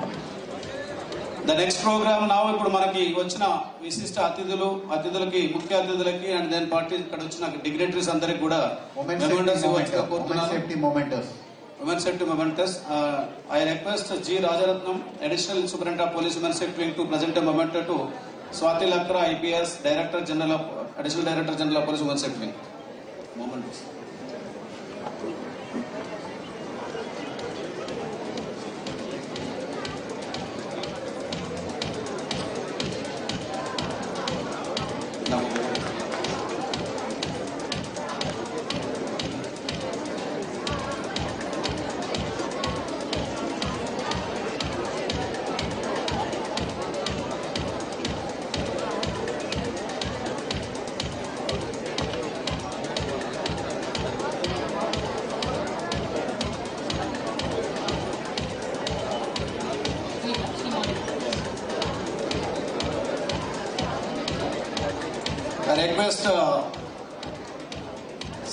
ద నెక్స్ట్ ప్రోగ్రామ్ నా ఇప్పుడు మనకి వచ్చిన విశిష్ట అతిథులకి, ముఖ్య అతిథులకి అండ్ దెన్ పార్టీ ఇక్కడ వచ్చిన డిగ్నిటరీస్ అందరికి కూడా women safety mementos. I request G Rajaratnam, additional superintendent of police women safety wing to present memento to Swathi Lakra IPS, additional director general of police women safety wing. Mementos. I request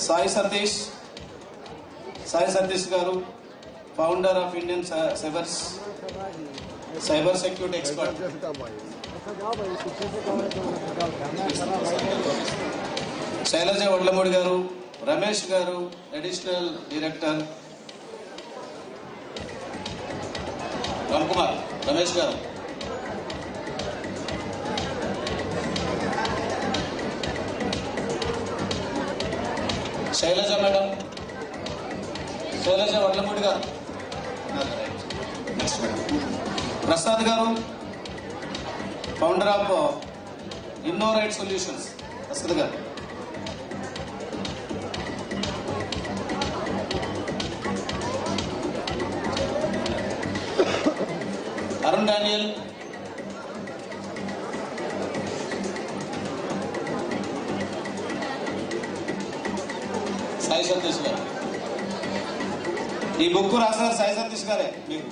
Sai Satish Garu, founder of Indian cyber security expert. Shailaja Vadlamudi Garu, Ramesh Garu, additional director. Ram Kumar, Ramesh Garu. Shailaja madam, Shailaja Vadlamudi garu. Next madam Prasad garu, founder of Inno Right Solutions. Prasad garu. Arun Daniel, Sai Satish గారు. ఈ book రాశారు సాయి సతీష్ గారే. మీకు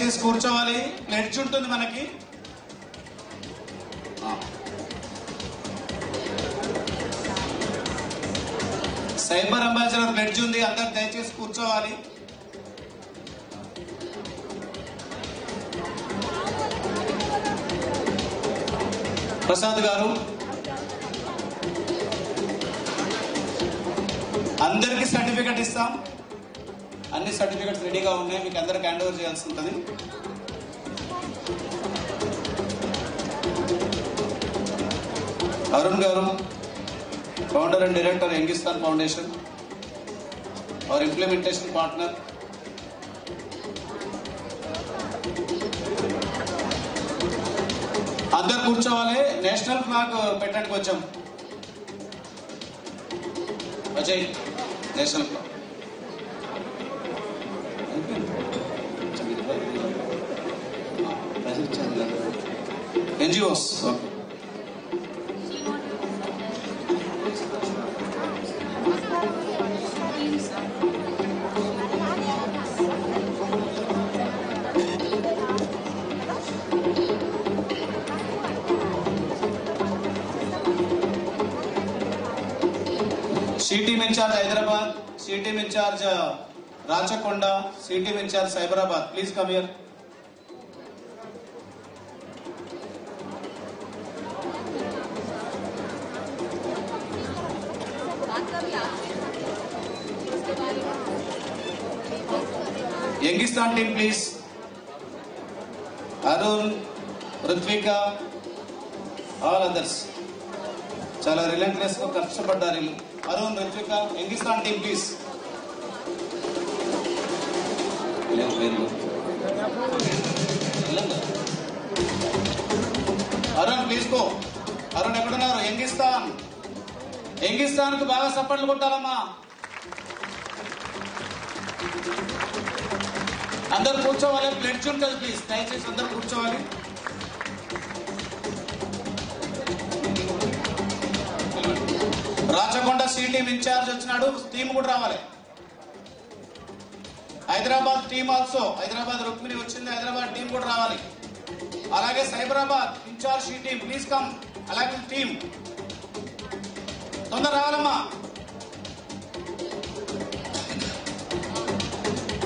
దయచేసి కూర్చోవాలి. Pledge ఉంటుంది మనకి. Cyber ambassador pledge ఉంది. అందరు దయచేసి కూర్చోవాలి. ప్రసాద్ గారు, అందరికీ సర్టిఫికెట్ ఇస్తాం. అన్ని సర్టిఫికెట్స్ రెడీగా ఉన్నాయి. మీకు అందరికి హ్యాండ్ ఓవర్ చేయాల్సి ఉంటుంది. Arun garu, founder and director Youngistan foundation, our implementation partner. అందరు కూర్చోవాలి. నేషనల్ ఫ్లాగ్ పెట్టండి కొంచెం. Ajay, national flag. NGOs SHE team incharge Hyderabad, SHE team incharge Rachakonda, SHE team incharge Cyberabad, please come here. Youngistan team please. Arun, Ritvika, all others చాలా రిలెంట్లెస్ గా కష్టపడ్డారు. Arun, Ritvika, Youngistan team please. Arun please go. Arun ఎక్కడున్నారు? యంగిస్తాన్. యంగిస్తాన్ కు బాగా సపోర్ట్లు కొట్టాలమ్మా. అందరు కూర్చోవాలి. ప్లెడ్జ్ ఉంటుంది ప్లీజ్. దయచేసి అందరు కూర్చోవాలి. రాచకొండ సి టీమ్ ఇన్ఛార్జ్ వచ్చినాడు. టీం కూడా రావాలి. Hyderabad team also. హైదరాబాద్ రుక్మిణి వచ్చింది. హైదరాబాద్ టీం కూడా రావాలి. అలాగే Cyberabad incharge C team please come. అలాగే టీం తొందర రావాలమ్మా.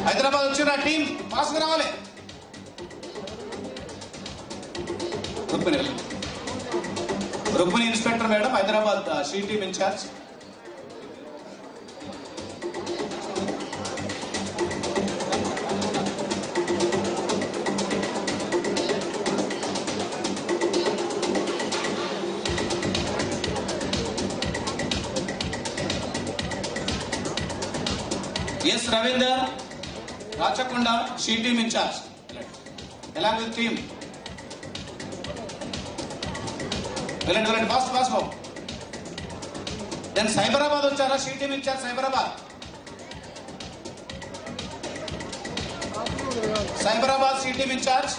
హైదరాబాద్ వచ్చిన టీం ఫాస్ట్ గా రావాలి. Rukmini inspector madam, Hyderabad C team incharge. S Ravinder, Rachakonda C team incharge. Along with team. వెళ్ళండి వెళ్ళండి, ఫాస్ట్ ఫాస్ట్ బాబు. దెన్ సైబరాబాద్ వచ్చారా? C team incharge Cyberabad. Cyberabad C team incharge.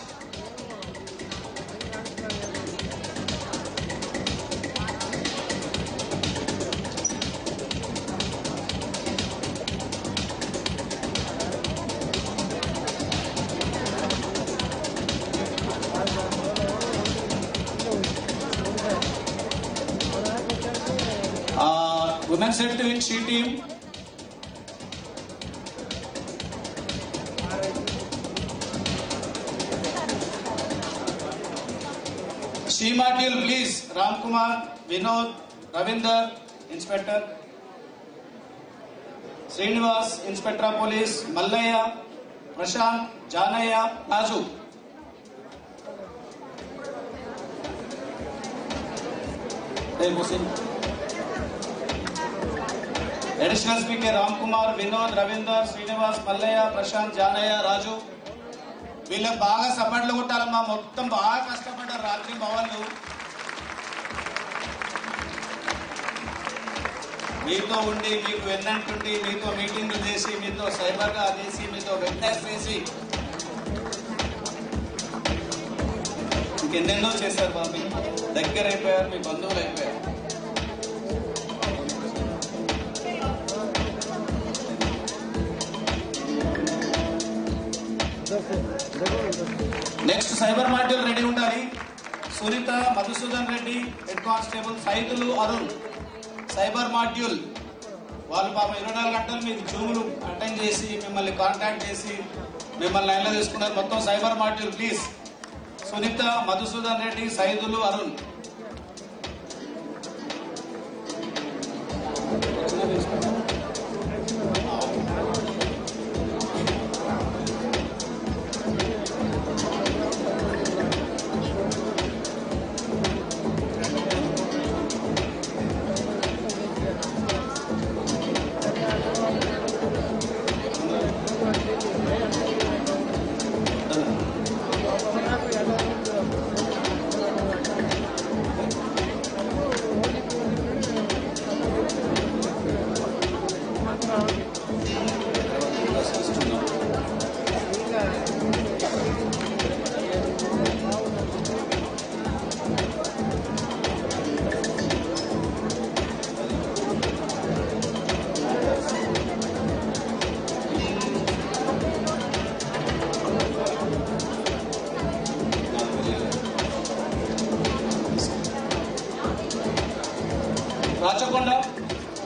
Women Safety Wing C team. C module please. Ram Kumar, Vinod, Ravinder, Inspector. Srinivas, Inspector of Police, Mallaya, Prashant, Janaya, Raju. Hey, Musin. Additional speaker Ram Kumar, Vinod, Ravinder, Srinivas, Mallaya, Prashant, Janaya, Raju. వీళ్ళకి బాగా సపోర్ట్లు కొట్టాలమ్మా. మొత్తం బాగా కష్టపడ్డారు రాత్రి భవన్లు. మీతో ఉండి, మీకు వెన్నంటుండి, మీతో మీటింగ్లు చేసి, మీతో సైబర్గా చేసి, మీతో వెబ్నెస్ చేసి ఇంకెన్నెన్నో చేశారు బాబు. దగ్గర అయిపోయారు, మీ బంధువులు అయిపోయారు. నెక్స్ట్ సైబర్ మాడ్యూల్ రెడీ ఉండాలి. Sunitha, Madhusudan Reddy, head constable, Saidulu, Arun. Cyber module వాళ్ళు పాపం 24 గంటలు మీకు జూములు అటెండ్ చేసి మిమ్మల్ని కాంటాక్ట్ చేసి మిమ్మల్ని లైన్లో తీసుకున్నారు. మొత్తం cyber module please. Sunitha, Madhusudan Reddy, Saidulu, Arun.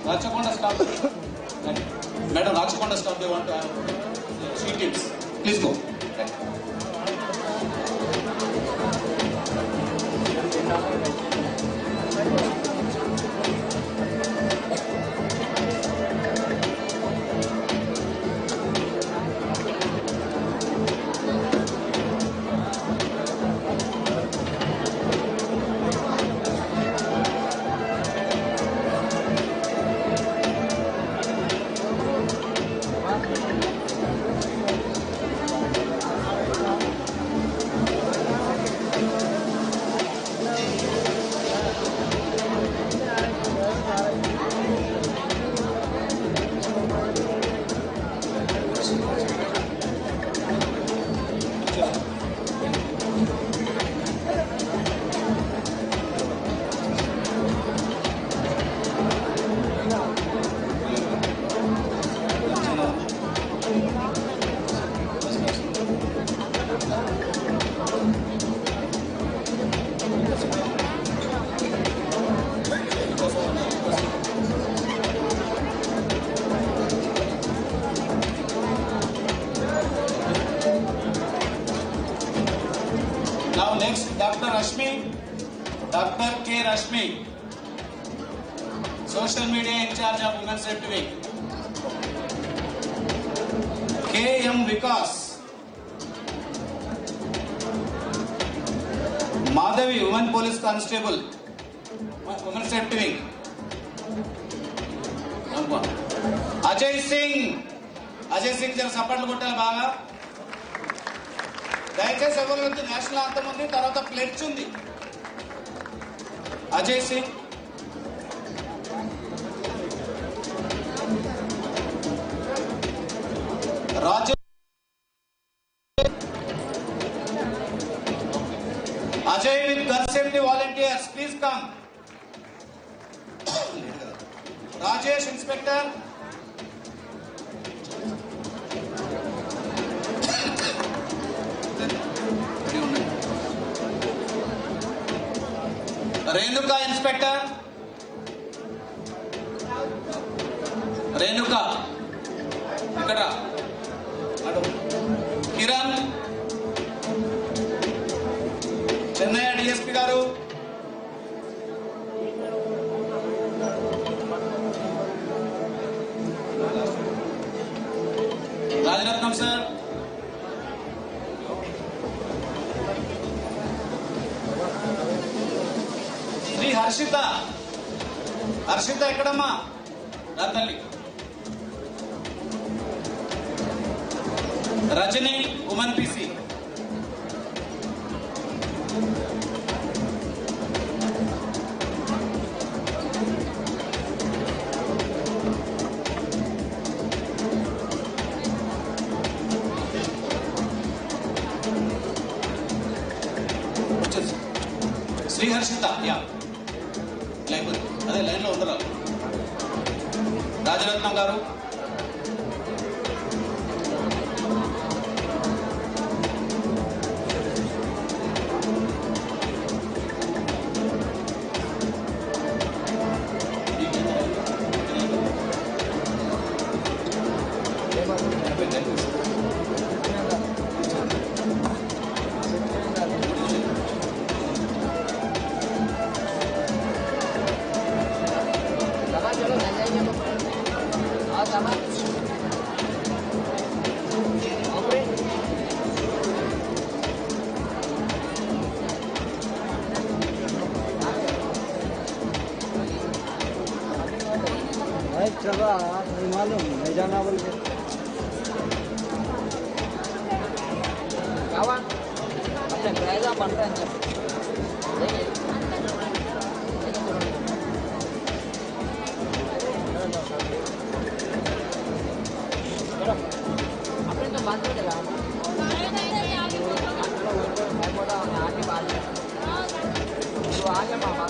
Rachakonda staff. Madam, Rachakonda staff, they want to have 3 tips. Please go. Now next, Dr. Rashmi, Dr. K. Rashmi, Social Media in charge of Women's Safety Week. K. M. Vikas, Madhavi, Women Police Constable, Women's Safety Week. Ajay Singh, jara support kottali baga. దయచేసి ఎవరు national anthem ఉంది, తర్వాత pledge ఉంది. Ajay Singh, Raju, Ajay with gun safety volunteers please come. Rajesh inspector, Renuka inspector, Renuka ఇక్కడ, Kiran, Chennai DSP garu, Rajaratnam sir, Shri Harshitha. Harshitha ఎక్కడమ్మా? తల్లి. Rajani, women PC. Shri Harshitha, yeah line అదే లైన్లో ఉండరా. రాజరత్నం గారు, चल रहा नहीं मालूम, नहीं जाना बोल के अपने गैजा बन रहे हैं। अपने तो बात नहीं करा आगे बात तो आगे मामा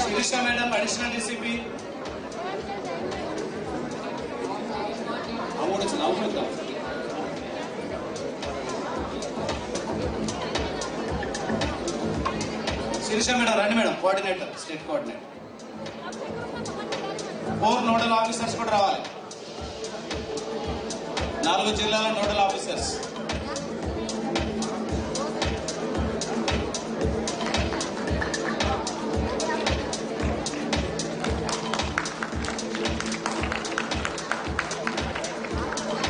Shirisha madam, additional DCP. Shirisha madam, Rani madam, coordinator, state coordinator. 4 nodal officers కూడా రావాలి. 4 జిల్లాల నోడల్ ఆఫీసర్స్.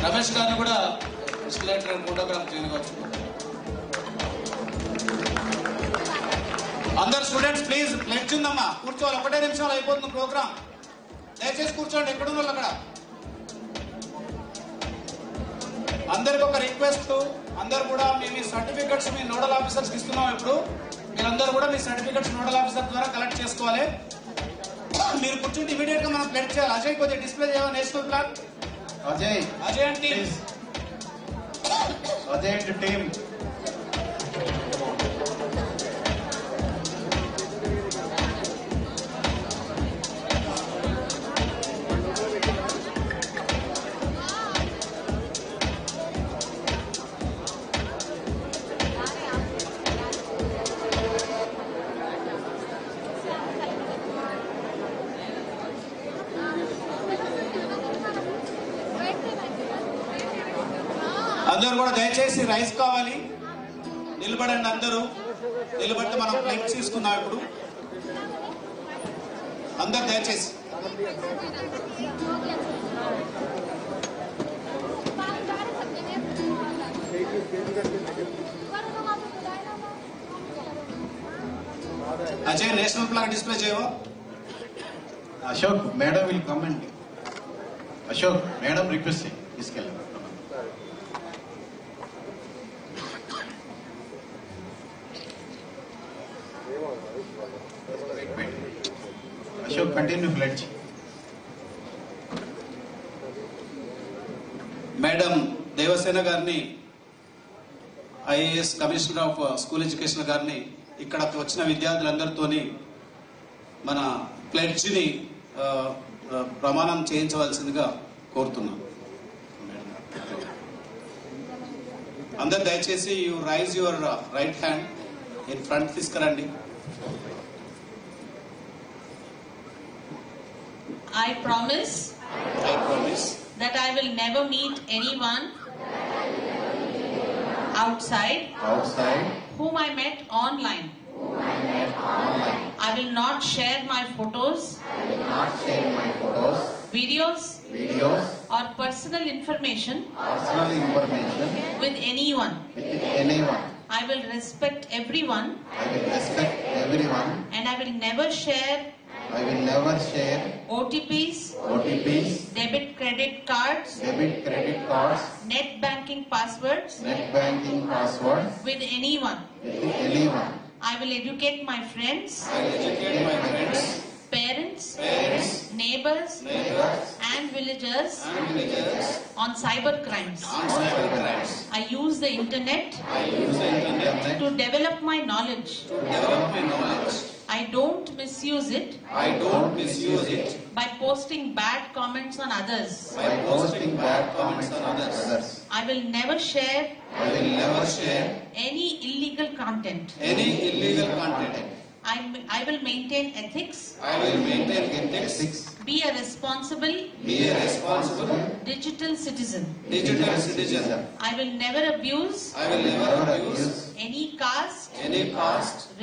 రమేష్ గారిని కూడా స్టిలేటర్ ఫోటోగ్రాఫ్ చేయవచ్చు. అందరు స్టూడెంట్స్ ప్లీజ్ ప్లెడ్జ్ ఉందమ్మా, కూర్చోవాలి. 1 నిమిషాలు అయిపోతుంది ప్రోగ్రామ్. దయచేసి కూర్చోండి, ఎక్కడున్న వాళ్ళు అక్కడ. అందరికి ఒక రిక్వెస్ట్, అందరు కూడా మీ సర్టిఫికెట్స్ మీ నోడల్ ఆఫీసర్స్ ఇస్తున్నాం. ఇప్పుడు మీరందరూ కూడా మీ సర్టిఫికెట్స్ నోడల్ ఆఫీసర్ ద్వారా కలెక్ట్ చేసుకోవాలి. మీరు కూర్చుంటే ఇమీడియట్ గా మనం ప్లెడ్జ్ చేయాలి. అజయ్ కొద్దిగా డిస్ప్లే చేయాలి national flag. Ajay and team. Ajay and team. అందరూ కూడా దయచేసి రైస్ కావాలి, నిలబడండి. అందరూ నిలబడితే మనం ప్లేట్ తీసుకుందాం. ఇప్పుడు అందరు దయచేసి అజయ్ నేషనల్ ఫ్లాగ్ డిస్ప్లే చేయవా? అశోక్ మేడం విల్ కమ్ అండి. అశోక్ మేడం రిక్వెస్ట్ తీసుకెళ్ళండి. Ashok, continue pledge. Madam Devasena గారిని, IAS commissioner of school education గారిని ఇక్కడకు వచ్చిన విద్యార్థులందరితోని మన ప్లెడ్జ్ ని ప్రమాణం చేయించవలసిందిగా కోరుతున్నాం. అందరు దయచేసి you rise your right hand in front తీసుకురండి. I promise that I will never meet anyone outside whom I met online. I will not share my photos, videos, or personal information with anyone. I will respect everyone, and I will never share OTPs, debit credit cards, net banking passwords with anyone. I will educate my friends, parents, neighbors, and villagers on cyber crimes. I use the internet to develop my knowledge. I don't misuse it by posting bad comments on others. I will never share any illegal content. I will maintain ethics. Be a responsible digital citizen. I will never abuse any caste,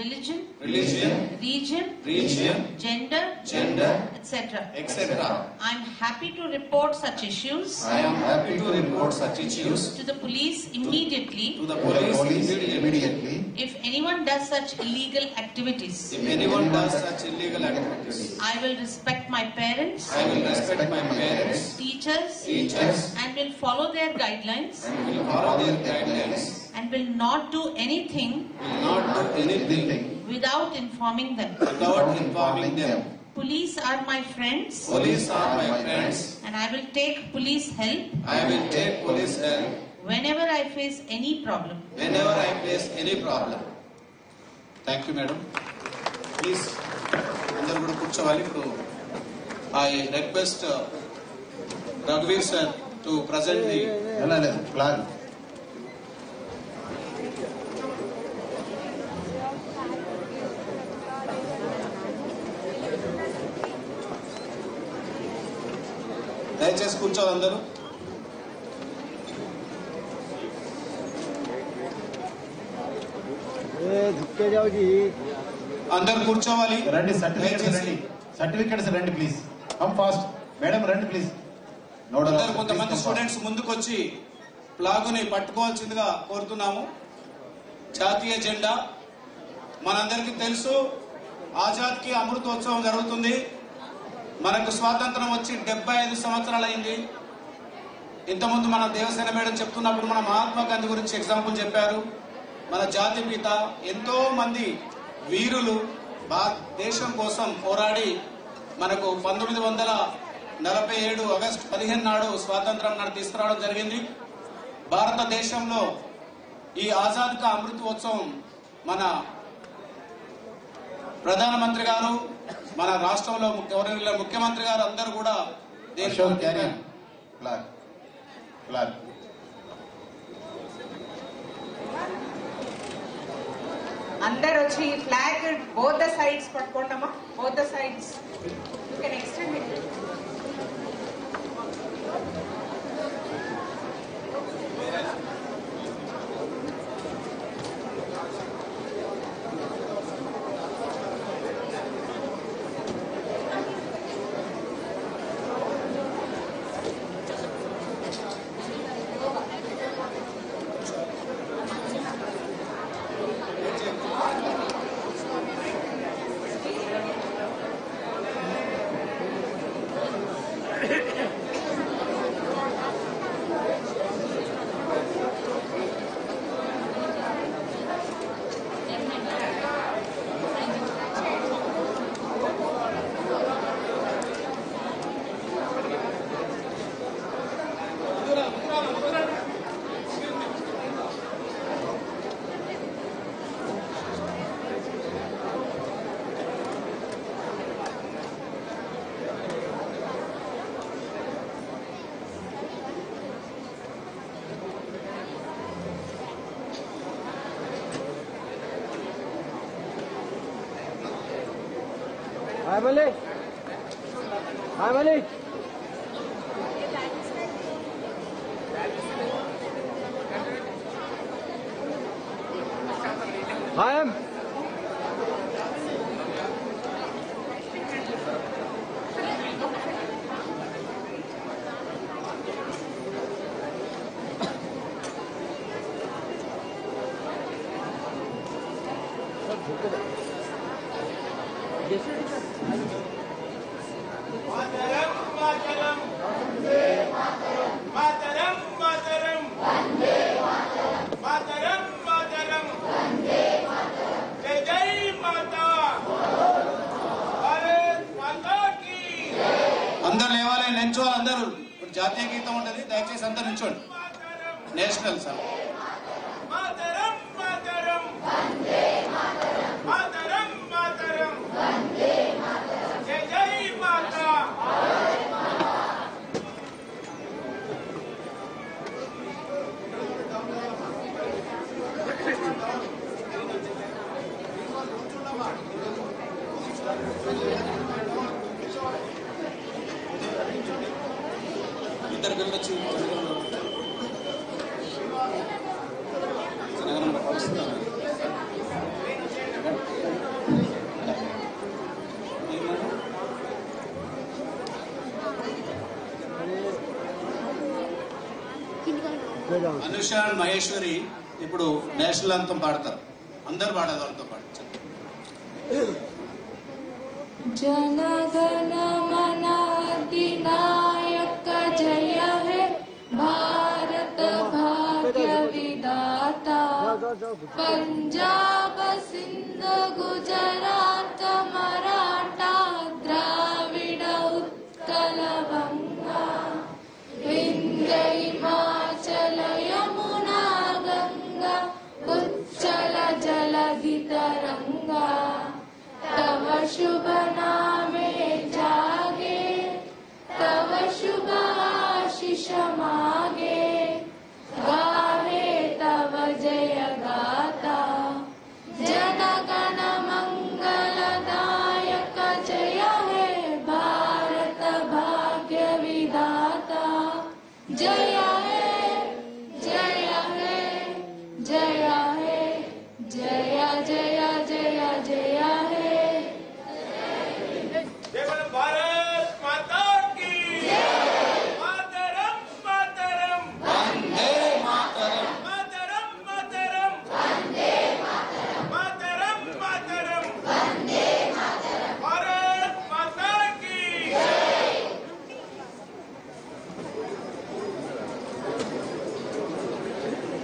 religion, region, gender, etc. I am happy to report such issues. I am happy to report such issues to the police immediately. to the police immediately. If anyone does such illegal activities, If anyone does such illegal activities, I will respect my parents, I will respect my parents, teachers, and will follow their guidelines, and will not do anything without informing them. Police are my friends. And I will take police help. Whenever I face any problem. Thank you, madam. Please, అందరూ కూడా కూర్చోవాలి. ఇప్పుడు I request Raghuveer sir to present the flag. దయచేసి కూర్చోవాలి అందరూ. అందరూ కూర్చోవాలి. రండి, సర్టిఫికెట్స్ రండి ప్లీజ్. కమ్ ఫాస్ట్ మేడం, రండి ప్లీజ్. అందరూ కొంతమంది స్టూడెంట్స్ ముందుకు వచ్చి ఫ్లాగుని పట్టుకోవాల్సిందిగా కోరుతున్నాము. జాతీయ జెండా మనందరికీ తెలుసు, ఆజాద్ కి అమృతోత్సవం జరుగుతుంది. మనకు స్వాతంత్రం వచ్చి 75 సంవత్సరాలు అయింది. ఇంతకుముందు మన దేవసేన మేడం చెప్తున్నప్పుడు మన మహాత్మా గాంధీ గురించి ఎగ్జాంపుల్ చెప్పారు. మన జాతి పిత, ఎంతో మంది వీరులు దేశం కోసం పోరాడి మనకు 1947 ఆగస్టు 15 నాడు స్వాతంత్రం తీసుకురావడం జరిగింది. భారతదేశంలో ఈ ఆజాద్ కా అమృతోత్సవం మన ప్రధానమంత్రి గారు, మన రాష్ట్రంలో ముఖ్యమంత్రి గారు అందరూ కూడా అందరు వచ్చి ఫ్లాగ్ బోత్ ద సైడ్స్ పట్టుకోండమ్మా. Both the sides you can extend it. Hi, Malik. Hi, Malik. Hi, Em. అందరు లేవాలి, నిల్చోవాలి. అందరూ ఇప్పుడు జాతీయ గీతం ఉంటుంది, దయచేసి అందరు నిల్చోండి. National sir. ఇద్దరు వెళ్ళొచ్చు. అనుష అండ్ మహేశ్వరి ఇప్పుడు నేషనల్ అంతం పాడతారు. అందరు పాడేది వాళ్ళతో పాటు. जनगण मन अधिनायक जय हे भारत भाग्य विधाता पंजाब सिंध गुजरात मराठा द्राविड उत्कल बंगा विंध्य हिमाचल यमुना गंगा उच्चल जलधि तरंगा तव शुभ नामे जागे तव शुभ आशीष मागे गाहे तव जय गाता जनगण मंगलदायक जय हे भारत भाग्य विधाता जय हे जय हे जय हे जय जय जय जय हे भारत माता की मातरम मातरम वंदे मातरम मातरम मातरम वंदे मातरम मातरम मातरम वंदे मातरम भारत माता की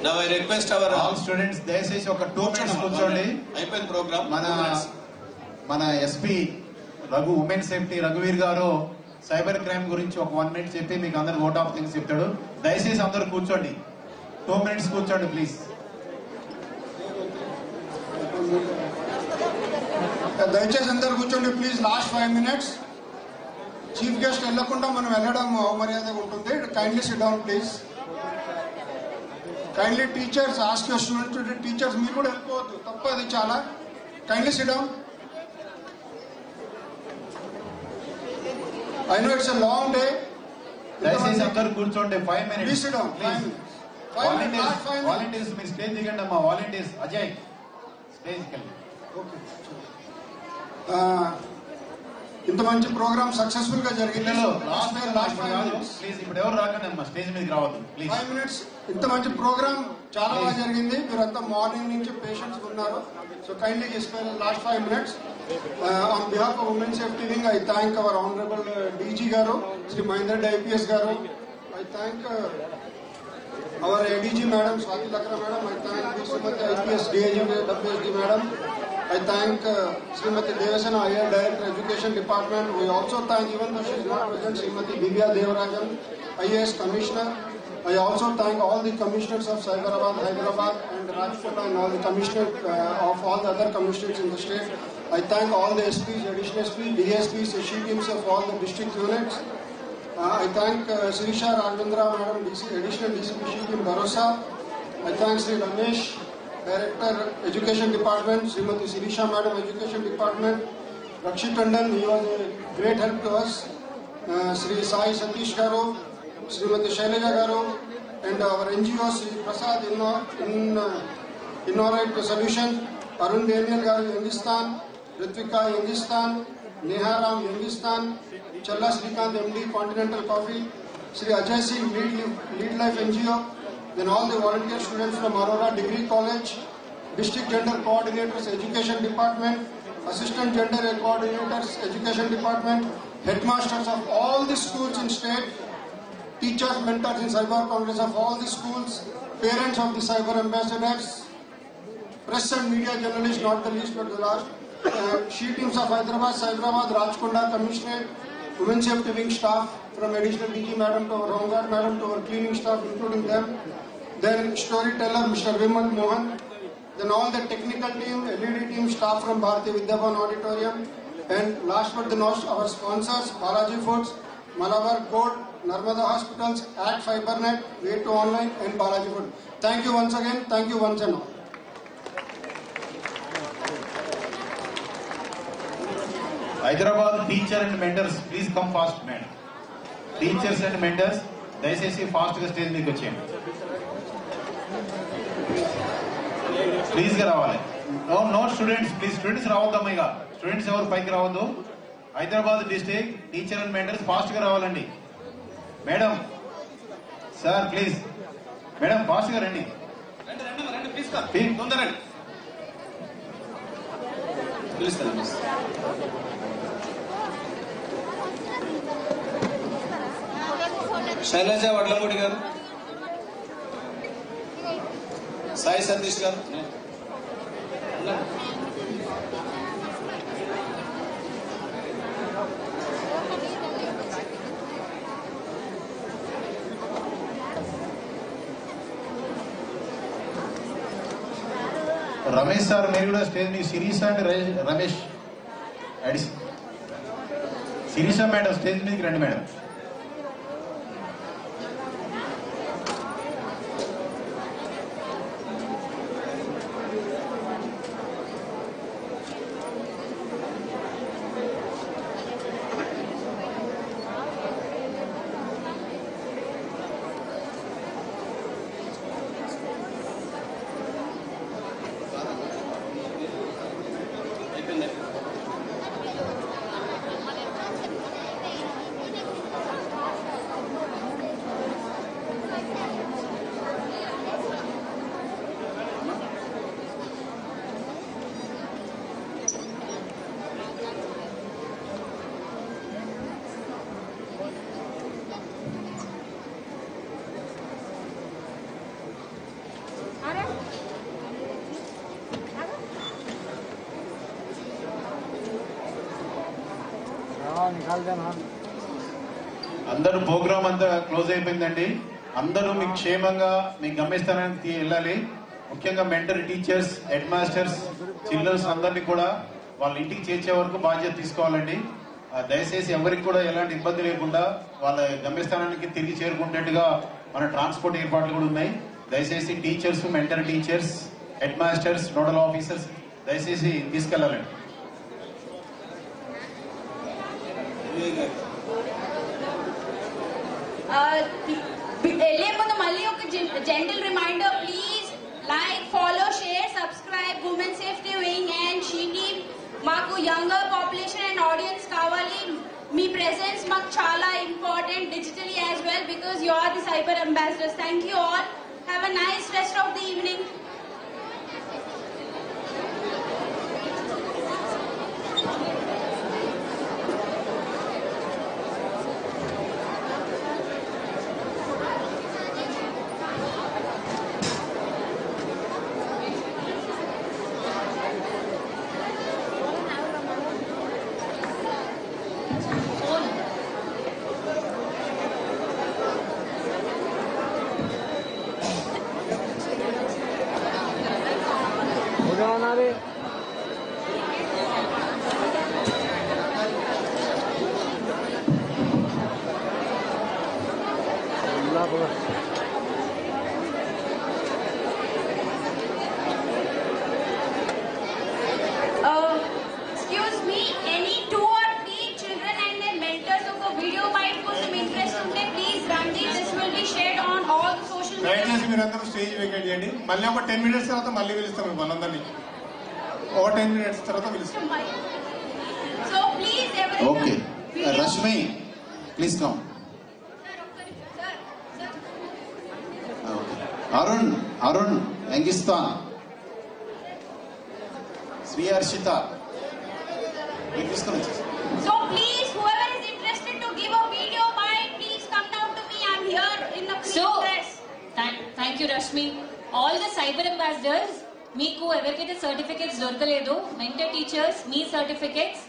Now I request our all students దయచేసి ఒక 2 minutes కూర్చోండి. అయిపోయిన ప్రోగ్రామ్. మన ఎస్పీ రఘు ఉమెన్ సేఫ్టీ రఘువీర్ గారు సైబర్ క్రైమ్ గురించి ఒక 1 minute చెప్పి మీకు అందరు ఓట్ ఆఫ్ థింగ్స్ చెప్తాడు. దయచేసి అందరూ కూర్చోండి. 2 minutes కూర్చోండి ప్లీజ్. దయచేసి అందరు కూర్చోండి please. Last 5 minutes. Chief guest వెళ్లకుండా మనం వెళ్ళడం అవమర్యాదగా ఉంటుంది. Kindly SIT down please. Kindly teachers ask your students. Teachers మీరు కూడా వెళ్ళిపోవద్దు, తప్పు అది చాలా. Kindly SIT down. I know it's a long day. దయచేసి అందరూ కూర్చోండి. 5 minutes. Please sit down. Please. 5 minutes. Volunteers మీరు స్టేజ్ దిగండి అమ్మా. వాలంటీర్స్ అజయ్ స్టేజ్కి వెళ్ళి. ఓకే. ఇంత మంచి ప్రోగ్రామ్ సక్సెస్ఫుల్ గా జరిగింది. లాస్ట్ ప్లీజ్ ఇప్పుడు ఎవరు రాకండి అమ్మా, స్టేజ్ మీదకి రావద్దు ప్లీజ్. 5 minutes. ఇంత మంచి ప్రోగ్రామ్ చాలా బాగా జరిగింది. మీరంతా మార్నింగ్ నుంచి పేషెంట్స్ ఉన్నారు. So kindly last 5 minutes. On behalf of women safety wing I thank our honourable DG garu Shri Mahender Reddy IPS garu. I thank our ADG madam Swathi Lakra madam. I thank Srimati IPS DIG WSD madam. I thank Srimati Devasena, IR Director Education Department. We also thank, even though she is not present, Srimati Divya Devarajan, IAS Commissioner. I also thank all the commissioners of Cyberabad, Hyderabad and Rajkot and all the commissioners of all the other commissioners in the state. I thank all the SPs, additional SPs, DSPs, the she teams of all the district units. I thank Sirisha Rajendra Madam, additional DCP she team Barosa. I thank Sri Ramesh, Director Education Department, Srimati Sirisha Madam, Education Department, Rakshit Tandon, he was a great help to us, Sri Sai Satish Garu, Srimati Shailaja Garu, and our NGO Sri Prasad Innovative Solution, Arun Daniel Garu, Yangistan, Ritvika Yangistan, Neharam Yangistan, Challa Srikant MD, Continental Coffee, Sri Ajay Singh, Lead Life NGO, then all the volunteer students from Aurora Degree College, District Gender Coordinators, Education Department, Assistant Gender Coordinators, Education Department, Headmasters of all the schools in state, teachers, mentors in Cyber Congress of all the schools, parents of the Cyber Ambassadors, press and media journalists, not the least but the last, she teams of Hyderabad, Cyberabad, Rajkonda, Commissioner, Women Safety Wing staff, from additional DG Madam to our Home Guard Madam to our cleaning staff, including them. Then storyteller Mr. Vimal Mohan. Then all the technical team, LED team, staff from Bharati Vidyavan Auditorium. And last but not our sponsors, Balaji Foods, Malabar Gold, Narmada Hospitals, Ad Fibernet, Way to Online and Balaji Food. Thank you once again. Thank you once and all. Hyderabad teacher and mentors, please come fast, man. Teachers and mentors, దయచేసి fast గా stage మీకు వచ్చేయండి. Please గా రావాలి. No students, please students రావద్దమ్మా. ఇక students ఎవరు పైకి రావద్దు. Hyderabad district teacher and mentors fast గా రావాలండి. Madam sir please madam fast గా రండి. రండి ప్లీజ్ కా తొందర రండి. పిలుస్తాను. శైలజ వడ్లమూడి గారు, సాయి సతీష్ గారు, రమేష్ సార్ మీరు కూడా స్టేజ్ మీ Sirisha and Ramesh addition. Sirisha madam stage మీదకి రండి మేడం. అందరూ ప్రోగ్రామ్ అంతా క్లోజ్ అయిపోయిందండి. అందరూ మీ క్షేమంగా మీ గమ్యస్థానానికి వెళ్ళాలి. ముఖ్యంగా mentor teachers, headmasters, children's అందరినీ కూడా వాళ్ళ ఇంటికి చేర్చే వరకు బాధ్యత తీసుకోవాలండి. దయచేసి ఎవరికి కూడా ఎలాంటి ఇబ్బంది లేకుండా వాళ్ళ గమ్యస్థానానికి తిరిగి చేరుకునేట్టుగా మన ట్రాన్స్పోర్ట్ ఏర్పాట్లు కూడా ఉన్నాయి. దయచేసి teachers, mentor teachers, headmasters, nodal officers దయచేసి తీసుకెళ్లాలండి. వెళ్ళే ముందు మళ్ళీ ఒక gentle reminder, please like, follow, share, subscribe women safety wing and SHE team. మాకు యంగర్ పాపులేషన్ అండ్ ఆడియన్స్ కావాలి. మీ ప్రెసెన్స్ మాకు చాలా important digitally as well because you are the cyber ambassadors. Thank you all. Have a nice rest of the evening. Excuse me, any 2 or 3 children and their mentors of a video might put some interest in it. Please, Gandhi, this will be shared on all the social media. దయచేసి మీరందరూ stage vacate చేయండి. మళ్ళీ ఒక 10 minutes తర్వాత మళ్ళీ పిలుస్తాం మనందరినీ. ఒక 10 minutes తర్వాత పిలుస్తాం. So please, everyone. Okay. Rashmi, please come. Okay. Arun, Angistan. Sri Arshita. So please, whoever is interested to give a video bite, please come down to me. I'm here in the press. Thank you, Rashmi. All the cyber ambassadors, మీకు ఎవరికైతే certificates దొరకలేదు, mentor teachers మీ certificates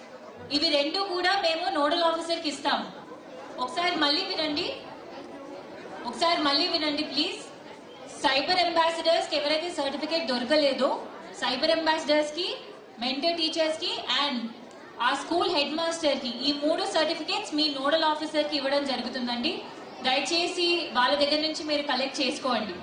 ఇవి రెండు కూడా మేము nodal ఆఫీసర్కి ఇస్తాము. ఒకసారి మళ్ళీ వినండి ప్లీజ్. సైబర్ అంబాసిడర్స్ కి ఎవరైతే సర్టిఫికేట్ దొరకలేదో, సైబర్ అంబాసిడర్స్ కి, మెంటర్ టీచర్స్ కి అండ్ ఆ స్కూల్ హెడ్ మాస్టర్ కి ఈ 3 సర్టిఫికేట్స్ మీ నోడల్ ఆఫీసర్ కి ఇవ్వడం జరుగుతుందండి. దయచేసి వాళ్ళ దగ్గర నుంచి మీరు కలెక్ట్ చేసుకోండి.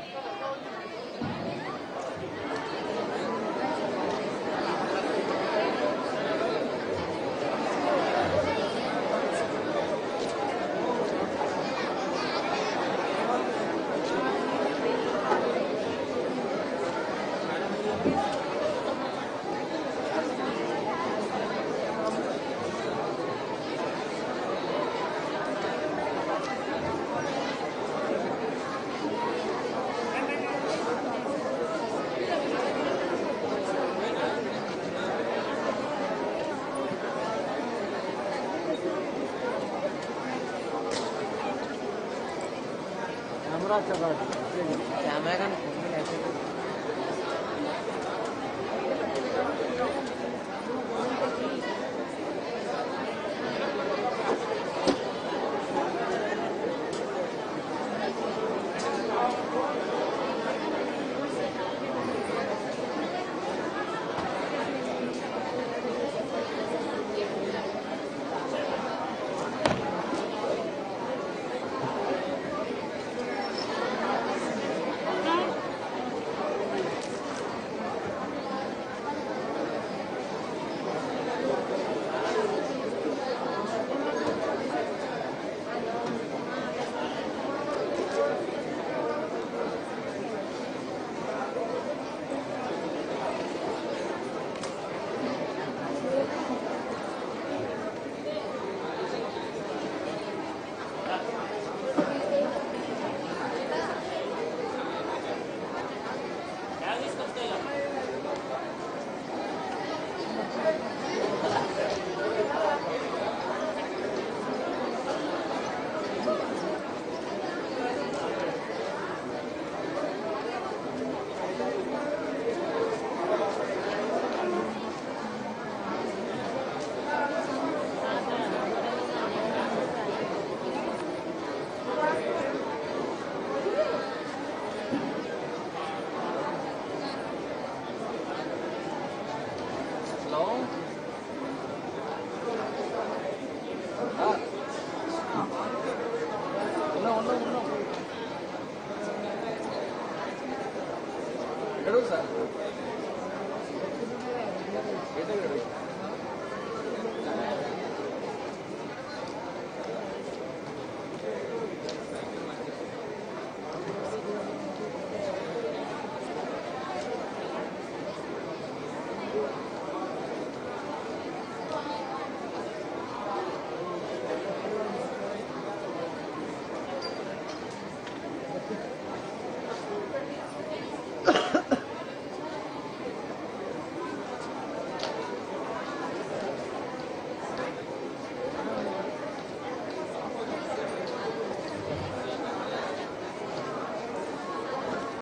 कैमरा चला कैमरा का Hello, sir.